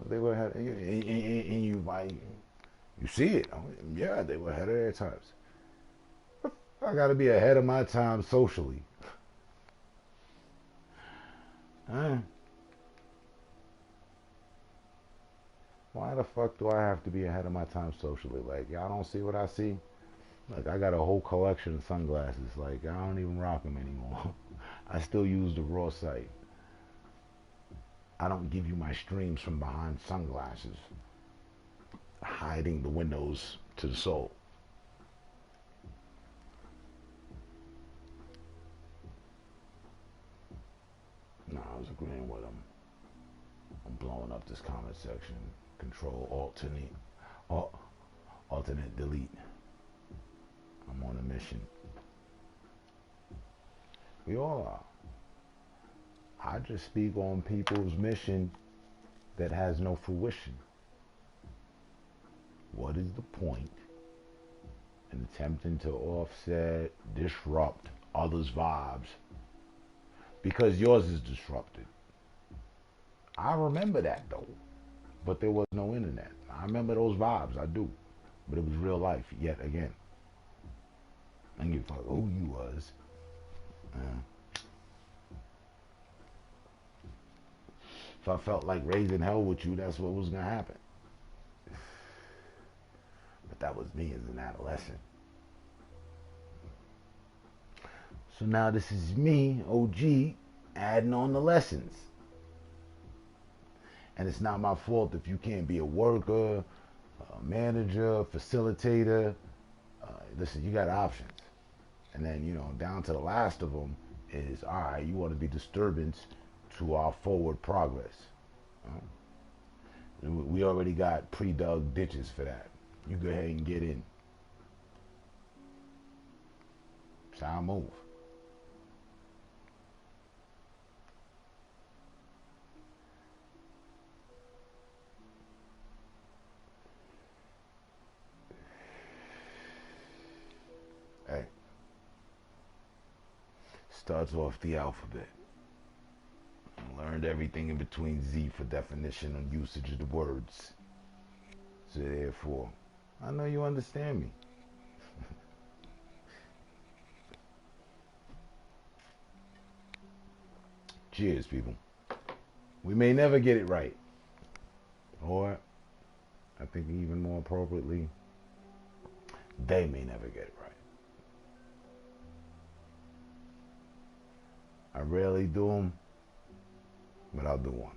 they were ahead, and you see it. Yeah, they were ahead of their times. I got to be ahead of my time socially. Why the fuck do I have to be ahead of my time socially? Like, y'all don't see what I see? Like, I got a whole collection of sunglasses. Like, I don't even rock them anymore. I still use the raw sight. I don't give you my streams from behind sunglasses, hiding the windows to the soul. No, I was agreeing with him. I'm blowing up this comment section. Control, alternate, delete. I'm on a mission. We all are. I just speak on people's mission that has no fruition. What is the point in attempting to offset, disrupt others' vibes because yours is disrupted? I remember that though, but there was no internet. I remember those vibes, I do, but it was real life yet again. I didn't give a fuck who you was. If I felt like raising hell with you, that's what was gonna happen. But that was me as an adolescent. So now this is me, OG, adding on the lessons. And it's not my fault if you can't be a worker, a manager, facilitator. Listen, you got options. And then, down to the last of them is, all right, you want to be disturbance to our forward progress. We already got pre-dug ditches for that. You go ahead and get in. That's how I move. Hey, starts off the alphabet. Learned everything in between Z for definition and usage of the words. So therefore, I know you understand me. Cheers, people. We may never get it right. Or, I think even more appropriately, they may never get it right. I rarely do them, but I'll do one.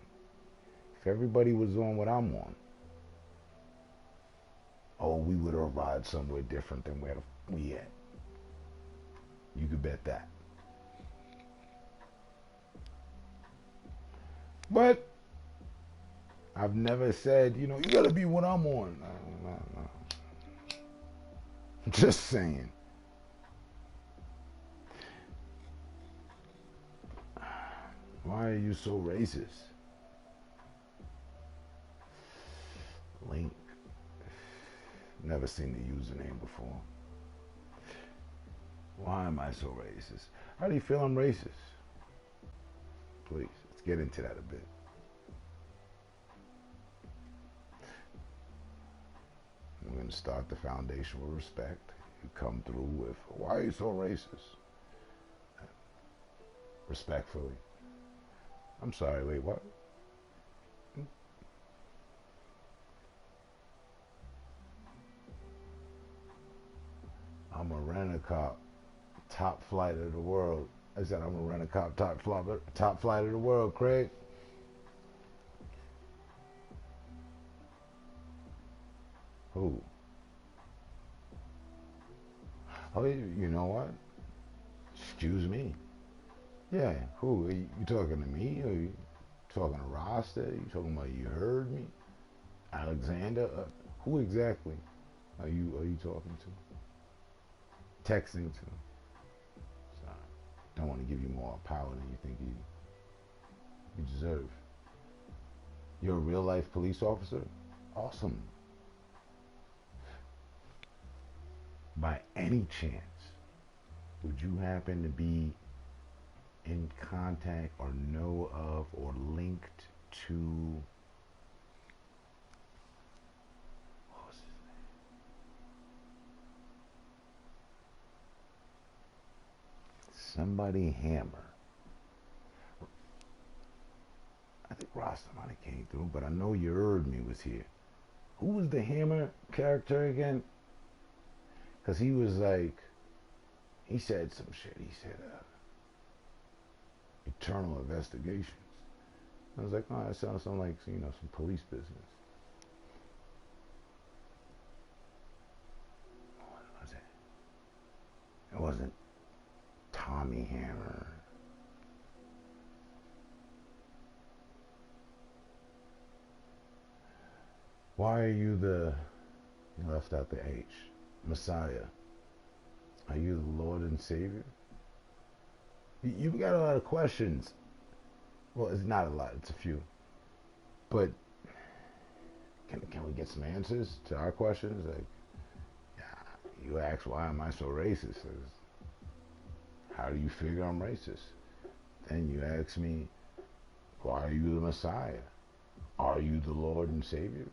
If everybody was on what I'm on, we would have arrived somewhere different than where we at. You could bet that. But I've never said, you gotta be what I'm on. No. Just saying. Why are you so racist? Link. Never seen the username before. Why am I so racist? How do you feel I'm racist? Please, let's get into that a bit. I'm going to start the foundation with respect. You come through with, why are you so racist? Respectfully. I'm sorry, wait, what? I'm a rent-a-cop, top flight of the world. I said I'm a rent-a-cop, top flight of the world, Craig. Who? Oh, you know what? Excuse me. Yeah, who? Are you talking to me? Or are you talking to Rasta? Are you talking about you heard me? Alexander? Who exactly are you talking to? Texting to? Sorry. Don't want to give you more power than you think you deserve. You're a real life police officer? Awesome. By any chance, would you happen to be in contact or know of or linked to, what was his name? Somebody Hammer. I think Rasta might have came through, but I know you heard me was here. Who was the Hammer character again? Because he was like, he said some shit. He said, eternal investigations. I was like, oh, that sounds something like, some police business. What was it? It wasn't Tommy Hammer. Why are you left out the H, Messiah? Are you the Lord and Savior? You've got a lot of questions. Well, it's not a lot, it's a few. But can we get some answers to our questions? Like, yeah, you ask, why am I so racist? How do you figure I'm racist? Then you ask me, why are you the Messiah? Are you the Lord and Savior?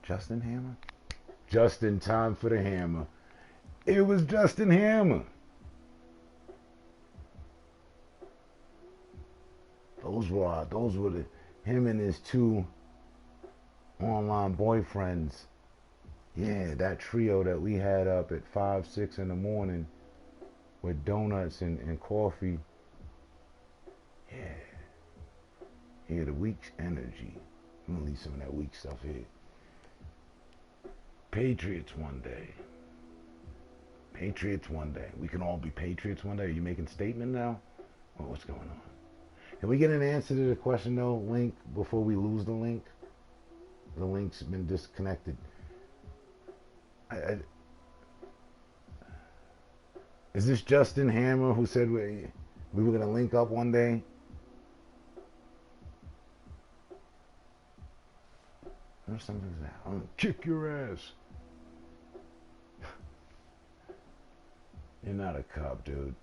Justin Hammer? Just in time for the hammer. It was Justin Hammer. Those were him and his two online boyfriends. Yeah, that trio that we had up at 5, 6 in the morning with donuts and coffee. Yeah, the week's energy. I'm gonna leave some of that weak stuff here. Patriots one day. Patriots one day. We can all be patriots one day. Are you making a statement now? Well, what's going on? Can we get an answer to the question though, Link, before we lose the link? The link's been disconnected. Is this Justin Hammer who said we were going to link up one day? Or something like that. I'm going to kick your ass. You're not a cop, dude.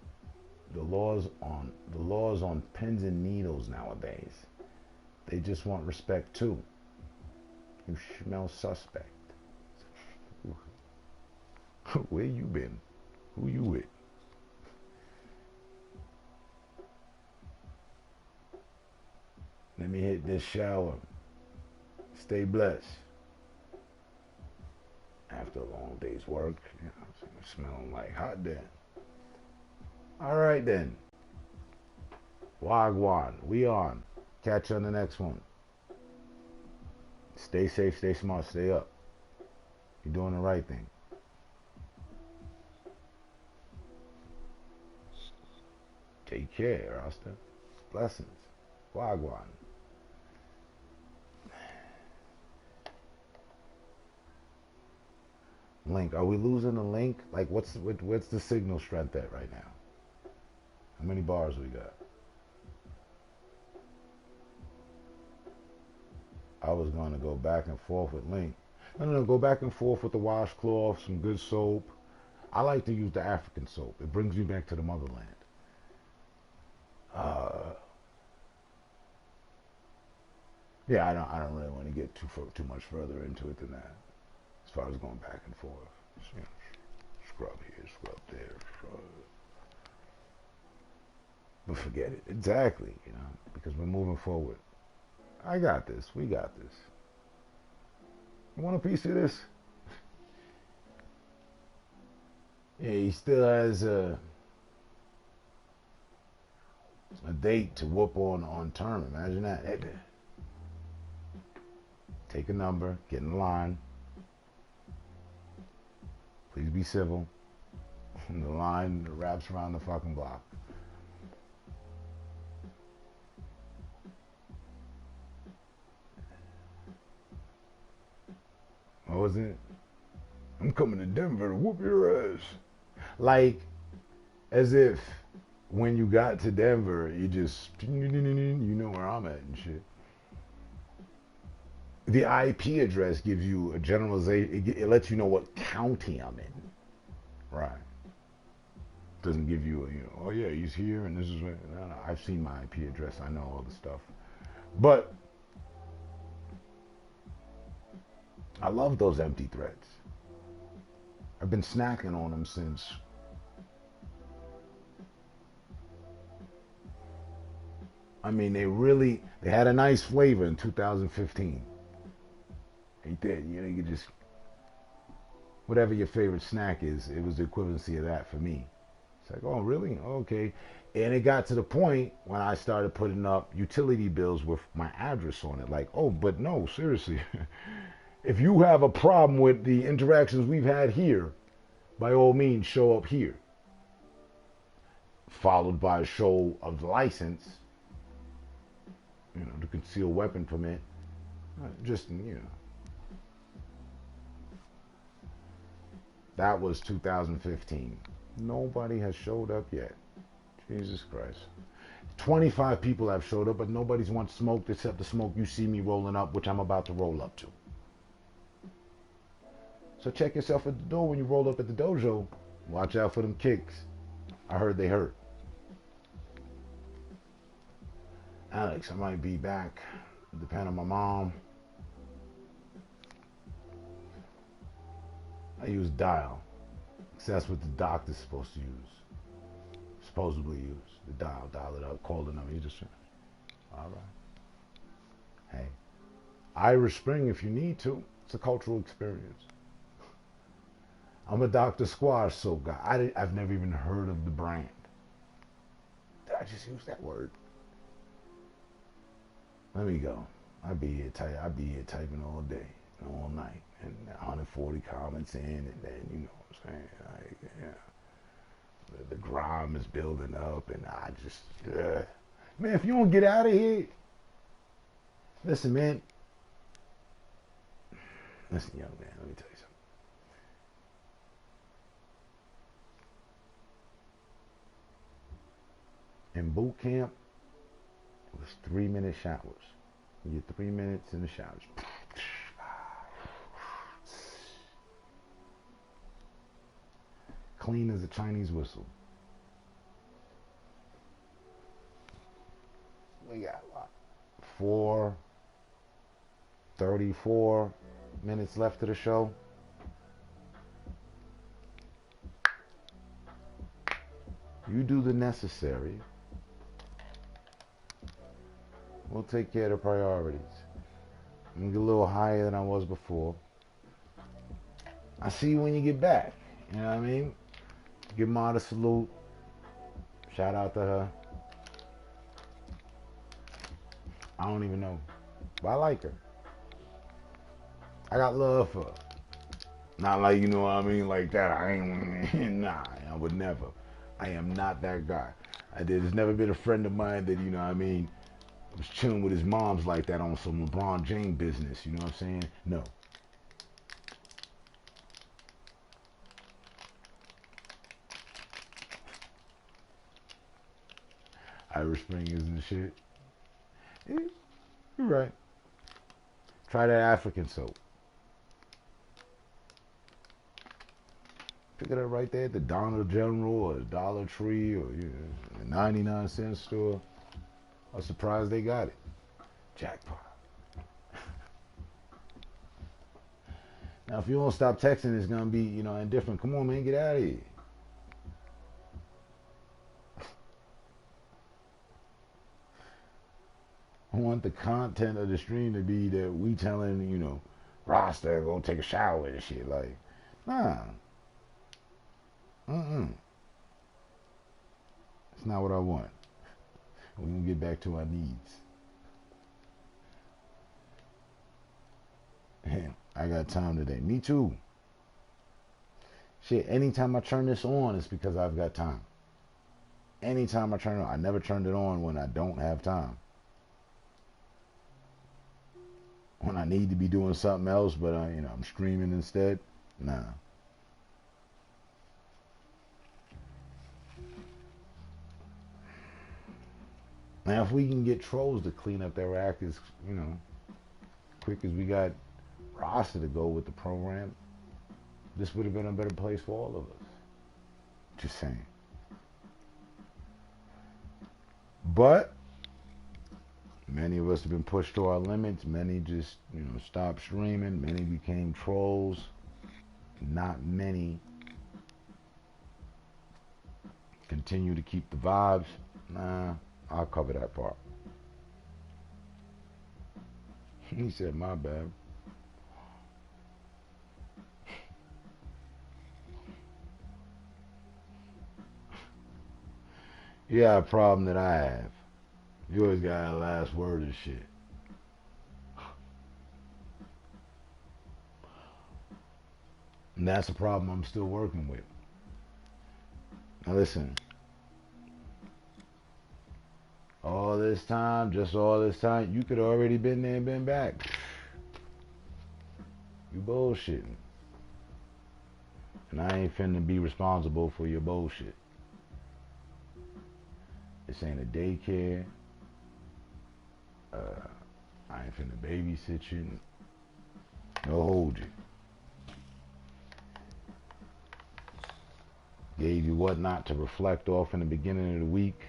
The laws on pins and needles nowadays. They just want respect too. You smell suspect. Where you been? Who you with? Let me hit this shower. Stay blessed. After a long day's work, you know, smelling like hot then. All right then. Wagwan, we on. Catch you on the next one. Stay safe, stay smart, stay up. You're doing the right thing. Take care, Rasta. Blessings. Wagwan. Link, are we losing the link? Like, what's the signal strength at right now? How many bars we got? I was going to go back and forth with Link. No, go back and forth with the washcloth, some good soap. I like to use the African soap. It brings me back to the motherland. Yeah, I don't really want to get too much further into it than that. As far as going back and forth, you know, scrub here, scrub there, scrub. But forget it. Exactly, you know, because we're moving forward. I got this. We got this. You want a piece of this? Yeah, he still has a date to whoop on term. Imagine that. Take a number, get in line. Please be civil. The line wraps around the fucking block. What was it? I'm coming to Denver to whoop your ass. Like, as if when you got to Denver, you just, you know where I'm at and shit. The IP address gives you a generalization. It lets you know what county I'm in. Right. Doesn't give you, oh yeah, he's here and this is where. No, I've seen my IP address. I know all the stuff. But I love those empty threads. I've been snacking on them since. I mean, they had a nice flavor in 2015. They did. You could just, whatever your favorite snack is, it was the equivalency of that for me. It's like, oh, really? Okay. And it got to the point when I started putting up utility bills with my address on it. Like, oh, but no, seriously. If you have a problem with the interactions we've had here, by all means, show up here. Followed by a show of license. the concealed weapon permit. Just, that was 2015. Nobody has showed up yet. Jesus Christ. 25 people have showed up, but nobody's want smoked except the smoke you see me rolling up, which I'm about to roll up to. So check yourself at the door when you roll up at the dojo. Watch out for them kicks. I heard they hurt. Alex, I might be back. Depend on my mom. I use dial. Because that's what the doctor's supposed to use. Supposedly use. The dial. Dial it up. Call the number. You just... All right. Hey. Irish Spring if you need to. It's a cultural experience. I'm a Dr. Squash soap guy. I've never even heard of the brand. Did I just use that word? Let me go. I'd be here typing all day, all night, and 140 comments in, and then, you know what I'm saying? Like, yeah. The grime is building up, and I just, man, if you don't get out of here, listen, man. Listen, young man, let me tell you something. In boot camp, it was 3-minute showers. You get 3 minutes in the showers. Clean as a Chinese whistle. We got what? 34 minutes left of the show. You do the necessary. We'll take care of the priorities. I'm gonna get a little higher than I was before. I see you when you get back. You know what I mean? Give Ma a salute. Shout out to her. I don't even know, but I like her. I got love for her. Not like, you know what I mean, like that. I ain't, nah, I would never. I am not that guy. There's never been a friend of mine that, you know what I mean, was chilling with his moms like that on some LeBron James business, you know what I'm saying? No. Irish Spring isn't shit. Yeah, you're right. Try that African soap. Pick it up right there at the Dollar General or the Dollar Tree or the 99-cent store. I was surprised they got it. Jackpot. Now, if you don't stop texting, it's going to be, indifferent. Come on, man, get out of here. I want the content of the stream to be that we telling, Rasta, go take a shower and shit. Like, nah. It's not what I want. We're going to get back to our needs. Man, I got time today. Me too. Shit, anytime I turn this on, it's because I've got time. Anytime I turn it on, I never turned it on when I don't have time. When I need to be doing something else, but I'm streaming instead. Nah. Now, if we can get trolls to clean up their act as, quick as we got Rasta to go with the program, this would have been a better place for all of us. Just saying. But many of us have been pushed to our limits. Many just, stopped streaming. Many became trolls. Not many continue to keep the vibes. Nah, I'll cover that part. He said, my bad. You got a problem that I have. You always got a last word and shit. And that's a problem I'm still working with. Now listen. All all this time, you could have already been there and been back. You bullshitting. And I ain't finna be responsible for your bullshit. This ain't a daycare. I ain't finna babysit you. No hold you. Gave you what not to reflect off in the beginning of the week.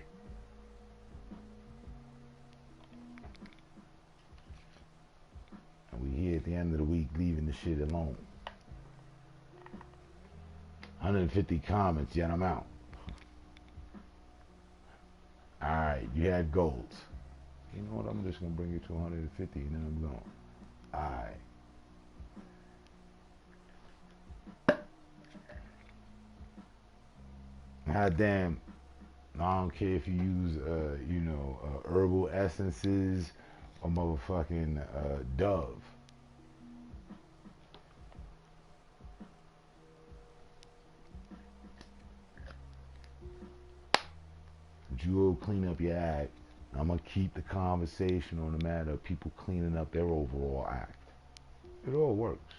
And we here at the end of the week leaving the shit alone. 150 comments, yet I'm out. Alright, you had goals. You know what, I'm just going to bring you to 150 and then I'm going. Alright. God damn, I don't care if you use, herbal essences or motherfucking Dove. But you will clean up your act. I'm going to keep the conversation on the matter of people cleaning up their overall act. It all works.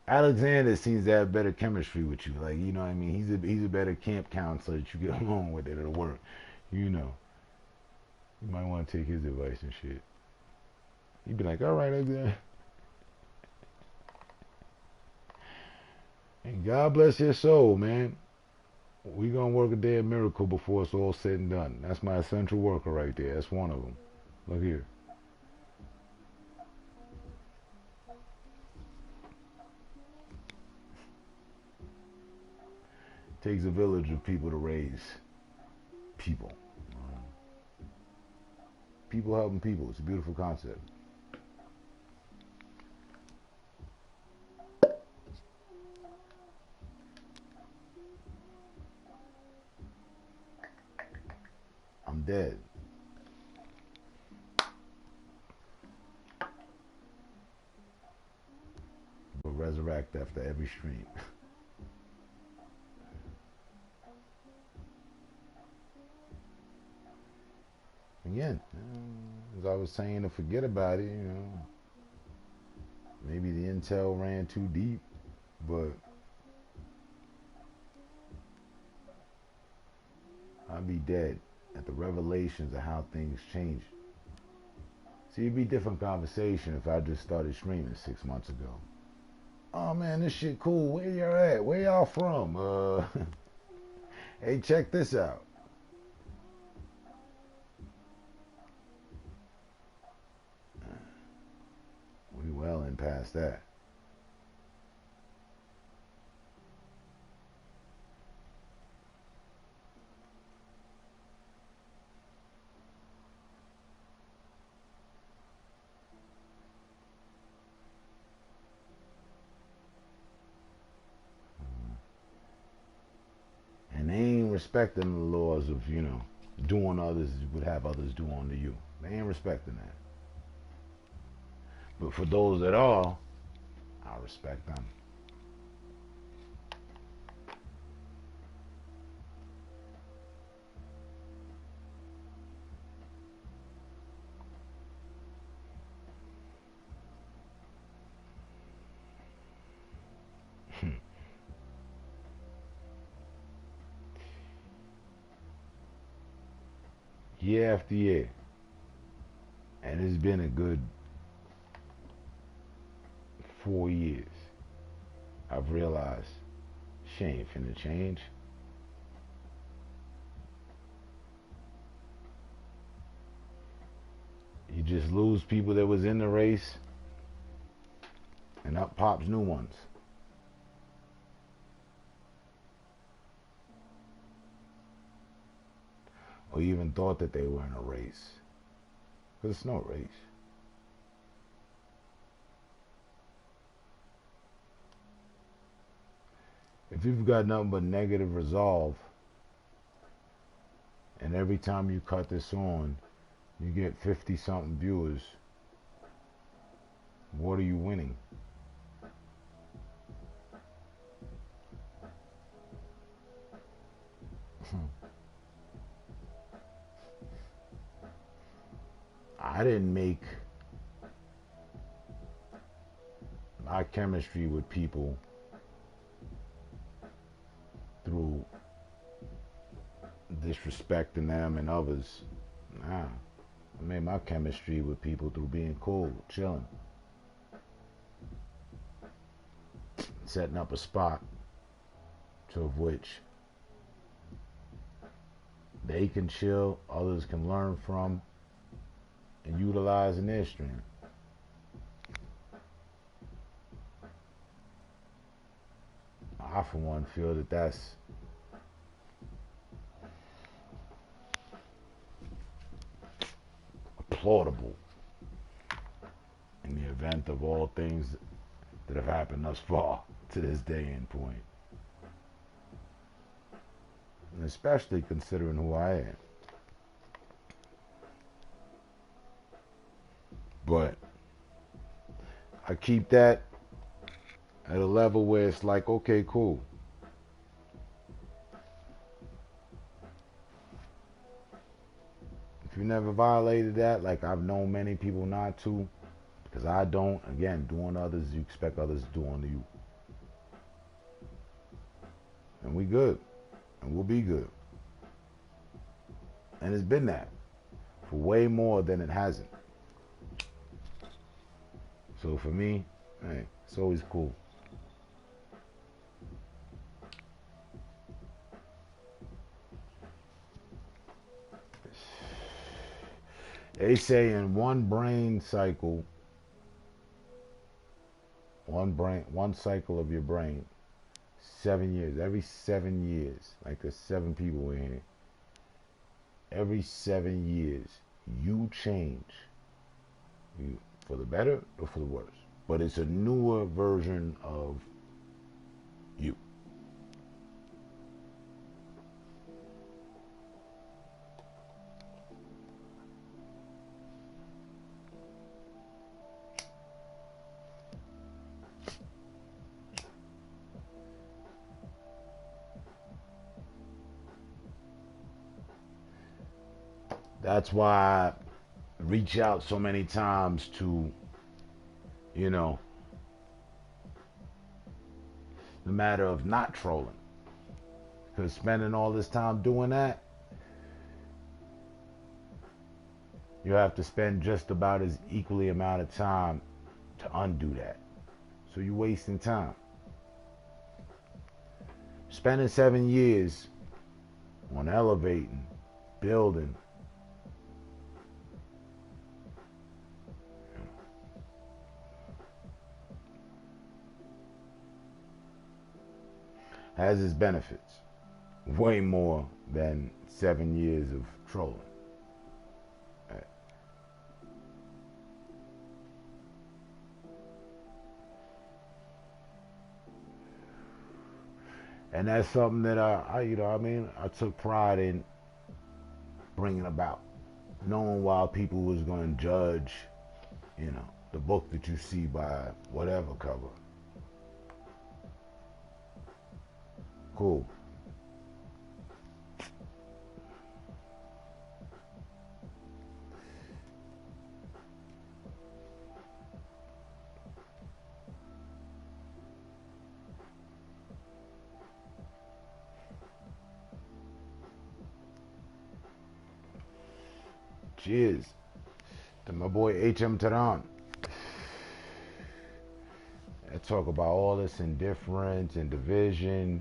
Alexander seems to have better chemistry with you. Like, you know what I mean? He's a better camp counselor that you get along with it. It'll work. You know. You might want to take his advice and shit. He'd be like, all right, Alexander. And God bless your soul, man. We gonna work a day of miracle before it's all said and done. That's my essential worker right there. That's one of them. Look here. Takes a village of people to raise people. People helping people. It's a beautiful concept. I'm dead. But resurrect after every stream. Again, as I was saying, to forget about it, maybe the intel ran too deep, but I'd be dead at the revelations of how things change. See, it'd be a different conversation if I just started streaming 6 months ago. Oh man, this shit cool. Where y'all at? Where y'all from? Hey, check this out. We well and past that. And they ain't respecting the laws of, doing others would have others do unto you. They ain't respecting that. But for those that are, I respect them. Year after year. And it's been a good 4 years. I've realized she ain't finna change. You just lose people that was in the race, and up pops new ones. Or even thought that they were in a race. Because it's no race. If you've got nothing but negative resolve, and every time you cut this on, you get 50-something viewers, What are you winning? I didn't make my chemistry with people through disrespecting them and others. Nah. I made my chemistry with people through being cool, chilling, setting up a spot to of which they can chill, others can learn from, and utilize in their strength. I, for one, feel that that's applaudable in the event of all things that have happened thus far to this day and point. And especially considering who I am. But I keep that at a level where it's like, okay, cool. If you never violated that, like I've known many people not to, because I don't, again, do unto others, you expect others to do unto you. And we good. And we'll be good. And it's been that for way more than it hasn't. So for me, hey, it's always cool. They say in one brain cycle, one cycle of your brain, 7 years. Every 7 years, like there's 7 people in here. Every 7 years, you change. You, for the better or for the worse. But it's a newer version of you. That's why I reach out so many times to, you know, the matter of not trolling. Because spending all this time doing that, you have to spend just about as equally amount of time to undo that. So you're wasting time. Spending 7 years on elevating, building, has its benefits. Way more than 7 years of trolling. Right. And that's something that I took pride in bringing about. Knowing why people was going to judge, the book that you see by whatever cover. Cool. Cheers to my boy H.M. Tehran. I talk about all this indifference and division.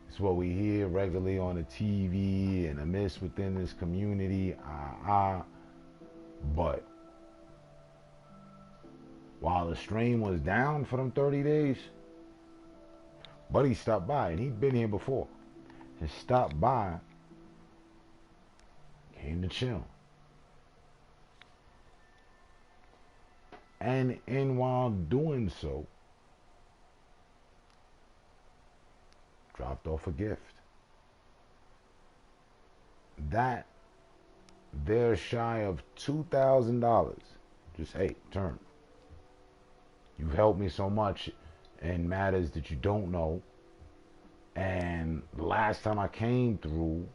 It's what we hear regularly on the TV and amidst within this community. But while the stream was down for them 30 days, Buddy stopped by, and he'd been here before. He stopped by, came to chill. And while doing so, dropped off a gift. That, they're shy of $2,000. Just, hey, turn. You've helped me so much in matters that you don't know. And the last time I came through,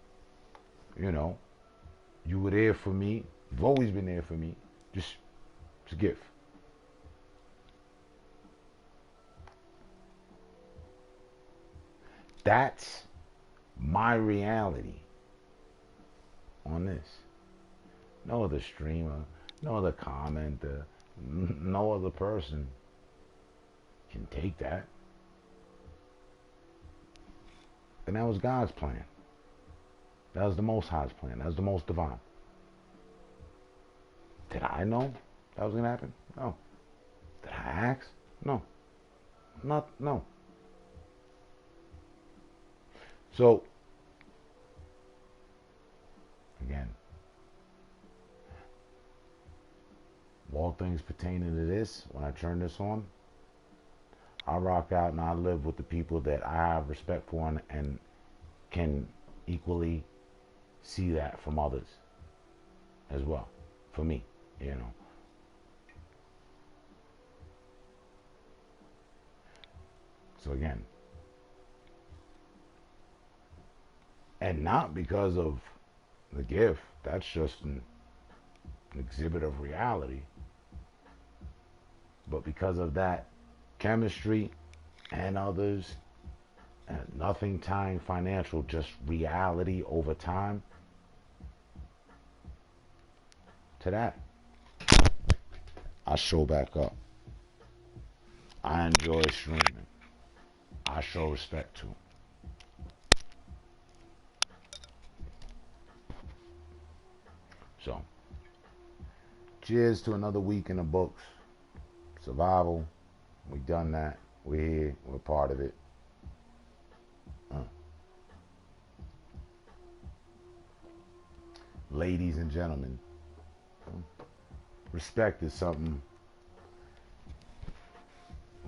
you know, you were there for me. You've always been there for me. Just, it's a gift. That's my reality on this. No other streamer, no other commenter, no other person can take that. And that was God's plan. That was the Most High's plan. That was the most divine. Did I know that was going to happen? No. Did I ask? No. No. So, again, all things pertaining to this, when I turn this on, I rock out and I live with the people that I have respect for and can equally see that from others as well. For me, you know. So again, and not because of the gift, that's just an exhibit of reality, but because of that chemistry and others, and nothing tying financial, just reality over time. To that, I show back up. I enjoy streaming. I show respect to. So, cheers to another week in the books. Survival. We done that. We're here. We're part of it. Ladies and gentlemen, respect is something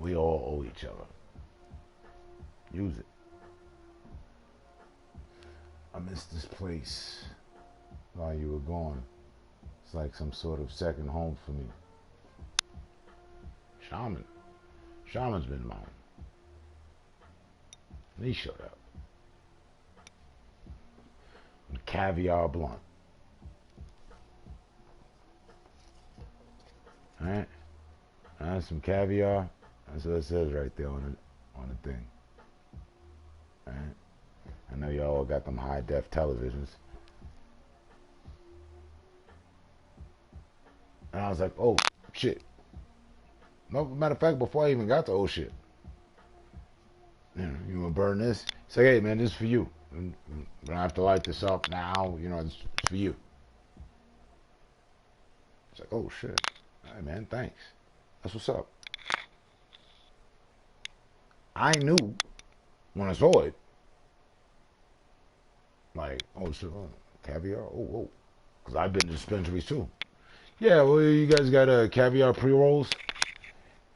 we all owe each other. Use it. I miss this place while you were gone. It's like some sort of second home for me. Shaman's been my home. And he showed up. And caviar blunt. Alright? Some caviar. That's what it says right there on the thing. Alright? I know y'all got them high def televisions. And I was like, oh shit. No, matter of fact, before I even got to oh shit. You wanna burn this? Say, hey man, this is for you. I'm gonna have to light this up now, it's for you. It's like, oh shit. All right, man, thanks. That's what's up. I knew when I saw it, like, oh shit, caviar, oh, because I've been to dispensaries too. Yeah, well, you guys got caviar pre-rolls?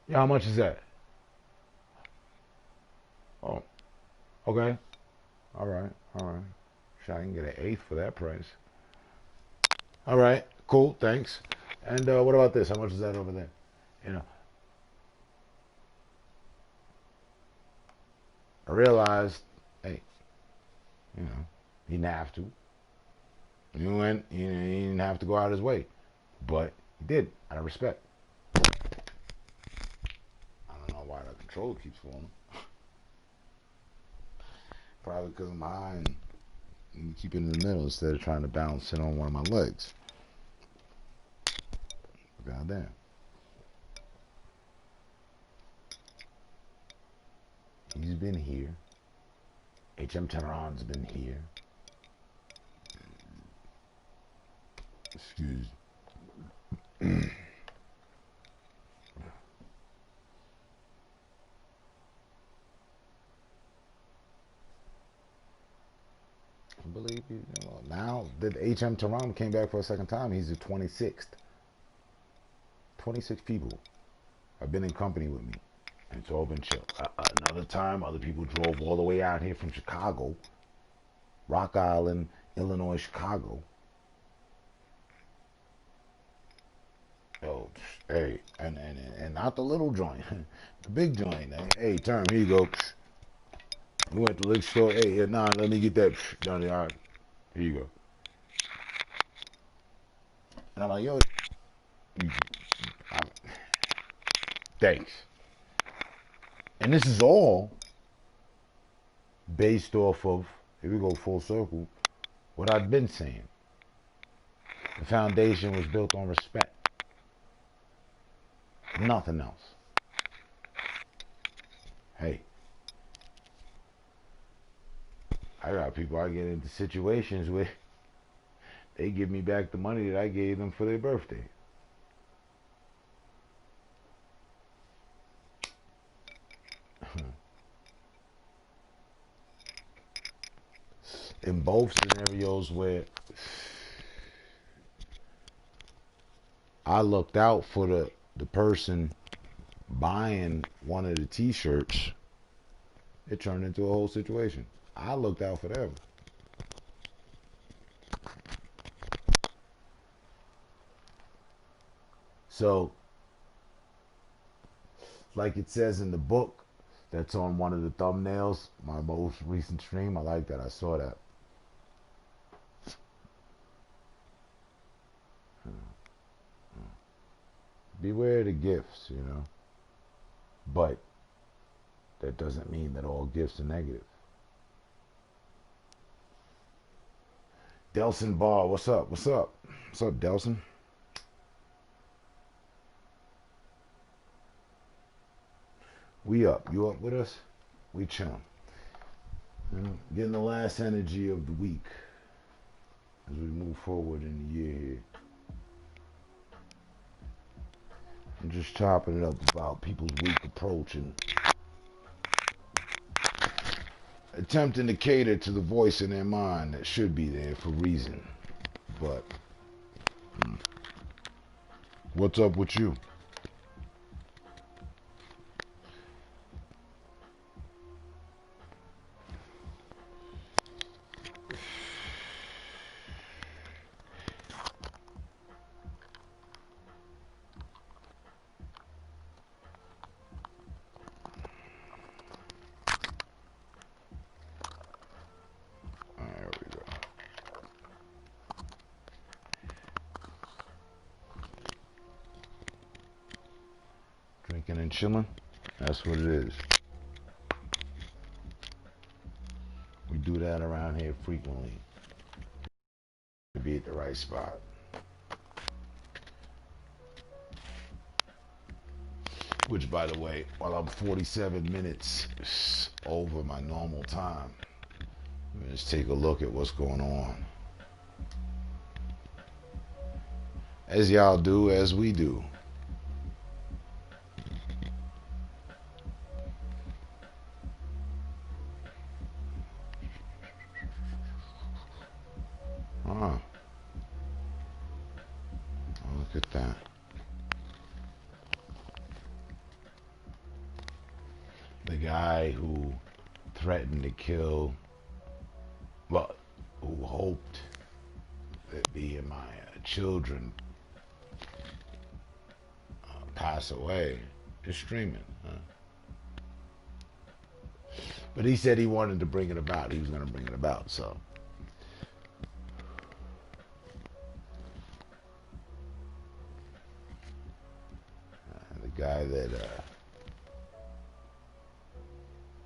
Yeah, how much is that? Oh, okay. All right. Sure, I can get an eighth for that price. All right, cool, thanks. And what about this? How much is that over there? I realized, hey, he didn't have to. He didn't have to go out his way. But he did, out of respect. I don't know why the controller keeps falling. Probably because I'm high and keep it in the middle instead of trying to balance it on one of my legs. God damn. He's been here. HM Tehran's been here. Excuse me. I believe now that HM Tehran came back for a second time, he's the 26th. 26 people have been in company with me. And it's all been chill. Another time, other people drove all the way out here from Chicago, Rock Island, Illinois, Chicago. Oh, Hey, and not the little joint, the big joint. Hey, term, here you go. We went to the liquor store. Hey, nah, let me get that down there. All right, here you go. And I'm like, yo, you, I, thanks. And this is all based off of, here we go full circle, what I've been saying. The foundation was built on respect. Nothing else. Hey, I got people I get into situations with, they give me back the money that I gave them for their birthday. In both scenarios where I looked out for the person buying one of the t-shirts, it turned into a whole situation. I looked out for them. So, like it says in the book that's on one of the thumbnails, my most recent stream, I like that. I saw that. Beware the gifts, you know. But that doesn't mean that all gifts are negative. Delson Ball, what's up? What's up? What's up, Delson? We up. You up with us? We chilling. You know, getting the last energy of the week as we move forward in the year here. I'm just chopping it up about people's week approach and attempting to cater to the voice in their mind that should be there for reason. But what's up with you? There we go. Drinking and chilling. That's what it is. We do that around here frequently to be at the right spot. Which, by the way, while I'm 47 minutes over my normal time, let's take a look at what's going on. As y'all do, as we do. Oh, look at that. The guy who threatened to kill, well, who hoped that me and my children pass away, is streaming. But he said he wanted to bring it about. He was going to bring it about, so. The guy that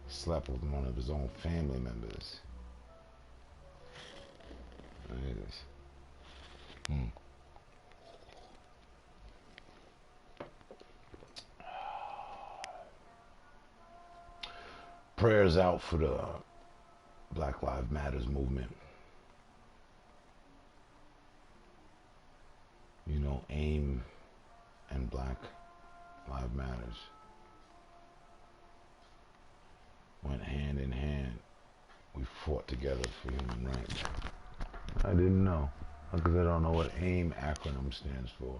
slept with one of his own family members. There it is. Prayers out for the Black Lives Matters movement. You know, AIM and Black Lives Matters went hand in hand. We fought together for human rights. I didn't know, because I don't know what AIM acronym stands for.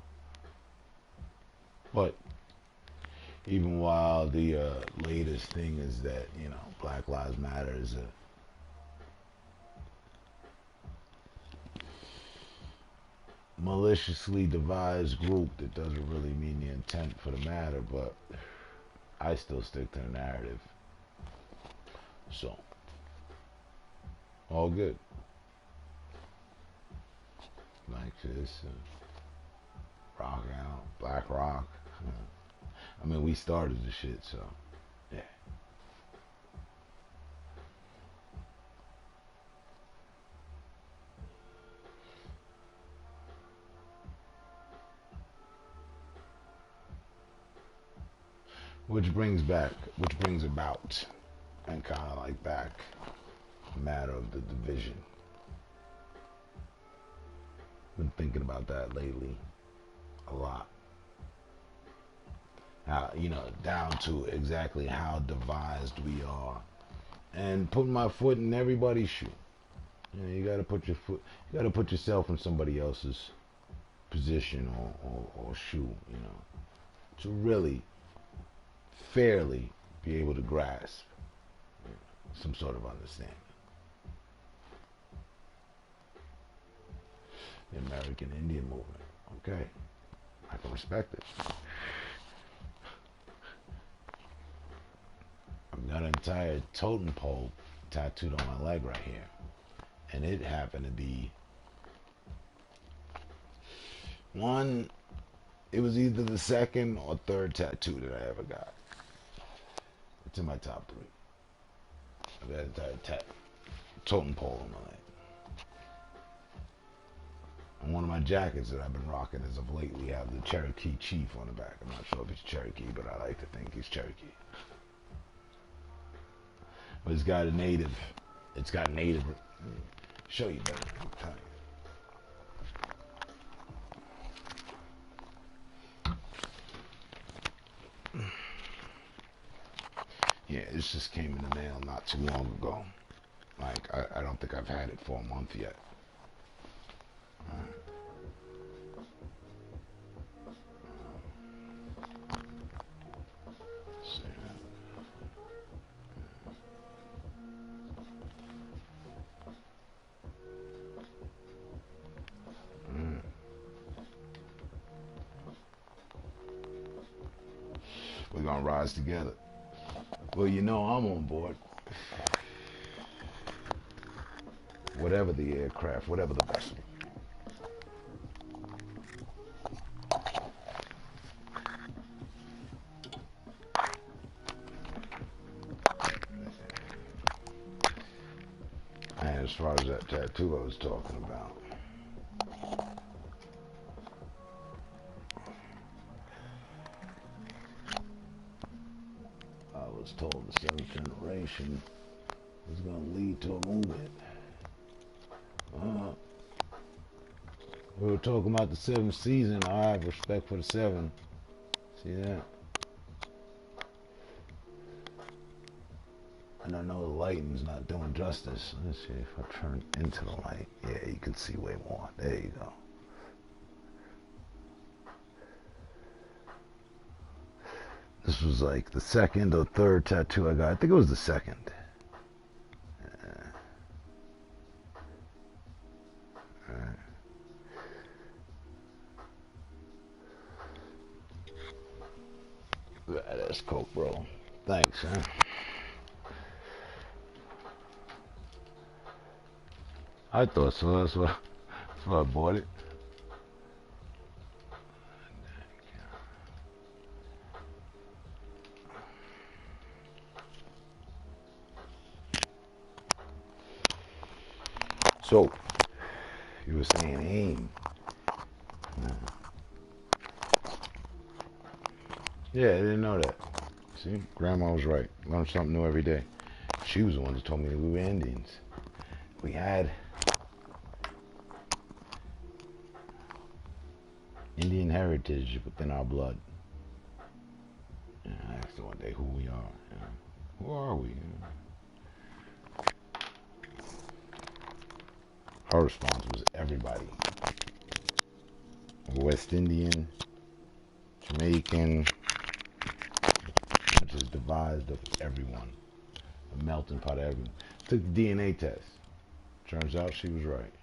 But even while the latest thing is that, you know, Black Lives Matter is maliciously devised group that doesn't really mean the intent for the matter, but I still stick to the narrative. So, all good. Like this, rock out, black rock. I mean, we started the shit, so yeah. Which brings about, and kind of like back, the matter of the division. Been thinking about that lately, a lot. How, down to exactly how devised we are, and putting my foot in everybody's shoe. You gotta put yourself in somebody else's position or shoe, to really fairly be able to grasp some sort of understanding. The American Indian movement. Okay, I can respect it. I've got an entire totem pole tattooed on my leg right here, and it happened to be one. It was either the second or third tattoo that I ever got. It's in my top 3. I've got an entire totem pole on my leg. And one of my jackets that I've been rocking as of lately have the Cherokee Chief on the back. I'm not sure if it's Cherokee, but I like to think it's Cherokee. But it's got native. Show you better. Yeah, this just came in the mail not too long ago. Like, I don't think I've had it for a month yet. We're gonna rise together. Well, I'm on board. Whatever the aircraft, whatever the vessel. And as far as that tattoo I was talking about, I was told the 7th generation was going to lead to a movement. We were talking about the 7th season. I have respect for the 7. See that? And I know the lighting's not doing justice. Let's see if I turn into the light. Yeah, you can see way more. There you go. This was like the second or third tattoo I got. I think it was the second. That's coke, bro. Thanks, huh? I thought so. That's why I bought it. So, you were saying aim. Yeah, I didn't know that. See, Grandma was right. Learn something new every day. She was the one who told me that we were Indians. We had Indian heritage within our blood. And I asked her one day who we are. Who are we? Her response was everybody. West Indian, Jamaican, which is devised of everyone. A melting pot of everyone. Took the DNA test. Turns out she was right.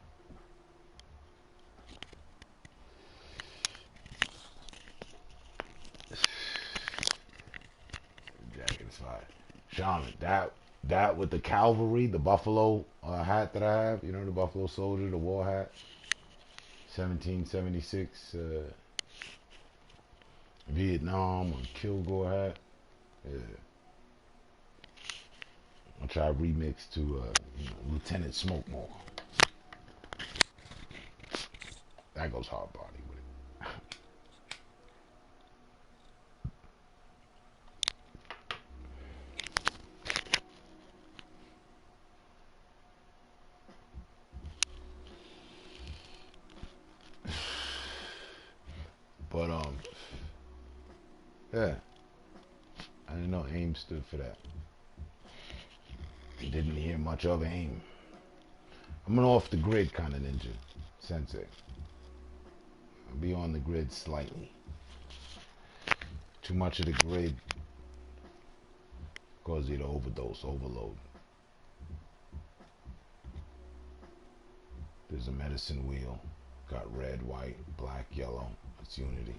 Shaman, that with the cavalry, the buffalo hat that I have, you know, the buffalo soldier, the war hat, 1776 Vietnam or Kilgore hat. Yeah. I'll try to remix to Lieutenant Smokemore. That goes hard body with it. But yeah, I didn't know AIM stood for that. Didn't hear much of AIM. I'm an off the grid kind of ninja, sensei. I'll be on the grid slightly. Too much of the grid causes you to overdose, overload. There's a medicine wheel. Got red, white, black, yellow. It's unity.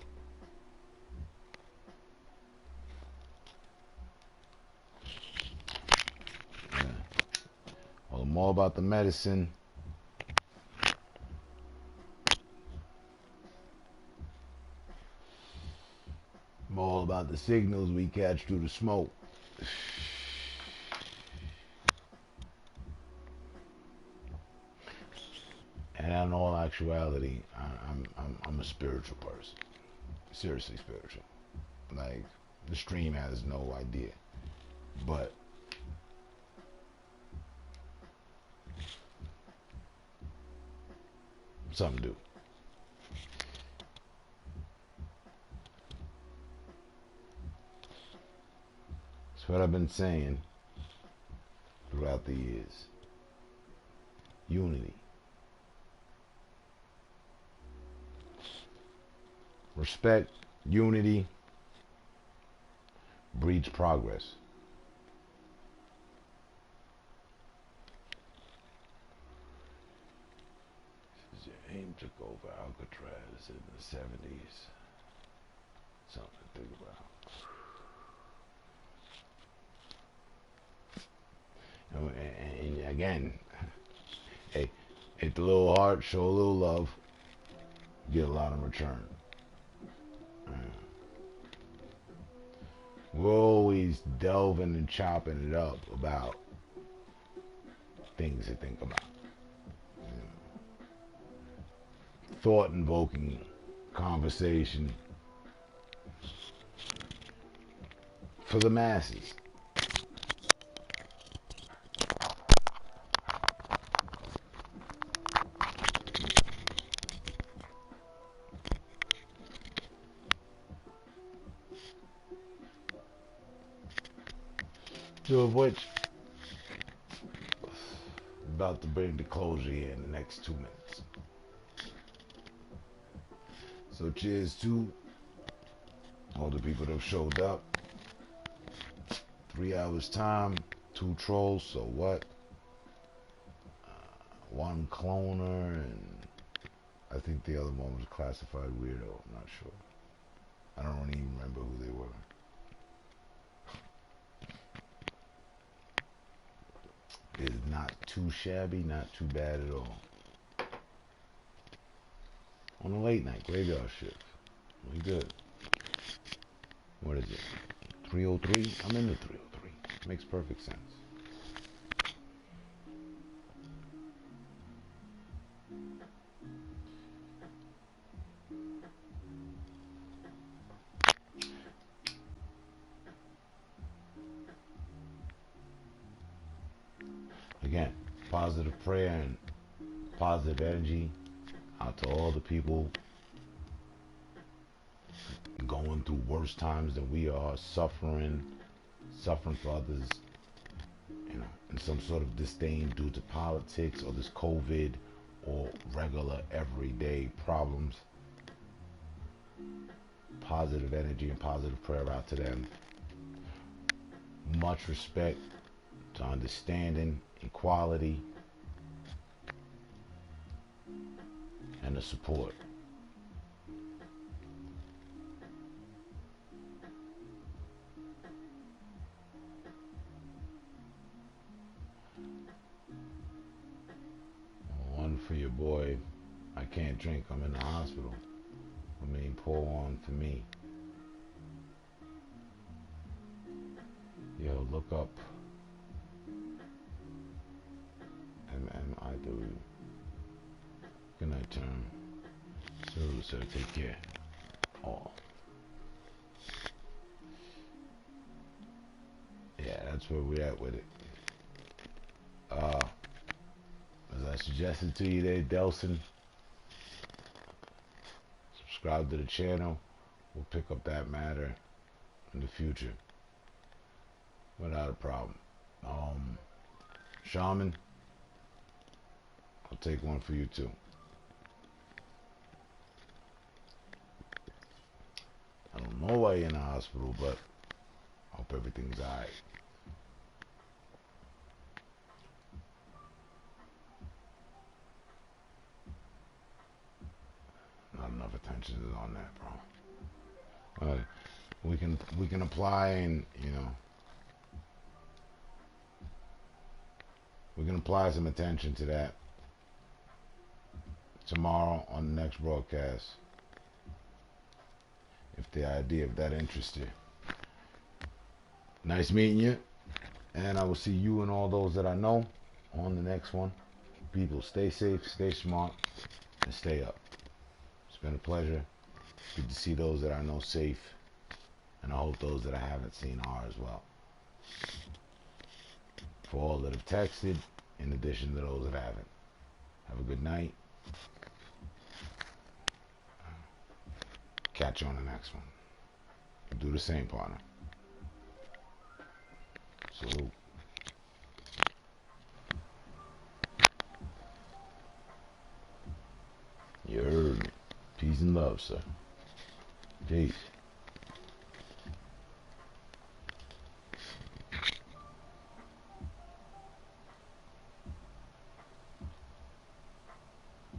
Yeah. Well, more about the medicine. More about the signals we catch through the smoke. And in all actuality, I'm a spiritual person. Seriously spiritual. Like, the stream has no idea. But some do. That's what I've been saying throughout the years. Unity. Respect, unity, breeds progress. AIM took over Alcatraz in the 70s. Something to think about. And again, hey, hit the little heart, show a little love, get a lot in return. We're always delving and chopping it up about things to think about. Thought-invoking conversation for the masses. Two of which I'm about to bring the closure here in the next 2 minutes. So cheers to all the people that have showed up. 3 hours time, 2 trolls, so what? 1 cloner, and I think the other one was a classified weirdo, I'm not sure. I don't even remember who they were. It's not too shabby, not too bad at all. On a late night graveyard shift. We good. What is it? 303? I'm in the 303. Makes perfect sense. Again, positive prayer and positive energy out to all the people going through worse times than we are, suffering for others, in some sort of disdain due to politics or this COVID or regular everyday problems. Positive energy and positive prayer out to them. Much respect to understanding, equality, and the support. boy, I can't drink. I'm in the hospital. I mean, pour one for me. Yo, look up MMIW. Good night, term. So take care. Oh. Yeah, that's where we're at with it. As I suggested to you there, Delson, subscribe to the channel. We'll pick up that matter in the future without a problem. Shaman, I'll take one for you too. I don't know why you're in the hospital, but I hope everything's alright. Not enough attention is on that, bro. We can apply, and we can apply some attention to that tomorrow on the next broadcast, if the idea of that interests you. Nice meeting you, and I will see you and all those that I know on the next one. People, stay safe, stay smart, and stay up. It's been a pleasure. Good to see those that I know safe, and I hope those that I haven't seen are as well. For all that have texted, in addition to those that haven't, have a good night. Catch you on the next one. Do the same, partner. Salute. You heard me. Peace and love, sir. Peace.